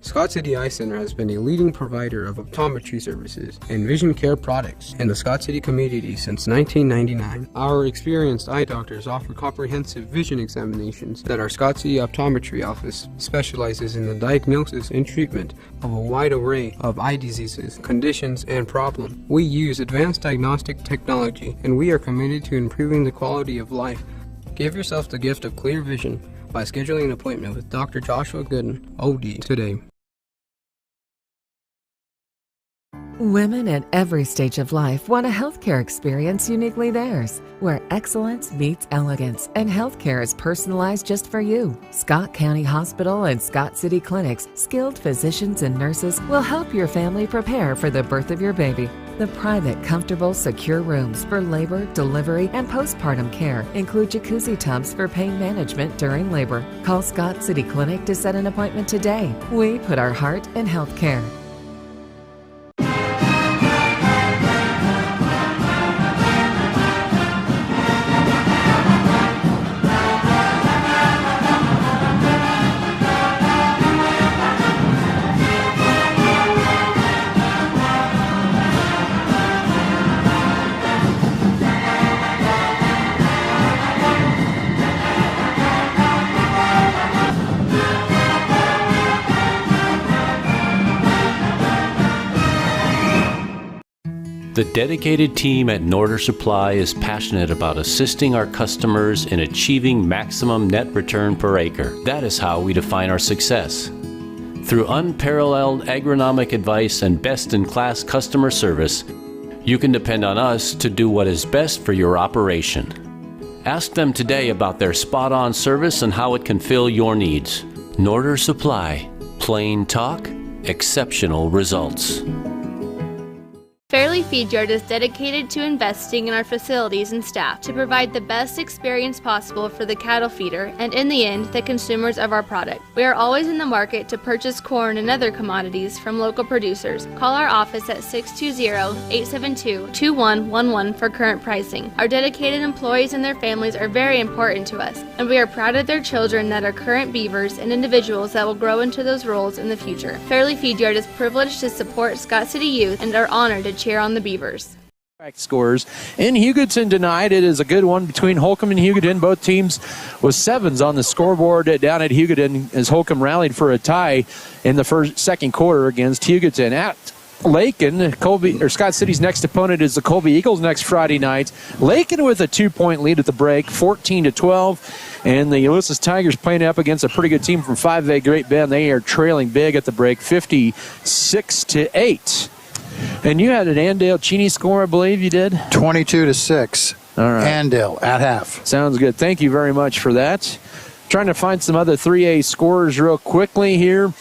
Scott City Eye Center has been a leading provider of optometry services and vision care products in the Scott City community since 1999. Our experienced eye doctors offer comprehensive vision examinations that our Scott City Optometry office specializes in the diagnosis and treatment of a wide array of eye diseases, conditions, and problems. We use advanced diagnostic technology, and we are committed to improving the quality of life. Give yourself the gift of clear vision by scheduling an appointment with Dr. Joshua Gooden, OD, today. Women at every stage of life want a healthcare experience uniquely theirs, where excellence meets elegance and healthcare is personalized just for you. Scott County Hospital and Scott City Clinic's skilled physicians and nurses will help your family prepare for the birth of your baby. The private, comfortable, secure rooms for labor, delivery, and postpartum care include jacuzzi tubs for pain management during labor. Call Scott City Clinic to set an appointment today. We put our heart in healthcare. The dedicated team at Norder Supply is passionate about assisting our customers in achieving maximum net return per acre. That is how we define our success. Through unparalleled agronomic advice and best-in-class customer service, you can depend on us to do what is best for your operation. Ask them today about their spot-on service and how it can fill your needs. Norder Supply. Plain talk, exceptional results. Fairleigh Feed Yard is dedicated to investing in our facilities and staff to provide the best experience possible for the cattle feeder and, in the end, the consumers of our product. We are always in the market to purchase corn and other commodities from local producers. Call our office at 620-872-2111 for current pricing. Our dedicated employees and their families are very important to us, and we are proud of their children that are current Beavers and individuals that will grow into those roles in the future. Fairleigh Feed Yard is privileged to support Scott City youth and are honored to cheer on the Beavers. Scores in Hugoton tonight. It is a good one between Holcomb and Hugoton. Both teams with 7s on the scoreboard down at Hugoton as Holcomb rallied for a tie in the second quarter against Hugoton. At Lakin, Scott City's next opponent is the Colby Eagles next Friday night. Lakin with a 2-point lead at the break, 14-12. And the Ulysses Tigers playing up against a pretty good team from 5A Great Bend. They are trailing big at the break, 56-8. And you had an Andale Cheney score, I believe you did? 22-6. All right. Andale at half. Sounds good. Thank you very much for that. Trying to find some other 3A scores real quickly here.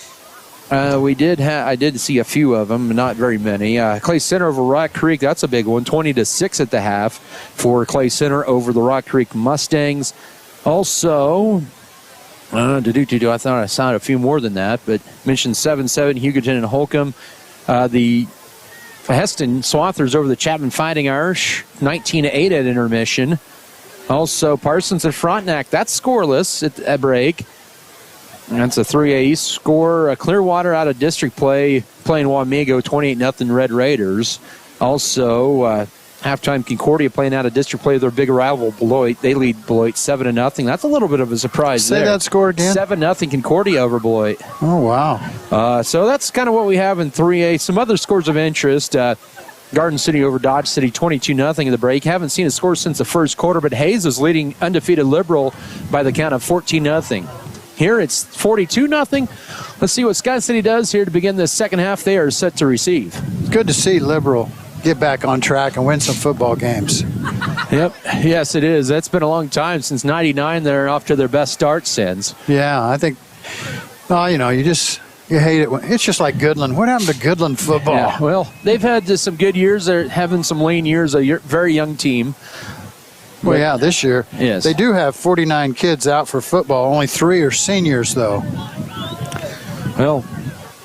I did see a few of them, not very many. Clay Center over Rock Creek, that's a big one, 20-6 at the half for Clay Center over the Rock Creek Mustangs. Also, I thought I saw a few more than that, but mentioned 7-7 Hugoton and Holcomb. The Heston Swathers over the Chapman Fighting Irish, 19-8 at intermission. Also, Parsons and Frontenac, that's scoreless at break. That's a 3A East score. Clearwater out of district play, playing Wamego, 28-0 Red Raiders. Also, halftime Concordia playing out of district play with their big rival Beloit. They lead Beloit 7-0. That's a little bit of a surprise there. Say that score again. 7-0 Concordia over Beloit. Oh, wow. So that's kind of what we have in 3A. Some other scores of interest. Garden City over Dodge City, 22-0 in the break. Haven't seen a score since the first quarter, but Hayes is leading undefeated Liberal by the count of 14-0. Here it's 42-0. Let's see what Scott City does here to begin the second half. They are set to receive. It's good to see Liberal get back on track and win some football games. Yep. Yes, it is. That's been a long time. Since 99, they're off to their best start since. Yeah, I think, you hate it. It's just like Goodland. What happened to Goodland football? Yeah, well, they've had some good years. They're having some lean years, a very young team. Well, yeah, this year. Yes. They do have 49 kids out for football. Only 3 are seniors, though. Well,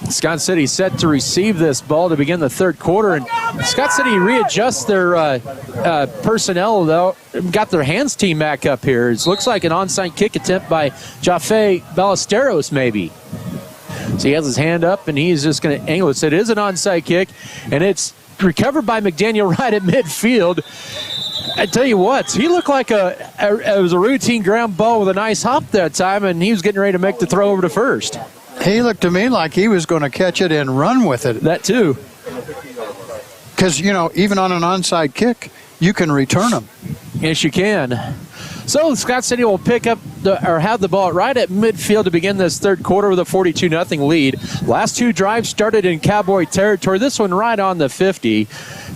Scott City set to receive this ball to begin the third quarter, and Scott City readjusts their personnel, though. Got their hands team back up here. It looks like an onside kick attempt by Jaffe Ballesteros, maybe. So he has his hand up, and he's just going to angle it. So it is an onside kick, and it's recovered by McDaniel right at midfield. I tell you what, he looked like it was a routine ground ball with a nice hop that time, and he was getting ready to make the throw over to first. He looked to me like he was going to catch it and run with it. That too. Because, even on an onside kick, you can return them. Yes, you can. So Scott City will pick up have the ball right at midfield to begin this third quarter with a 42-0 lead. Last 2 drives started in Cowboy territory. This one right on the 50.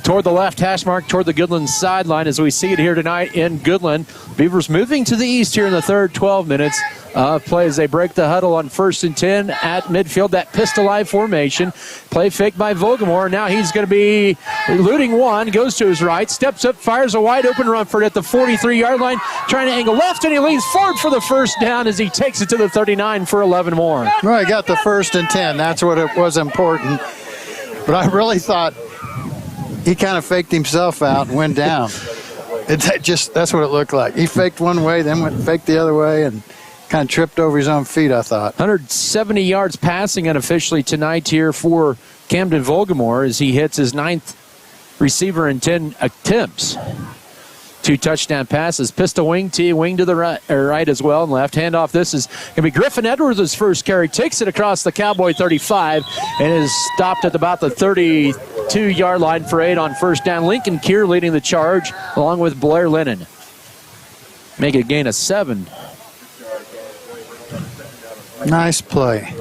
Toward the left hash mark, toward the Goodland sideline as we see it here tonight in Goodland. Beavers moving to the east here in the third 12 minutes of play as they break the huddle on 1st and 10 at midfield. That pistol-eye formation. Play fake by Vogelmore. Now he's going to be eluding one. Goes to his right. Steps up. Fires a wide-open Rumford at the 43-yard line. Trying to angle left, and he leans forward for the first down as he takes it to the 39 for 11 more. Well, he got the 1st and 10. That's what it was important. But I really thought he kind of faked himself out and went down. That's what it looked like. He faked one way, then went and faked the other way, and kind of tripped over his own feet, I thought. 170 yards passing unofficially tonight here for Camden Vogelmore as he hits his 9th receiver in 10 attempts. 2 touchdown passes. Pistol wing to the right as well, and left handoff. This is going to be Griffin Edwards' first carry. Takes it across the Cowboy 35 and is stopped at about the 32-yard line for 8 on first down. Lincoln Keir leading the charge along with Blair Lennon. Make a gain of 7. Nice play.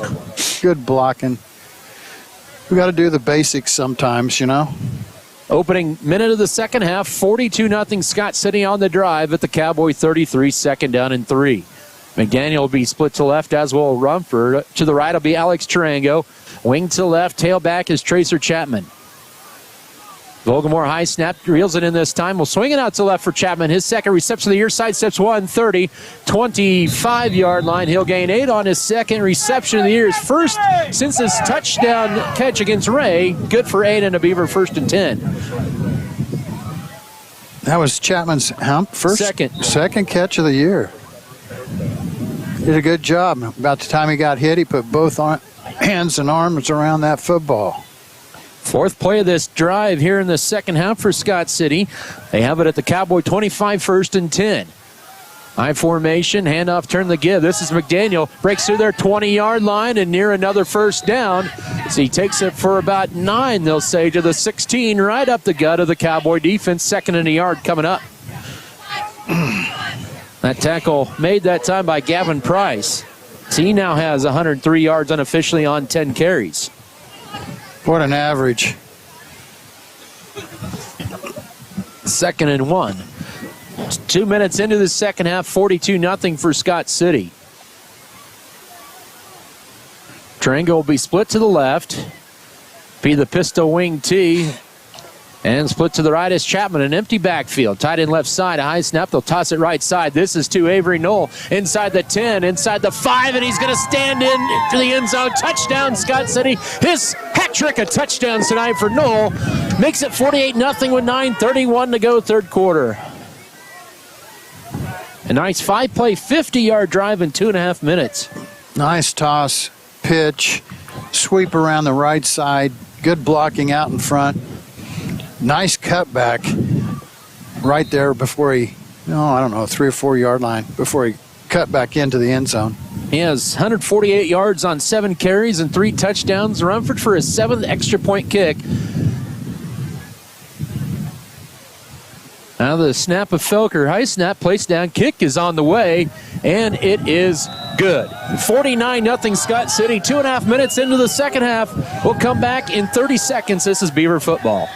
Good blocking. We got to do the basics sometimes, Opening minute of the second half, 42-0 Scott City on the drive at the Cowboy 33, 2nd down and 3. McDaniel will be split to left, as will Rumford. To the right will be Alex Tarango. Wing to left, tailback is Tracer Chapman. Volgamore high snap, reels it in this time. Will swing it out to left for Chapman. His second reception of the year, sidesteps 130, 25-yard line. He'll gain 8 on his second reception of the year. His first since his touchdown catch against Ray. Good for 8 and a Beaver 1st and 10. That was Chapman's second catch of the year. Did a good job. About the time he got hit, he put both hands and arms around that football. Fourth play of this drive here in the second half for Scott City. They have it at the Cowboy 25, 1st and 10. High formation, handoff, turn the give. This is McDaniel. Breaks through their 20-yard line and near another first down. So he takes it for about 9, they'll say, to the 16, right up the gut of the Cowboy defense. 2nd and a yard coming up. That tackle made that time by Gavin Price. So he now has 103 yards unofficially on 10 carries. What an average. 2nd and 1. 2 minutes into the second half, 42-0 for Scott City. Triangle will be split to the left. Be the pistol wing T. And split to the right is Chapman, an empty backfield. Tight end left side, a high snap. They'll toss it right side. This is to Avery Null. Inside the 10, inside the 5, and he's going to stand in to the end zone. Touchdown, Scott City. His hat trick of touchdowns tonight for Null. Makes it 48-0 with 9:31 to go, third quarter. A nice 5-play, 50-yard drive in 2.5 minutes. Nice toss, pitch, sweep around the right side. Good blocking out in front. Nice cutback right there before he, 3 or 4 yard line before he cut back into the end zone. He has 148 yards on 7 carries and 3 touchdowns. Rumford for his 7th extra point kick. Now the snap of Felker. High snap, place down, kick is on the way, and it is good. 49-0 Scott City. 2.5 minutes into the second half. We'll come back in 30 seconds. This is Beaver football.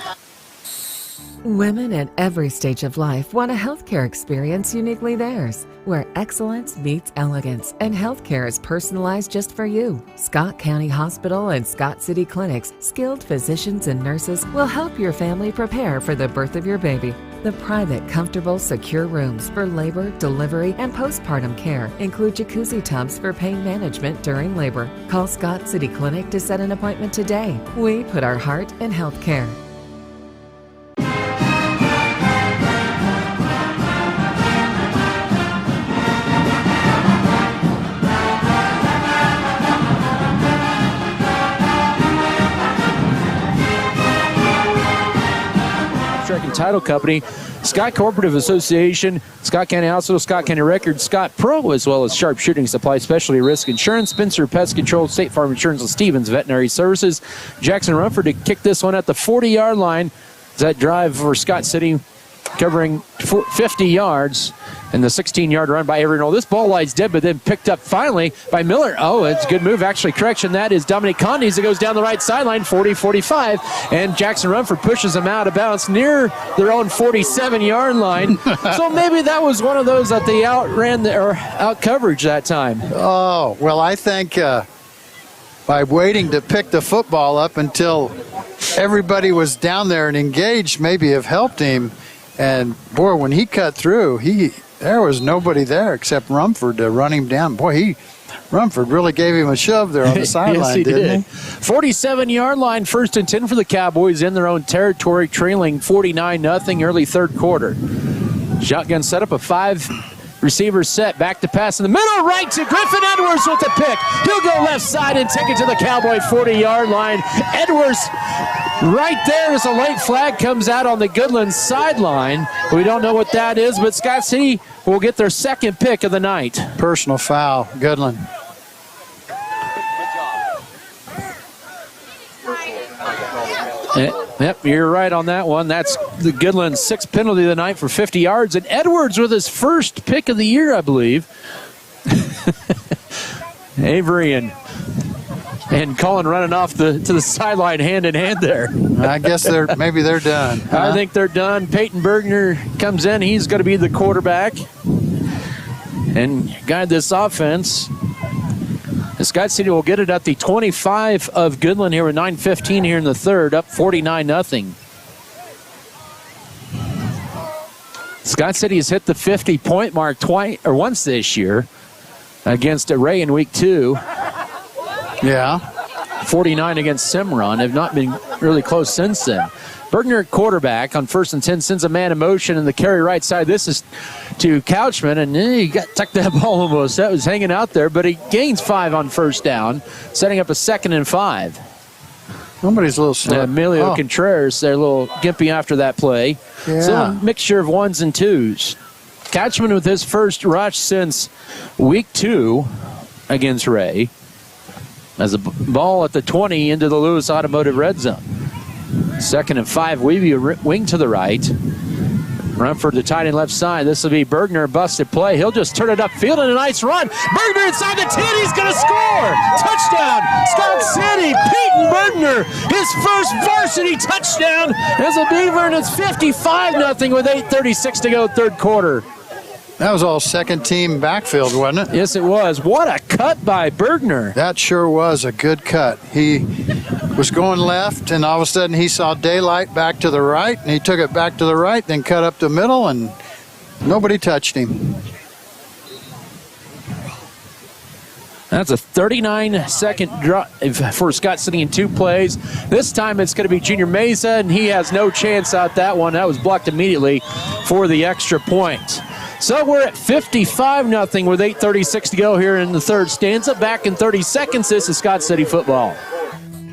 Women at every stage of life want a healthcare experience uniquely theirs, where excellence meets elegance and healthcare is personalized just for you. Scott County Hospital and Scott City Clinic's skilled physicians and nurses will help your family prepare for the birth of your baby. The private, comfortable, secure rooms for labor, delivery, and postpartum care include jacuzzi tubs for pain management during labor. Call Scott City Clinic to set an appointment today. We put our heart in healthcare. Title Company, Scott Cooperative Association, Scott County Hospital, Scott County Records, Scott Pro, as well as Sharp Shooting Supply, Specialty Risk Insurance, Spencer Pest Control, State Farm Insurance, and Stevens Veterinary Services. Jackson Rumford to kick this one at the 40-yard line. That drive for Scott City covering 50 yards. And the 16-yard run by Avery Null. This ball lies dead, but then picked up finally by Miller. Oh, it's a good move. Actually, correction, that is Dominic Condes that goes down the right sideline, 40-45. And Jackson Rumford pushes him out of bounds near their own 47-yard line. So maybe that was one of those that they out coverage that time. Oh, well, I think by waiting to pick the football up until everybody was down there and engaged, maybe have helped him. And, boy, when he cut through, there was nobody there except Rumford to run him down. Boy, Rumford really gave him a shove there on the sideline, yes, didn't he? 47-yard line, 1st and 10 for the Cowboys in their own territory, trailing 49-0 early third quarter. Shotgun set up, a 5-receiver set, back to pass in the middle, right to Griffin Edwards with the pick. He'll go left side and take it to the Cowboy 40-yard line. Edwards right there as a late flag comes out on the Goodland sideline. We don't know what that is, but Scott City will get their 2nd pick of the night. Personal foul, Goodland. Yep, you're right on that one. That's the Goodland's 6th penalty of the night for 50 yards. And Edwards with his first pick of the year, I believe. Avery and Colin running off to the sideline hand in hand there. I guess maybe they're done. Huh? I think they're done. Peyton Bergner comes in. He's going to be the quarterback and guide this offense. Scott City will get it at the 25 of Goodland here with 9:15 here in the third, up 49-0. Scott City has hit the 50-point mark once this year against Ray in week 2. Yeah. 49 against Cimarron. Have not been really close since then. Bergner at quarterback on 1st and 10 sends a man in motion in the carry right side. This is to Couchman, and he tucked that ball almost. That was hanging out there, but he gains 5 on 1st down, setting up a 2nd and 5. Somebody's a little slow. Emilio Contreras, they're a little gimpy after that play. Yeah. So a mixture of 1s and 2s. Couchman with his first rush since week 2 against Ray. As a ball at the 20 into the Lewis Automotive red zone. 2nd and 5, Weeby wing to the right. Run for the tight end left side. This will be Bergner, busted play. He'll just turn it upfield and a nice run. Bergner inside the 10. He's going to score. Touchdown, Scott City. Peyton Bergner, his first varsity touchdown as a Beaver, and it's 55-0 with 8:36 to go, 3rd quarter. That was all second-team backfield, wasn't it? Yes, it was. What a cut by Bergner. That sure was a good cut. He was going left, and all of a sudden he saw daylight back to the right, and he took it back to the right, then cut up the middle, and nobody touched him. That's a 39-second drive for Scott City in 2 plays. This time it's going to be Junior Mesa, and he has no chance out that one. That was blocked immediately for the extra point. So we're at 55-0 with 8:36 to go here in the 3rd stanza. Back in 30 seconds, this is Scott City football.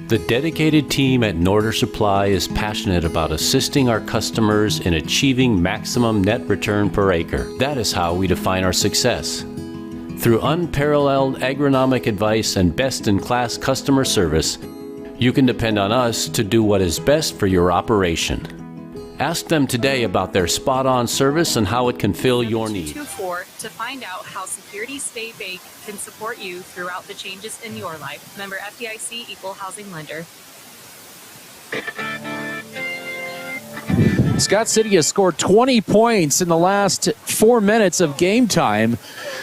The dedicated team at Norder Supply is passionate about assisting our customers in achieving maximum net return per acre. That is how we define our success. Through unparalleled agronomic advice and best-in-class customer service, you can depend on us to do what is best for your operation. Ask them today about their spot-on service and how it can fill your need. 224 to find out how Security State Bank can support you throughout the changes in your life. Member FDIC, Equal Housing Lender. Scott City has scored 20 points in the last 4 minutes of game time,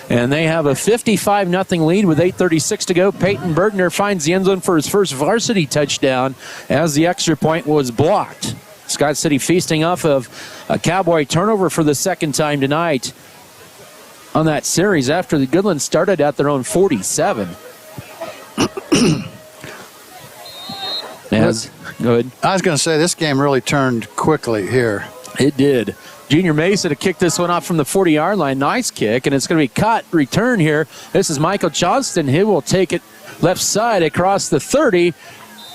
and they have a 55-0 lead with 8:36 to go. Peyton Bergner finds the end zone for his first varsity touchdown as the extra point was blocked. Scott City feasting off of a Cowboy turnover for the 2nd time tonight on that series after the Goodland started at their own 47. Go ahead. I was going to say this game really turned quickly here. It did. Junior Mesa to kick this one off from the 40-yard line. Nice kick, and it's going to be caught. Return here. This is Michael Johnston. He will take it left side across the 30,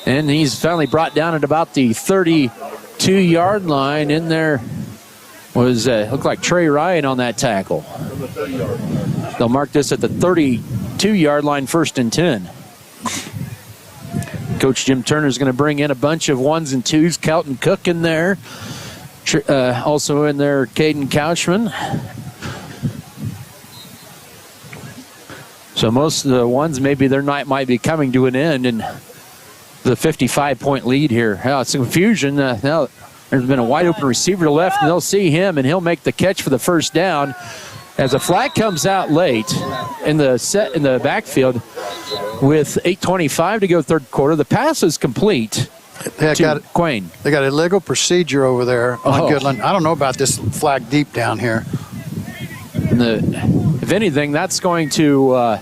and he's finally brought down at about the 32-yard line. In there was looked like Trey Ryan on that tackle. They'll mark this at the 32-yard line, 1st and 10. Coach Jim Turner is going to bring in a bunch of 1s and 2s. Kelton Cook in there. Also in there, Caden Couchman. So most of the ones, maybe their night might be coming to an end, and the 55-point lead here. It's confusion. Now there's been a wide open receiver to the left, and they'll see him, and he'll make the catch for the 1st down. As a flag comes out late in the backfield with 8:25 to go, 3rd quarter, the pass is complete. They got Quayne. They got illegal procedure over there on Goodland. I don't know about this flag deep down here. If anything, that's going to a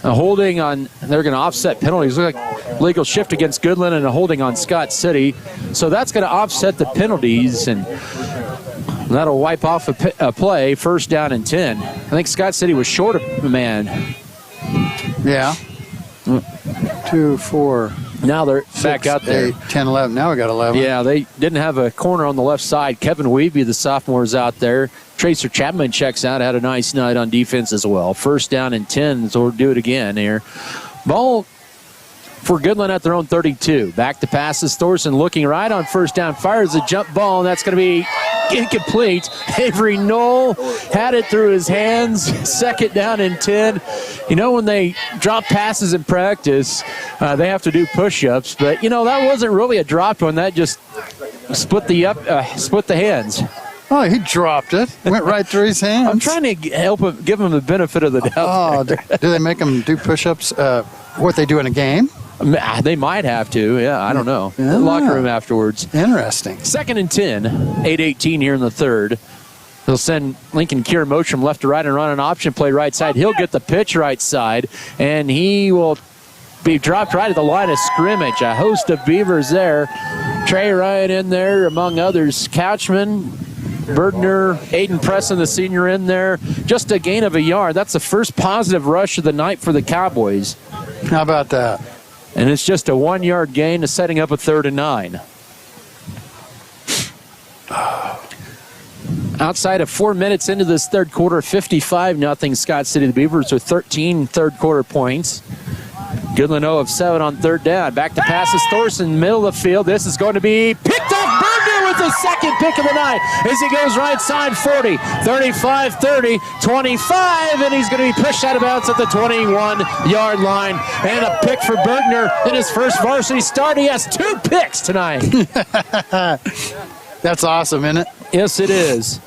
holding on. They're going to offset penalties. Look like legal shift against Goodland and a holding on Scott City. So that's going to offset the penalties, and that'll wipe off a play. 1st down and 10. I think Scott City was short of a man. Yeah. 2, 4. Now they're 6, back out there. 8, 10, 11. Now we got 11. Yeah, they didn't have a corner on the left side. Kevin Weeby, the sophomore, is out there. Tracer Chapman checks out. Had a nice night on defense as well. 1st down and 10, so we'll do it again here. Ball for Goodland at their own 32. Back to passes. Thorson looking right on 1st down. Fires a jump ball, and that's going to be incomplete. Avery Null had it through his hands. 2nd down and 10. You know, when they drop passes in practice, they have to do push-ups. But, you know, that wasn't really a dropped one. That just split the hands. Oh, he dropped it. Went right through his hands. I'm trying to help him, give him the benefit of the doubt. Oh, do they make them do push-ups? What they do in a game? They might have to. Yeah, I don't know. The locker room afterwards. Interesting. 2nd and 10. 8:18 here in the 3rd. He'll send Lincoln Kier in motion from left to right and run an option play right side. He'll get the pitch right side, and he will be dropped right at the line of scrimmage. A host of Beavers there. Trey Ryan in there, among others. Couchman, Bergner, Aiden Presson, the senior, in there. Just a gain of a yard. That's the first positive rush of the night for the Cowboys. How about that? And it's just a 1-yard gain to setting up a 3rd and 9. Outside of 4 minutes into this third quarter, 55-0 Scott City. The Beavers with 13 third-quarter points. Goodland 0 of 7 on 3rd down. Back to passes. Thorson, middle of the field. This is going to be picked off. Bergner with the second pick of the night as he goes right side 40, 35, 30, 25, and he's going to be pushed out of bounds at the 21-yard line. And a pick for Bergner in his first varsity start. He has 2 picks tonight. That's awesome, isn't it? Yes, it is.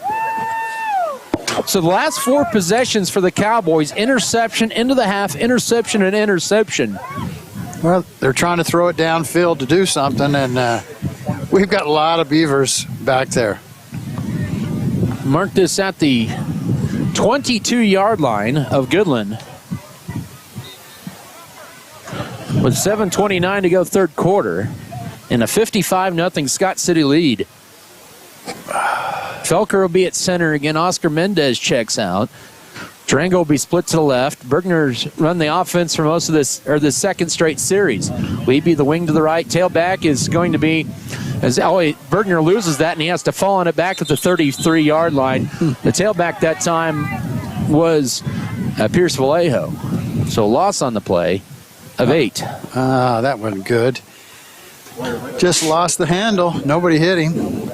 So the last 4 possessions for the Cowboys, interception into the half, interception and interception. Well, they're trying to throw it downfield to do something, and we've got a lot of Beavers back there. Mark this at the 22-yard line of Goodland. With 7:29 to go third quarter, and a 55-0 Scott City lead. Felker will be at center again. Oscar Mendez checks out. Durango will be split to the left. Bergner's run the offense for most of this, or the second straight series. Weeby the wing to the right. Tailback is going to be, as Bergner loses that, and he has to fall on it back at the 33-yard line. The tailback that time was Pierce Vallejo. So loss on the play of 8. That wasn't good. Just lost the handle. Nobody hit him.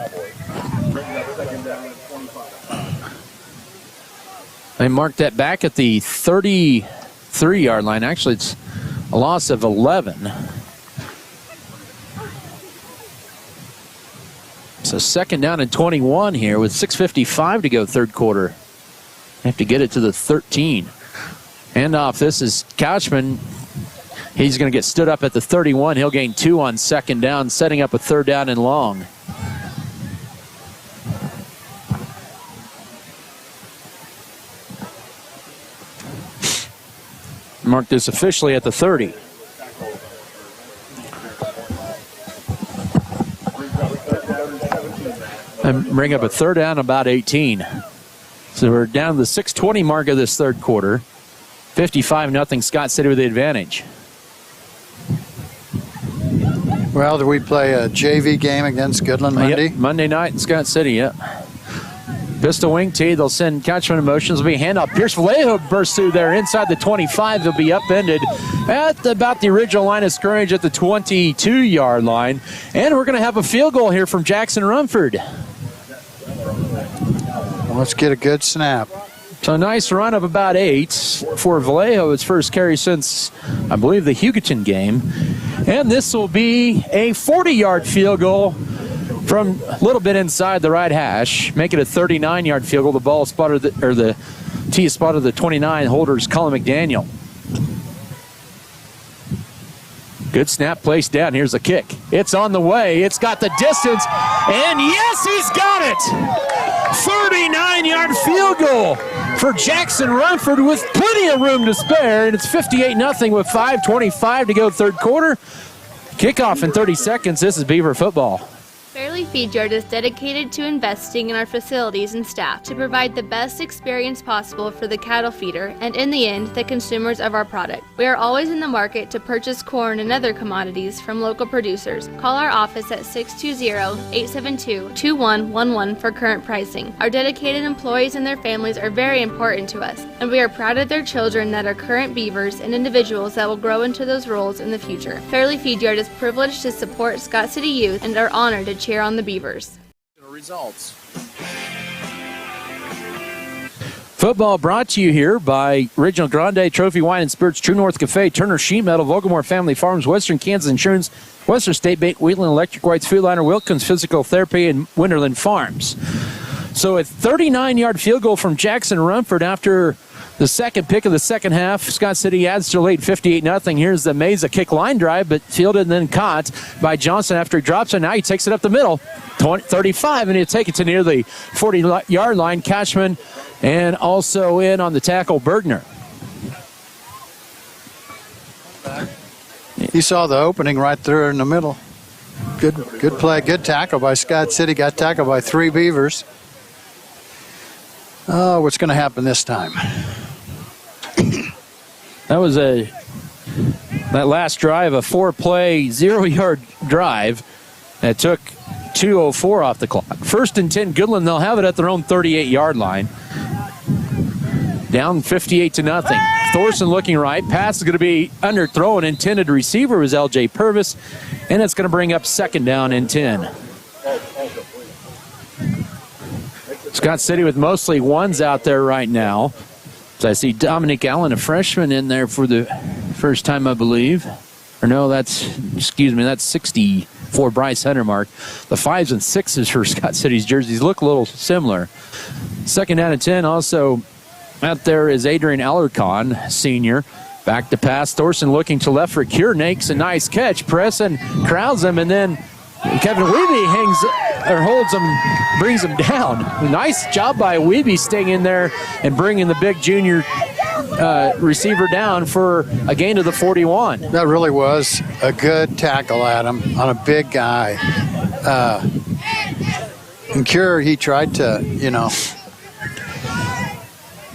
They marked that back at the 33-yard line. Actually, it's a loss of 11. So 2nd down and 21 here with 6:55 to go third quarter. They have to get it to the 13. Handoff. This is Couchman. He's going to get stood up at the 31. He'll gain 2 on 2nd down, setting up a 3rd down and long. Mark this officially at the 30. And bring up a 3rd down, about 18. So we're down to the 6:20 mark of this third quarter. 55-0 Scott City with the advantage. Well, do we play a JV game against Goodland Monday? Yep, Monday night in Scott City, yep. Pistol wing tee. They'll send Couchman in motion. There'll be a handoff. Pierce Vallejo bursts through there inside the 25. He'll be upended at about the original line of scrimmage at the 22-yard line. And we're going to have a field goal here from Jackson Rumford. Let's get a good snap. So a nice run of about 8 for Vallejo, his first carry since, I believe, the Hugoton game. And this will be a 40-yard field goal from a little bit inside the right hash. Make it a 39-yard field goal. The ball spotted, the tee spotted the 29 holders, Colin McDaniel. Good snap placed down. Here's a kick. It's on the way. It's got the distance. And yes, he's got it. 39-yard field goal for Jackson Rumford with plenty of room to spare. And it's 58-0 with 5:25 to go third quarter. Kickoff in 30 seconds. This is Beaver football. Fairly Feed Yard is dedicated to investing in our facilities and staff to provide the best experience possible for the cattle feeder and, in the end, the consumers of our product. We are always in the market to purchase corn and other commodities from local producers. Call our office at 620-872-2111 for current pricing. Our dedicated employees and their families are very important to us, and we are proud of their children that are current Beavers and individuals that will grow into those roles in the future. Fairly Feed Yard is privileged to support Scott City youth and are honored to cheer on the Beavers. Results. Football brought to you here by Original Grande, Trophy Wine and Spirits, True North Cafe, Turner Sheet Metal, Vogelmore Family Farms, Western Kansas Insurance, Western State Bank, Wheatland Electric, White's Food Liner, Wilkins Physical Therapy, and Winterland Farms. So a 39-yard field goal from Jackson Rumford after The second pick of the second half, Scott City adds to lead 58-0. Here's the Mesa kick line drive, but fielded and then caught by Johnson after he drops it. Now he takes it up the middle, 35, and he'll take it to near the 40-yard line. Cashman and also in on the tackle, Bergner. He saw the opening right there in the middle. Good play, good tackle by Scott City. Got tackled by 3 Beavers. Oh, what's going to happen this time? That was that last drive, a 4-play, 0-yard drive that took 2:04 off the clock. 1st and 10, Goodland. They'll have it at their own 38-yard line. Down 58-0. Thorson looking right. Pass is going to be underthrown. Intended receiver was L.J. Purvis, and it's going to bring up 2nd down and 10. Scott City with mostly ones out there right now. So I see Dominic Allen, a freshman, in there for the first time, I believe. Or no, that's 64 Bryce Hunter mark. The 5s and 6s for Scott City's jerseys look a little similar. 2nd down and 10. Also out there is Adrian Alarcon, senior. Back to pass. Thorson looking to left for Cure. Makes a nice catch. Presson crowds him, and then Kevin Wiebe holds him, brings him down. Nice job by Wiebe staying in there and bringing the big junior receiver down for a gain of the 41. That really was a good tackle, Adam, on a big guy. And Cure, he tried to,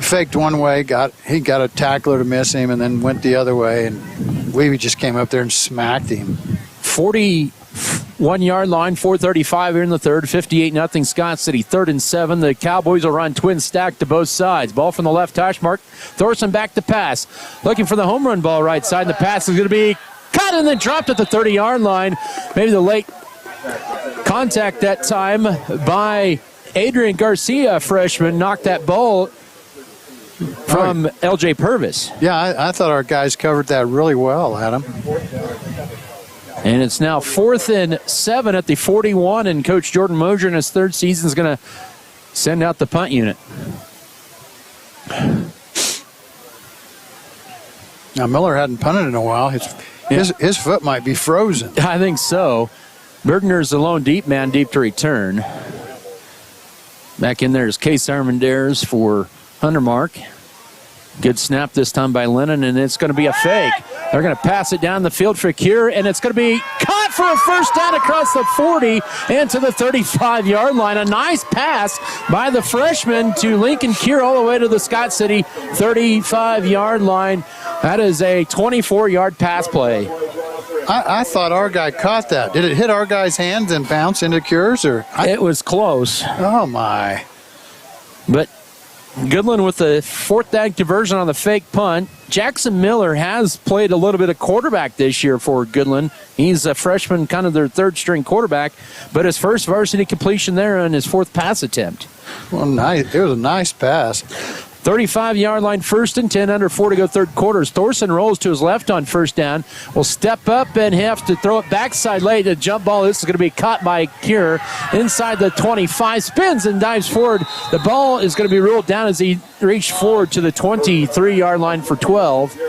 faked one way, he got a tackler to miss him, and then went the other way, and Wiebe just came up there and smacked him. 41-yard line, 4:35 here in the third, 58-0 Scott City. 3rd and 7. The Cowboys will run twin stack to both sides. Ball from the left hash mark. Thorson back to pass. Looking for the home run ball right side. The pass is going to be cut and then dropped at the 30-yard line. Maybe the late contact that time by Adrian Garcia, freshman, knocked that ball from L.J. Purvis. Yeah, I thought our guys covered that really well, Adam. And it's now 4th and 7 at the 41, and Coach Jordan Mosier in his 3rd season is going to send out the punt unit. Now, Miller hadn't punted in a while. His foot might be frozen. I think so. Bergner's the lone deep man, deep to return. Back in there is Case Armandares for Hunter Mark. Good snap this time by Lennon, and it's going to be a fake. They're going to pass it down the field for Cure, and it's going to be caught for a first down across the 40 and to the 35-yard line. A nice pass by the freshman to Lincoln Cure all the way to the Scott City 35-yard line. That is a 24-yard pass play. I thought our guy caught that. Did it hit our guy's hands and bounce into Cure's? It was close. Oh, my. But Goodland with the 4th down conversion on the fake punt. Jackson Miller has played a little bit of quarterback this year for Goodland. He's a freshman, kind of their 3rd-string quarterback, but his first varsity completion there on his 4th pass attempt. Well, nice. It was a nice pass. 35-yard line, 1st and 10, under 4 to go third quarters. Thorson rolls to his left on first down. Will step up and have to throw it backside late. A jump ball. This is going to be caught by Cure inside the 25. Spins and dives forward. The ball is going to be ruled down as he reached forward to the 23-yard line for 12.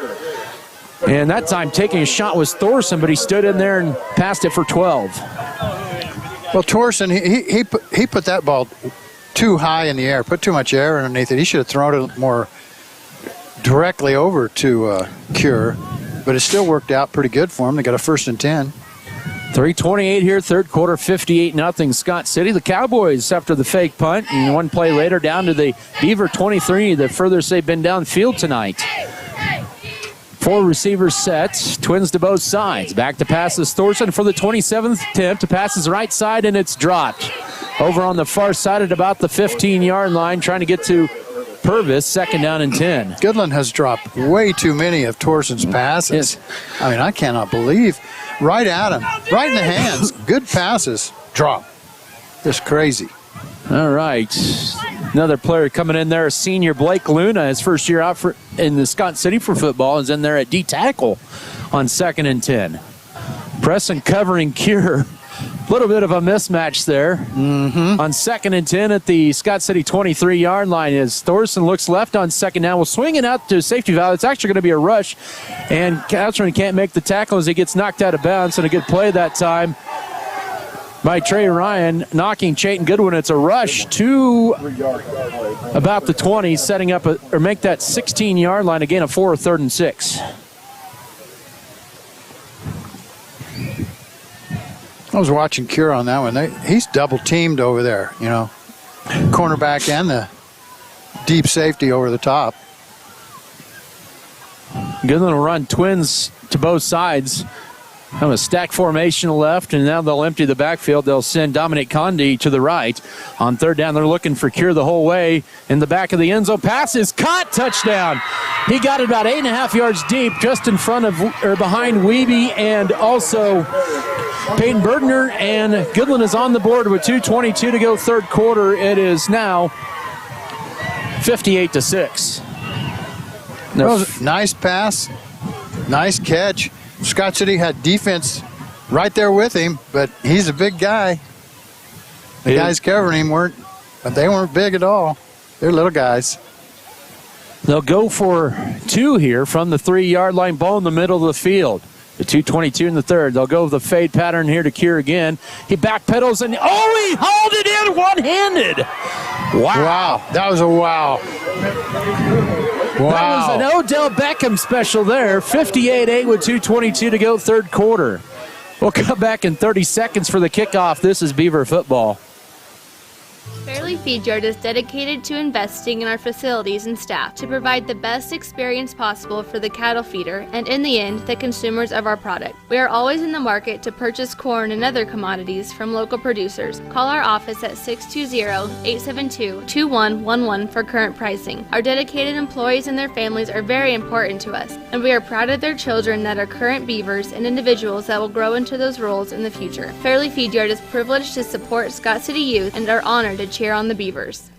And that time taking a shot was Thorson, but he stood in there and passed it for 12. Well, Thorson, he put that ball too high in the air, put too much air underneath it. He should have thrown it more directly over to Cure, but it still worked out pretty good for him. They got a 1st and 10. 3:28 here, third quarter, 58-0 Scott City. The Cowboys, after the fake punt, and one play later, down to the Beaver 23, the furthest they've been downfield tonight. 4 receivers set, twins to both sides. Back to passes Thorson for the 27th attempt. To pass his right side, and it's dropped. Over on the far side at about the 15-yard line, trying to get to Purvis, 2nd down and 10. Goodland has dropped way too many of Thorson's passes. Yes. I mean, I cannot believe. Right at him, right in the hands. Good passes, drop. Just crazy. All right. Another player coming in there, senior Blake Luna, his first year out in the Scott City for football, is in there at D tackle on 2nd and 10. Presson covering Cure. Little bit of a mismatch there. Mm-hmm. On 2nd and 10 at the Scott City 23-yard line as Thorson looks left on second down. Will swing it out to safety valve. It's actually going to be a rush, and Couchman can't make the tackle as he gets knocked out of bounds. And a good play that time by Trey Ryan, knocking Chayton Goodwin. It's a rush to about the 20, setting up or make that 16-yard line, again a 4, 3rd and 6. I was watching Cure on that one. He's double teamed over there, you know, cornerback and the deep safety over the top. Goodland will run twins to both sides. Have a stack formation left, and now they'll empty the backfield. They'll send Dominic Condi to the right. On 3rd down, they're looking for Cure the whole way. In the back of the end zone, pass is caught, touchdown. He got it about 8.5 yards deep, just in front of or behind Wiebe and also Peyton Bergner, and Goodland is on the board with 2:22 to go, 3rd quarter. It is now 58-6. Nice pass, nice catch. Scott City had defense right there with him, but he's a big guy. The guys covering him weren't big at all. They're little guys. They'll go for 2 here from the 3-yard line, ball in the middle of the field. The 2:22 in the 3rd. They'll go with the fade pattern here to Cure again. He backpedals and, he hauled it in one-handed. Wow. That was a wow. Wow. That was an Odell Beckham special there. 58-8 with 2:22 to go, 3rd quarter. We'll come back in 30 seconds for the kickoff. This is Beaver football. Fairleigh Feed Yard is dedicated to investing in our facilities and staff to provide the best experience possible for the cattle feeder and, in the end, the consumers of our product. We are always in the market to purchase corn and other commodities from local producers. Call our office at 620-872-2111 for current pricing. Our dedicated employees and their families are very important to us, and we are proud of their children that are current Beavers and individuals that will grow into those roles in the future. Fairleigh Feed Yard is privileged to support Scott City youth and are honored to cheer on the Beavers.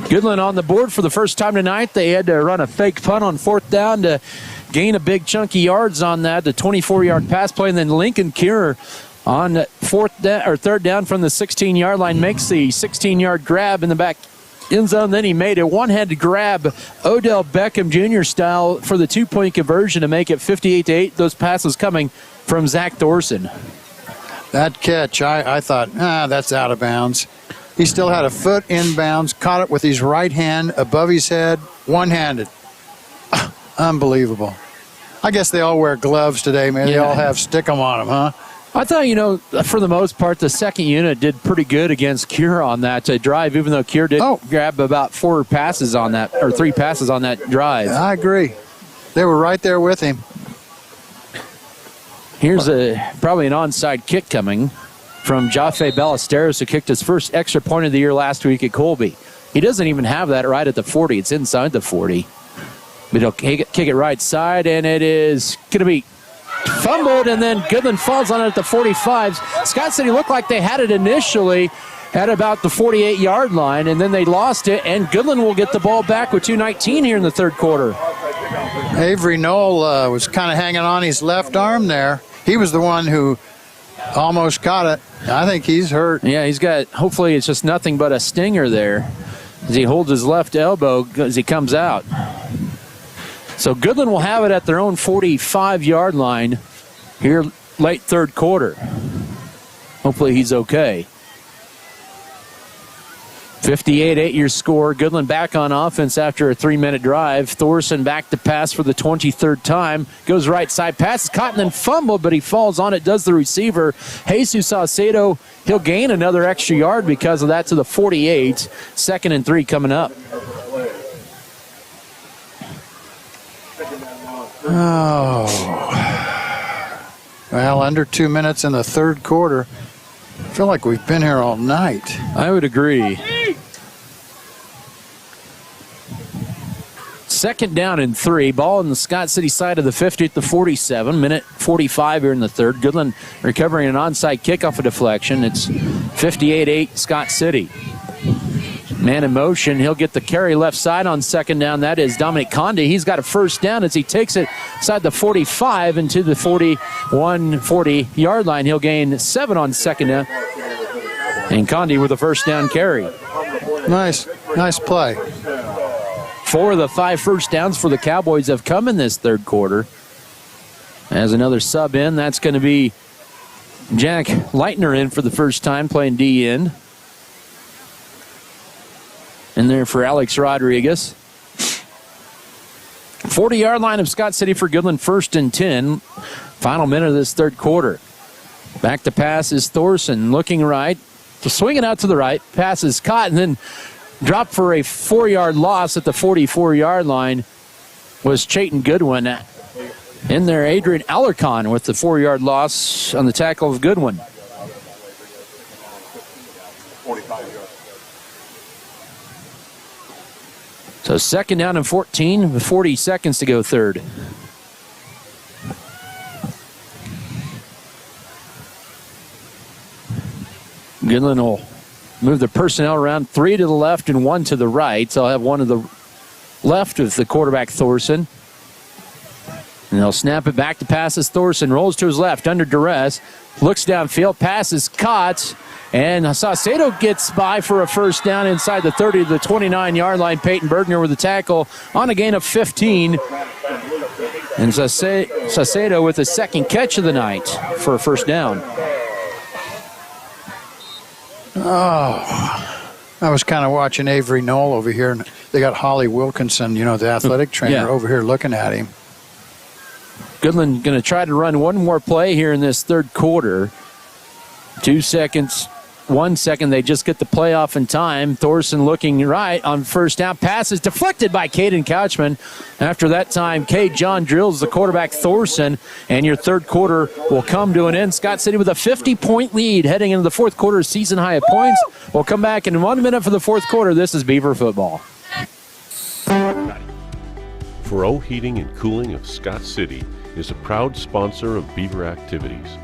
Goodland on the board for the first time tonight. They had to run a fake punt on 4th down to gain a big chunky yards on that, the 24-yard pass play, and then Lincoln Cure on 3rd down from the 16-yard line makes the 16-yard grab in the back end zone. Then he made a one-handed grab, Odell Beckham Jr. style, for the 2-point conversion to make it 58-8. Those passes coming from Zach Thorson. That catch, I thought, that's out of bounds. He still had a foot inbounds, caught it with his right hand above his head, one-handed. Unbelievable. I guess they all wear gloves today, man. They all have stick-em on them, huh? I thought, for the most part, the second unit did pretty good against Cure on that drive, even though Cure did grab about 4 passes on that, or 3 passes on that drive. I agree. They were right there with him. Here's probably an onside kick coming from Jaffe Ballesteros, who kicked his first extra point of the year last week at Colby. He doesn't even have that right at the 40. It's inside the 40. But he'll kick it right side, and it is going to be fumbled, and then Goodland falls on it at the 45. Scott City looked like they had it initially at about the 48-yard line, and then they lost it, and Goodland will get the ball back with 2:19 here in the 3rd quarter. Avery Null was kind of hanging on his left arm there. He was the one who almost caught it. I think he's hurt. Yeah, he's got, hopefully it's just nothing but a stinger there as he holds his left elbow as he comes out. So Goodland will have it at their own 45-yard line here late 3rd quarter. Hopefully he's okay. 58-8 your score. Goodland back on offense after a 3-minute drive. Thorson back to pass for the 23rd time. Goes right side, passes caught and then fumbled, but he falls on it, does the receiver. Jesus Saucedo, he'll gain another extra yard because of that to the 48. 2nd and 3 coming up. Well, under 2 minutes in the 3rd quarter. I feel like we've been here all night. I would agree. 2nd down and 3. Ball in the Scott City side of the 50 at the 47. Minute 45 here in the 3rd. Goodland recovering an onside kickoff, a deflection. It's 58-8 Scott City. Man in motion. He'll get the carry left side on second down. That is Dominic Conde. He's got a first down as he takes it inside the 45 into the 40-yard line. He'll gain 7 on second down. And Conde with a first down carry. Nice play. 4 of the 5 first downs for the Cowboys have come in this third quarter. As another sub in, that's going to be Jack Leitner in for the first time, playing D end. In there for Alex Rodriguez. 40-yard line of Scott City for Goodland, 1st and 10. Final minute of this third quarter. Back to pass is Thorson, looking right. To swing it out to the right. Pass is caught and then dropped for a 4-yard loss at the 44-yard line was Chayton Goodwin. In there, Adrian Alarcon with the 4-yard loss on the tackle of Goodwin. 45 yards. So 2nd down and 14 with 40 seconds to go third. Goodland will move the personnel around, 3 to the left and 1 to the right. So I'll have 1 to the left of the quarterback, Thorson. And they'll snap it back to passes. Thorson rolls to his left under duress. Looks downfield, passes caught. And Saucedo gets by for a first down inside the 30 to the 29-yard line. Peyton Bergner with the tackle on a gain of 15. And Saucedo with the second catch of the night for a first down. Oh, I was kind of watching Avery Null over here. And they got Holly Wilkinson, the athletic trainer, over here looking at him. Goodland going to try to run one more play here in this third quarter. 2 seconds, 1 second. They just get the play off in time. Thorson looking right on first down. Pass is deflected by Caden Couchman. After that time, John drills the quarterback Thorson, and your third quarter will come to an end. Scott City with a 50-point lead heading into the fourth quarter, season high of points. We'll come back in 1 minute for the fourth quarter. This is Beaver football. Furrow Heating and Cooling of Scott City is a proud sponsor of Beaver activities.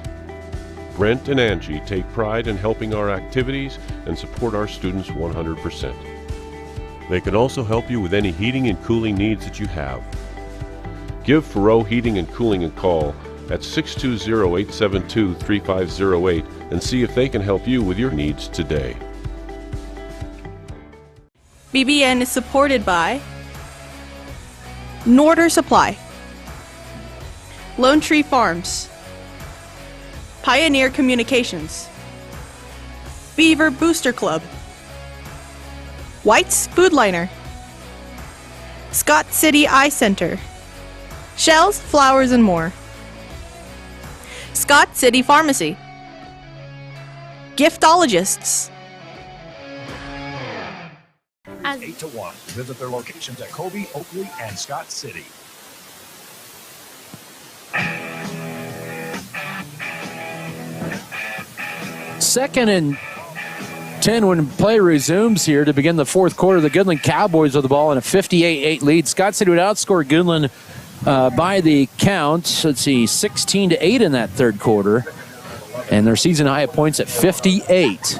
Brent and Angie take pride in helping our activities and support our students 100%. They can also help you with any heating and cooling needs that you have. Give Furrow Heating and Cooling a call at 620-872-3508 and see if they can help you with your needs today. BBN is supported by Norder Supply, Lone Tree Farms, Pioneer Communications, Beaver Booster Club, White's Food Liner, Scott City Eye Center, Shells, Flowers, and more, Scott City Pharmacy, Giftologists. 8 to 1. Visit their locations at Colby, Oakley, and Scott City. Second and 10 when play resumes here to begin the fourth quarter. The Goodland Cowboys with the ball in a 58-8 lead. Scott City would outscore Goodland by the count, let's see, 16-8 in that third quarter. And their season high of points at 58.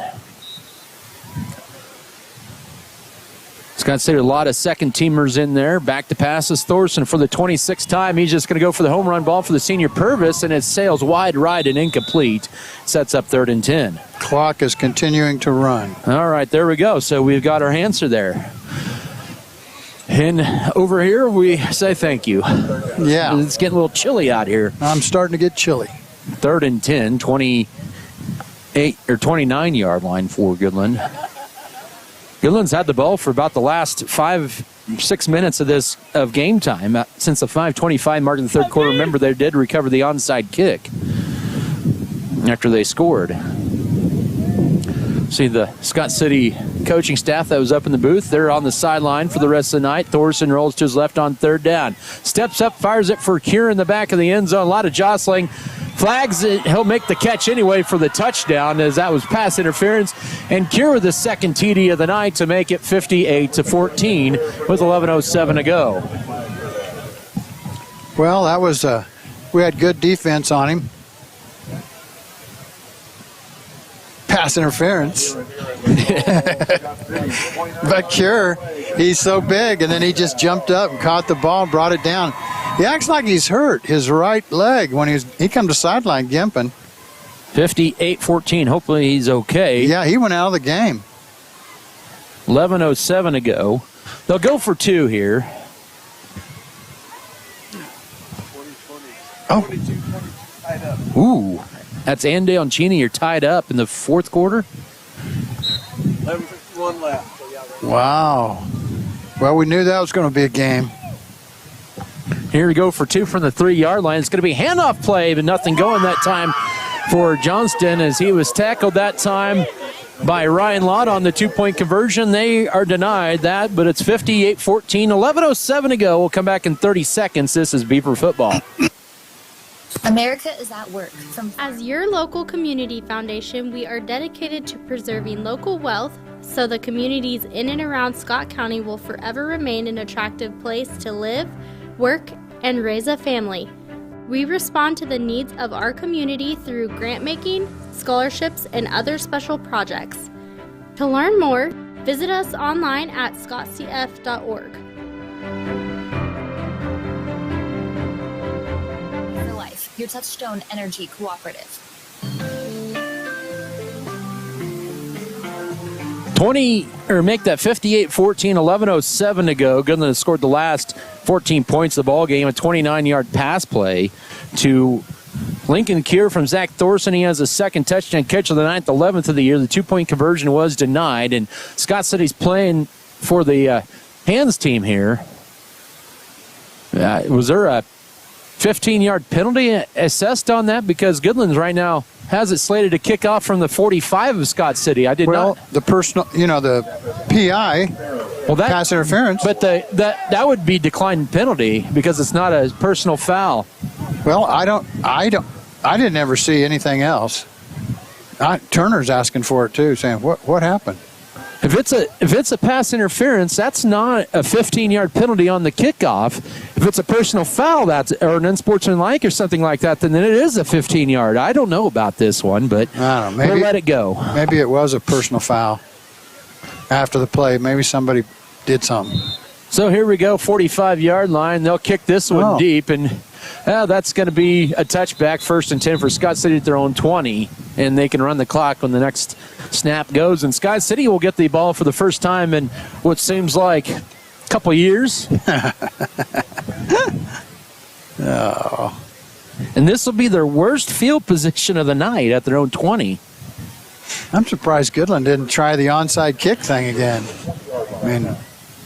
Scott City, a lot of second-teamers in there. Back to passes. Thorson for the 26th time. He's just going to go for the home run ball for the senior Purvis, and it sails wide right and incomplete. Sets up 3rd and 10. Clock is continuing to run. All right, there we go. So we've got our answer there. And over here, we say thank you. Yeah. It's getting a little chilly out here. I'm starting to get chilly. 3rd and 10, 28 or 29-yard line for Goodland. Goodland's had the ball for about the last 5-6 minutes of game time since the 5:25 mark in the third quarter. Remember, they did recover the onside kick after they scored. See the Scott City coaching staff that was up in the booth. They're on the sideline for the rest of the night. Thorson rolls to his left on 3rd down. Steps up, fires it for Kier in the back of the end zone. A lot of jostling. Flags, he'll make the catch anyway for the touchdown, as that was pass interference. And Kier with the second TD of the night to make it 58-14 with 11:07 to go. Well, that was we had good defense on him. pass interference. But Cure, he's so big, and then he just jumped up and caught the ball and brought it down. He acts like he's hurt his right leg when he come to sideline gimping. 58-14. Hopefully he's okay. Yeah, he went out of the game. 11:07 to go. They'll go for 2 here. Oh. Ooh. That's Andale and Cheney. You're tied up in the fourth quarter. 11:51 left. Wow. Well, we knew that was going to be a game. Here we go for 2 from the 3-yard line. It's going to be handoff play, but nothing going that time for Johnston as he was tackled that time by Ryan Lott on the 2-point conversion. They are denied that, but it's 58-14. 11:07 to go. We'll come back in 30 seconds. This is Beaver football. America is at work. As your local community foundation, we are dedicated to preserving local wealth so the communities in and around Scott County will forever remain an attractive place to live, work, and raise a family. We respond to the needs of our community through grant making, scholarships, and other special projects. To learn more, visit us online at scottcf.org. For Life, your Touchstone Energy Cooperative. 20, or make that 58-14, 11:07 to go. Goodland has scored the last 14 points of the ball game, a 29-yard pass play to Lincoln Cure from Zach Thorson. He has a second touchdown catch of the 9th, 11th of the year. The 2-point conversion was denied, and Scott City's playing for the hands team here. Was there a 15-yard penalty assessed on that? Because Goodland's right now has it slated to kick off from the 45 of Scott City. I did not. The personal, the PI, pass interference. But that would be declined penalty because it's not a personal foul. Well, I didn't ever see anything else. Turner's asking for it too, saying what happened. If it's a pass interference, that's not a 15-yard penalty on the kickoff. If it's a personal foul, or an unsportsmanlike or something like that, then it is a 15-yard. I don't know about this one, but I don't know, we'll let it go. Maybe it was a personal foul after the play. Maybe somebody did something. So here we go, 45-yard line. They'll kick this one deep, and that's going to be a touchback, 1st and 10 for Scott City at their own 20, and they can run the clock when the next snap goes. And Scott City will get the ball for the first time in what seems like a couple of years. Oh. And this will be their worst field position of the night at their own 20. I'm surprised Goodland didn't try the onside kick thing again. I mean,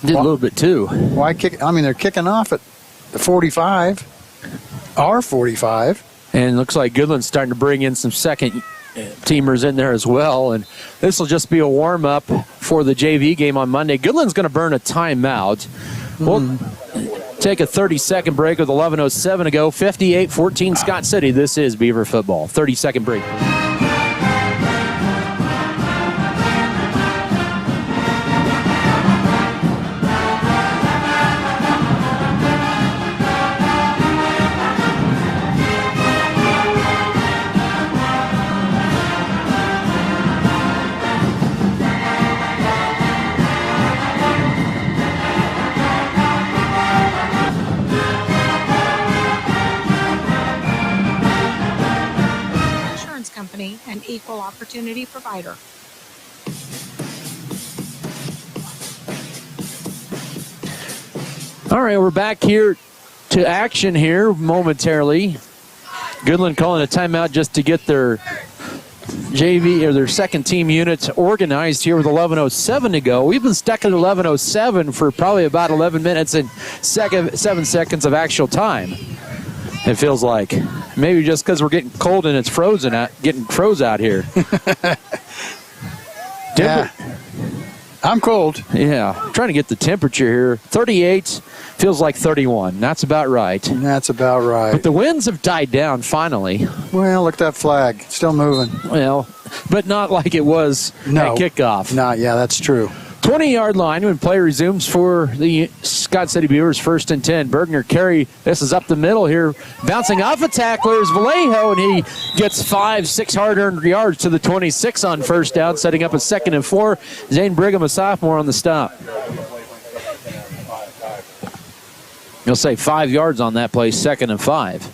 did a little bit too. Why kick? I mean, they're kicking off at the 45, our 45. And it looks like Goodland's starting to bring in some second teamers in there as well. And this will just be a warm-up for the JV game on Monday. Goodland's going to burn a timeout. We'll take a 30-second break with 11:07 to go. 58-14 Scott City. This is Beaver football. 30-second break. An equal opportunity provider. All right, we're back here to action here momentarily. Goodland calling a timeout just to get their JV or their second team units organized here with 11:07 to go. We've been stuck at 11:07 for probably about 11 minutes and 7 seconds of actual time. It feels like maybe just because we're getting cold and it's froze out here. Yeah, I'm cold. Yeah, I'm trying to get the temperature here. 38 feels like 31. That's about right. That's about right. But the winds have died down finally. Well, look at that flag. Still moving. Well, but not like it was at kickoff. Yeah, that's true. 20-yard line when play resumes for the Scott City Beavers, 1st and 10. Bergner carry. This is up the middle here. Bouncing off a tackler is Vallejo, and he gets 5-6 hard-earned yards to the 26 on first down, setting up a 2nd and 4. Zane Brigham, a sophomore, on the stop. You'll say 5 yards on that play, 2nd and 5.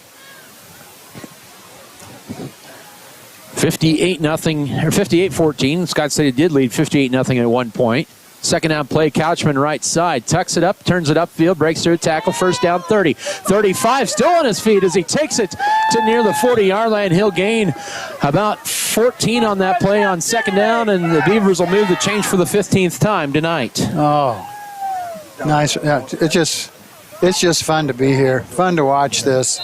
58-14. Scott City did lead 58-0 at one point. 2nd down play, Couchman right side. Tucks it up, turns it upfield, breaks through a tackle, 1st down 30. 35, still on his feet as he takes it to near the 40-yard line. He'll gain about 14 on that play on 2nd down, and the Beavers will move the change for the 15th time tonight. Oh, nice. Yeah, it's just fun to be here. Fun to watch this.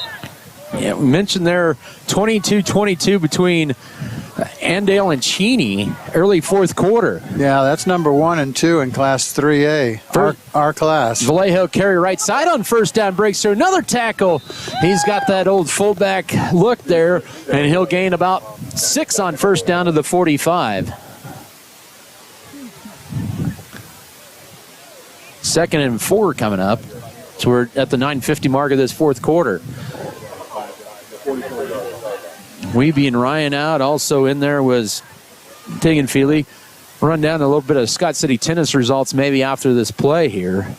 Yeah, we mentioned there 22-22 between Andale and Cheney, early 4th quarter. Yeah, that's number 1 and 2 in Class 3A, our class. Vallejo carry right side on 1st down, breaks through another tackle. He's got that old fullback look there, and he'll gain about 6 on 1st down to the 45. 2nd and 4 coming up. So we're at the 9:50 mark of this 4th quarter. Weeby and Ryan out. Also in there was Tegan Feely. Run down a little bit of Scott City tennis results maybe after this play here.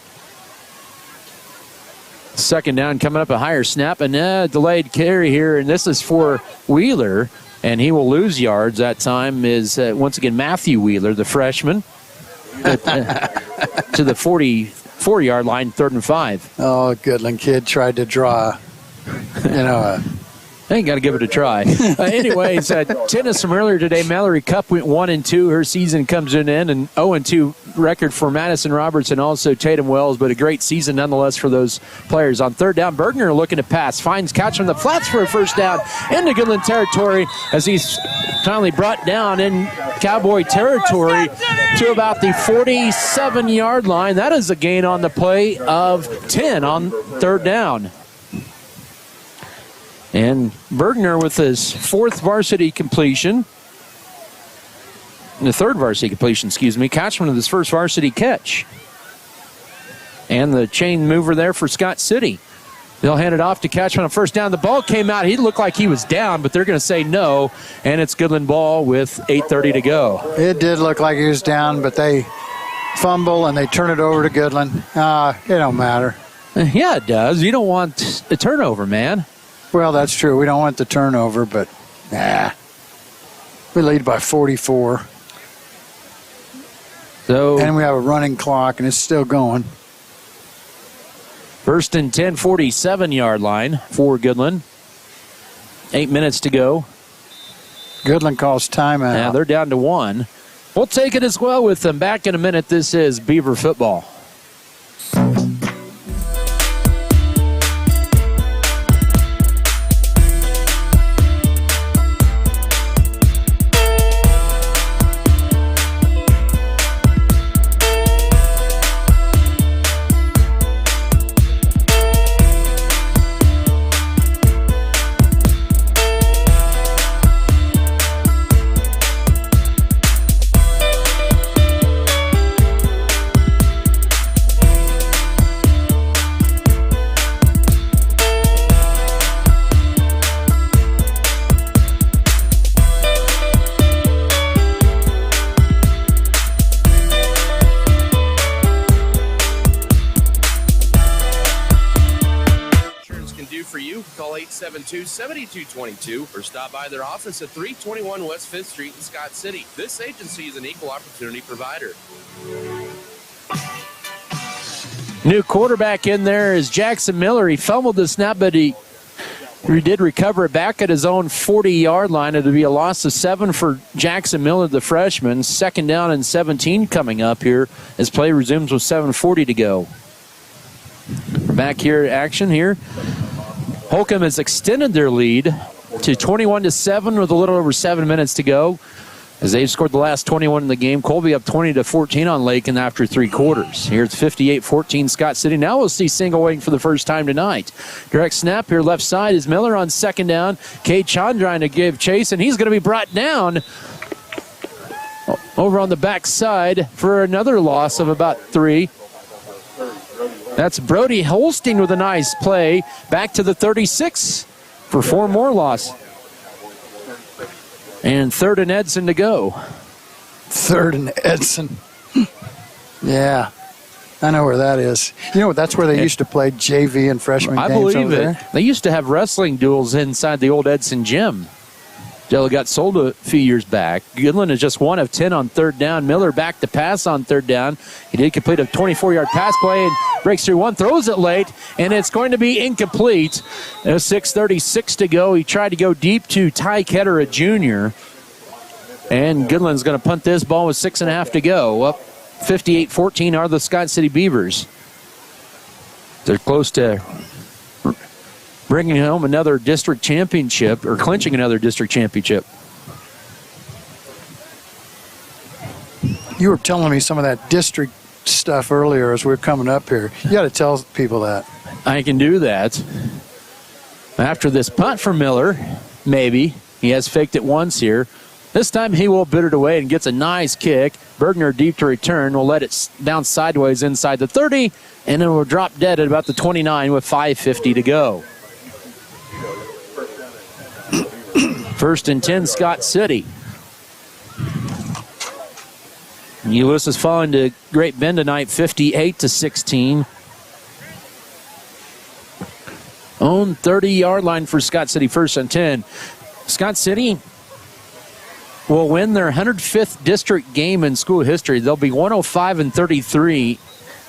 2nd down coming up, a higher snap, and delayed carry here, and this is for Wheeler, and he will lose yards. That time is, once again, Matthew Wheeler, the freshman, to the 44-yard line, 3rd and 5. Oh, Goodland kid tried to draw, I ain't got to give it a try. Anyways, tennis from earlier today, Mallory Cup went 1 and 2. Her season comes to an end, and 0 and 2 record for Madison Roberts and also Tatum Wells, but a great season nonetheless for those players. On 3rd down, Bergner looking to pass, finds Couch on the flats for a 1st down into Goodland territory as he's finally brought down in Cowboy territory to about the 47-yard line. That is a gain on the play of 10 on 3rd down. And Bergner with his 4th varsity completion. The 3rd varsity completion, Couchman with his 1st varsity catch. And the chain mover there for Scott City. They'll hand it off to Couchman on 1st down. The ball came out. He looked like he was down, but they're going to say no. And it's Goodland ball with 8:30 to go. It did look like he was down, but they fumble and they turn it over to Goodland. It don't matter. Yeah, it does. You don't want a turnover, man. Well, that's true. We don't want the turnover, but we lead by 44. And we have a running clock, and it's still going. 1st and 10, 47-yard line for Goodland. 8 minutes to go. Goodland calls timeout. Yeah, they're down to 1. We'll take it as well with them. Back in a minute. This is Beaver football. Call 872-7222 or stop by their office at 321 West 5th Street in Scott City. This agency is an equal opportunity provider. New quarterback in there is Jackson Miller. He fumbled the snap, but he did recover it back at his own 40-yard line. It'll be a loss of 7 for Jackson Miller, the freshman. 2nd down and 17 coming up here as play resumes with 7:40 to go. We're back here at action here. Holcomb has extended their lead to 21-7 with a little over 7 minutes to go as they've scored the last 21 in the game. Colby up 20-14 on Lakin after 3 quarters. Here it's 58-14 Scott City. Now we'll see single wing for the first time tonight. Direct snap here left side is Miller on 2nd down. Cade Chand trying to give chase, and he's going to be brought down. over on the backside for another loss of about 3. That's Brody Holstein with a nice play. Back to the 36 for 4 more loss. And 3rd and Edson to go. 3rd and Edson. Yeah. I know where that is. You know, that's where they used to play JV and freshman games over there. I believe it. They used to have wrestling duels inside the old Edson gym. Jello got sold a few years back. Goodland is just 1 of 10 on 3rd down. Miller back to pass on 3rd down. He did complete a 24-yard pass play and breaks through one, throws it late, and it's going to be incomplete. There's 6:36 to go. He tried to go deep to Ty Ketter, a junior. And Goodland's going to punt this ball with 6.5 to go. Up 58-14 are the Scott City Beavers. They're close to bringing home another district championship, or clinching another district championship. You were telling me some of that district stuff earlier as we were coming up here. You got to tell people that. I can do that. After this punt from Miller, maybe. He has faked it once here. This time he will bid it away and gets a nice kick. Bergner deep to return. Will let it bounce sideways inside the 30, and it will drop dead at about the 29 with 5:50 to go. 1st and 10, Scott City. Ulysses falling to Great Bend tonight, 58-16. Own 30-yard line for Scott City, 1st and 10. Scott City will win their 105th district game in school history. They'll be 105-33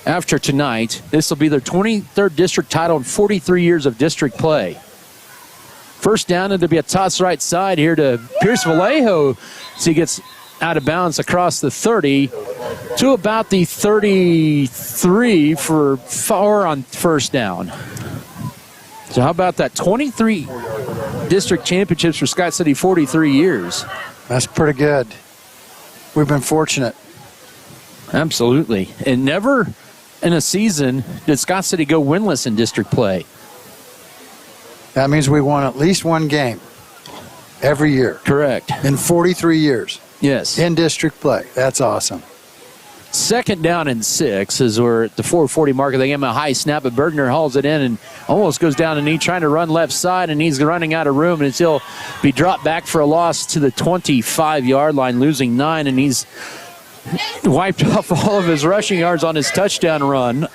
after tonight. This will be their 23rd district title in 43 years of district play. 1st down, it'll be a toss right side here to Pierce Vallejo. So he gets out of bounds across the 30 to about the 33 for 4 on 1st down. So how about that? 23 district championships for Scott City, 43 years. That's pretty good. We've been fortunate. Absolutely. And never in a season did Scott City go winless in district play. That means we won at least one game every year. Correct. In 43 years. Yes. In district play. That's awesome. 2nd down and 6 as we're at the 4:40 mark. They give him a high snap, but Bergner hauls it in and almost goes down a knee, trying to run left side, and he's running out of room, and he'll be dropped back for a loss to the 25-yard line, losing 9, and he's wiped off all of his rushing yards on his touchdown run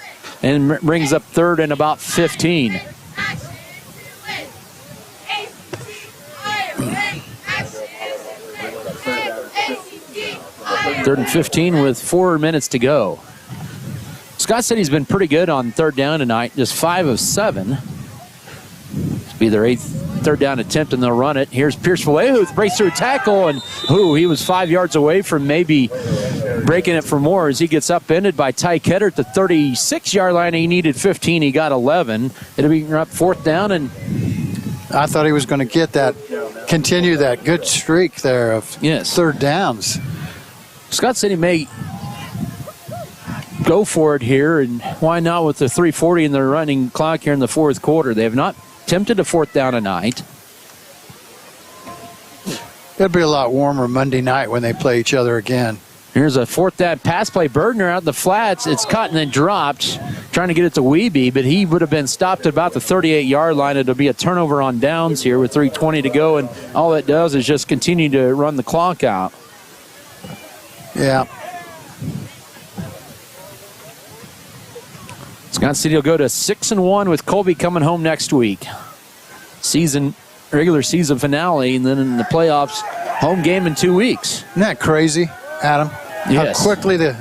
and brings up 3rd and about 15. Third and 15 with 4 minutes to go. Scott City's been pretty good on 3rd down tonight, just 5 of 7. It'll be their 8th 3rd down attempt, and they'll run it. Here's Pierce Vallejo, who breaks through a tackle, and he was 5 yards away from maybe breaking it for more as he gets upended by Ty Ketter at the 36-yard line. He needed 15. He got 11. It'll be up 4th down, and I thought he was going to get that, continue that good streak there of 3rd downs. Scott City may go for it here, and why not with the 3:40 in the running clock here in the 4th quarter. They have not attempted a 4th down tonight. It'll be a lot warmer Monday night when they play each other again. Here's a 4th down pass play. Bergner out in the flats. It's caught and then dropped, trying to get it to Wiebe, but he would have been stopped at about the 38-yard line. It'll be a turnover on downs here with 3:20 to go, and all it does is just continue to run the clock out. Yeah. Scott City will go to 6-1 with Colby coming home next week. Regular season finale, and then in the playoffs, home game in 2 weeks. Isn't that crazy, Adam? Yes. How quickly the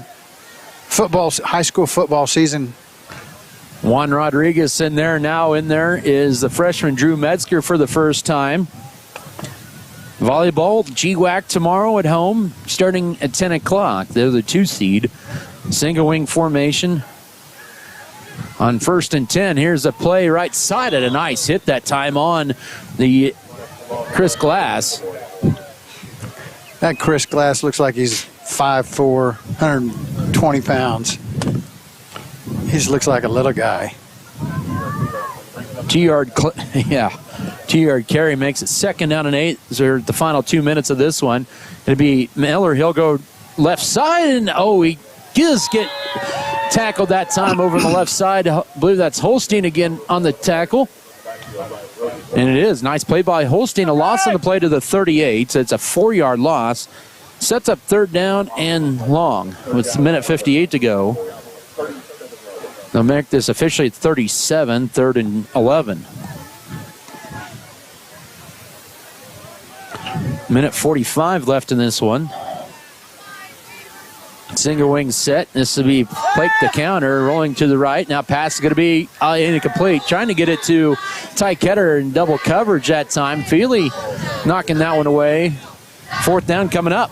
high school football season. Juan Rodriguez in there. Now in there is the freshman Drew Metzger for the first time. Volleyball, GWAC tomorrow at home, starting at 10 o'clock. They're the 2 seed. Single wing formation on 1st and 10. Here's a play right side at a nice hit that time on the Chris Glass. That Chris Glass looks like he's 5'4", 120 pounds. He just looks like a little guy. 2-yard, 2-yard carry makes it 2nd down and 8. They're the final 2 minutes of this one. It'll be Miller. He'll go left side, and he just get tackled that time over on the left side. I believe that's Holstein again on the tackle. And it is. Nice play by Holstein. A loss on the play to the 38. So it's a 4-yard loss. Sets up third down and long with a minute 58 to go. They'll make this officially 37, 3rd and 11. Minute 45 left in this one. Single wing set. This will be Blake the counter, rolling to the right. Now pass is going to be incomplete. Trying to get it to Ty Ketter in double coverage that time. Feely knocking that one away. 4th down coming up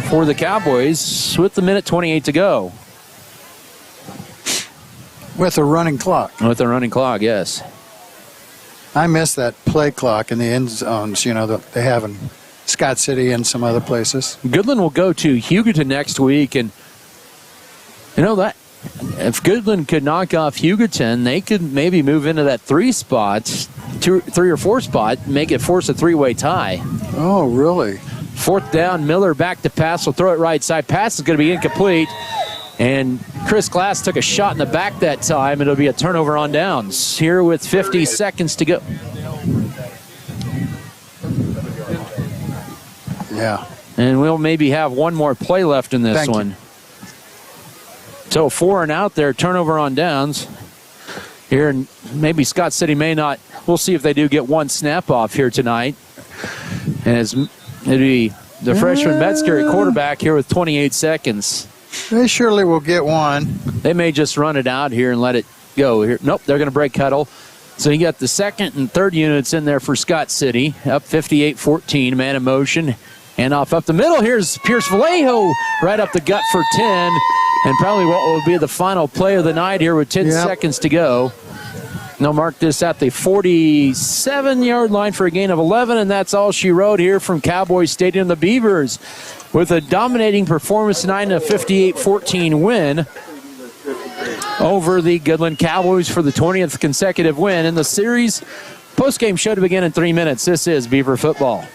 for the Cowboys with the minute 28 to go. With a running clock. With a running clock, yes. I miss that play clock in the end zones, that they have in Scott City and some other places. Goodland will go to Hugoton next week, and that if Goodland could knock off Hugoton, they could maybe move into that 3 spot, 3 or 4 spot, make it force a 3-way tie. Oh, really? 4th down, Miller back to pass, will throw it right side. Pass is going to be incomplete, and Chris Glass took a shot in the back that time. It'll be a turnover on downs here with 50 seconds to go. Yeah. And we'll maybe have one more play left in this one. So 4 and out there, turnover on downs. Here, and maybe Scott City may not. We'll see if they do get one snap off here tonight. And it'll be the freshman Metzger at quarterback here with 28 seconds. They surely will get one. They may just run it out here and let it go. Here, nope, they're going to break huddle. So you got the 2nd and 3rd units in there for Scott City. Up 58-14, man in motion. And off up the middle, here's Pierce Vallejo right up the gut for 10. And probably what will be the final play of the night here with 10 seconds to go. They'll mark this at the 47-yard line for a gain of 11, and that's all she wrote here from Cowboy Stadium. The Beavers with a dominating performance tonight, a 58-14 win over the Goodland Cowboys for the 20th consecutive win in the series. Post-game show to begin in 3 minutes. This is Beaver Football.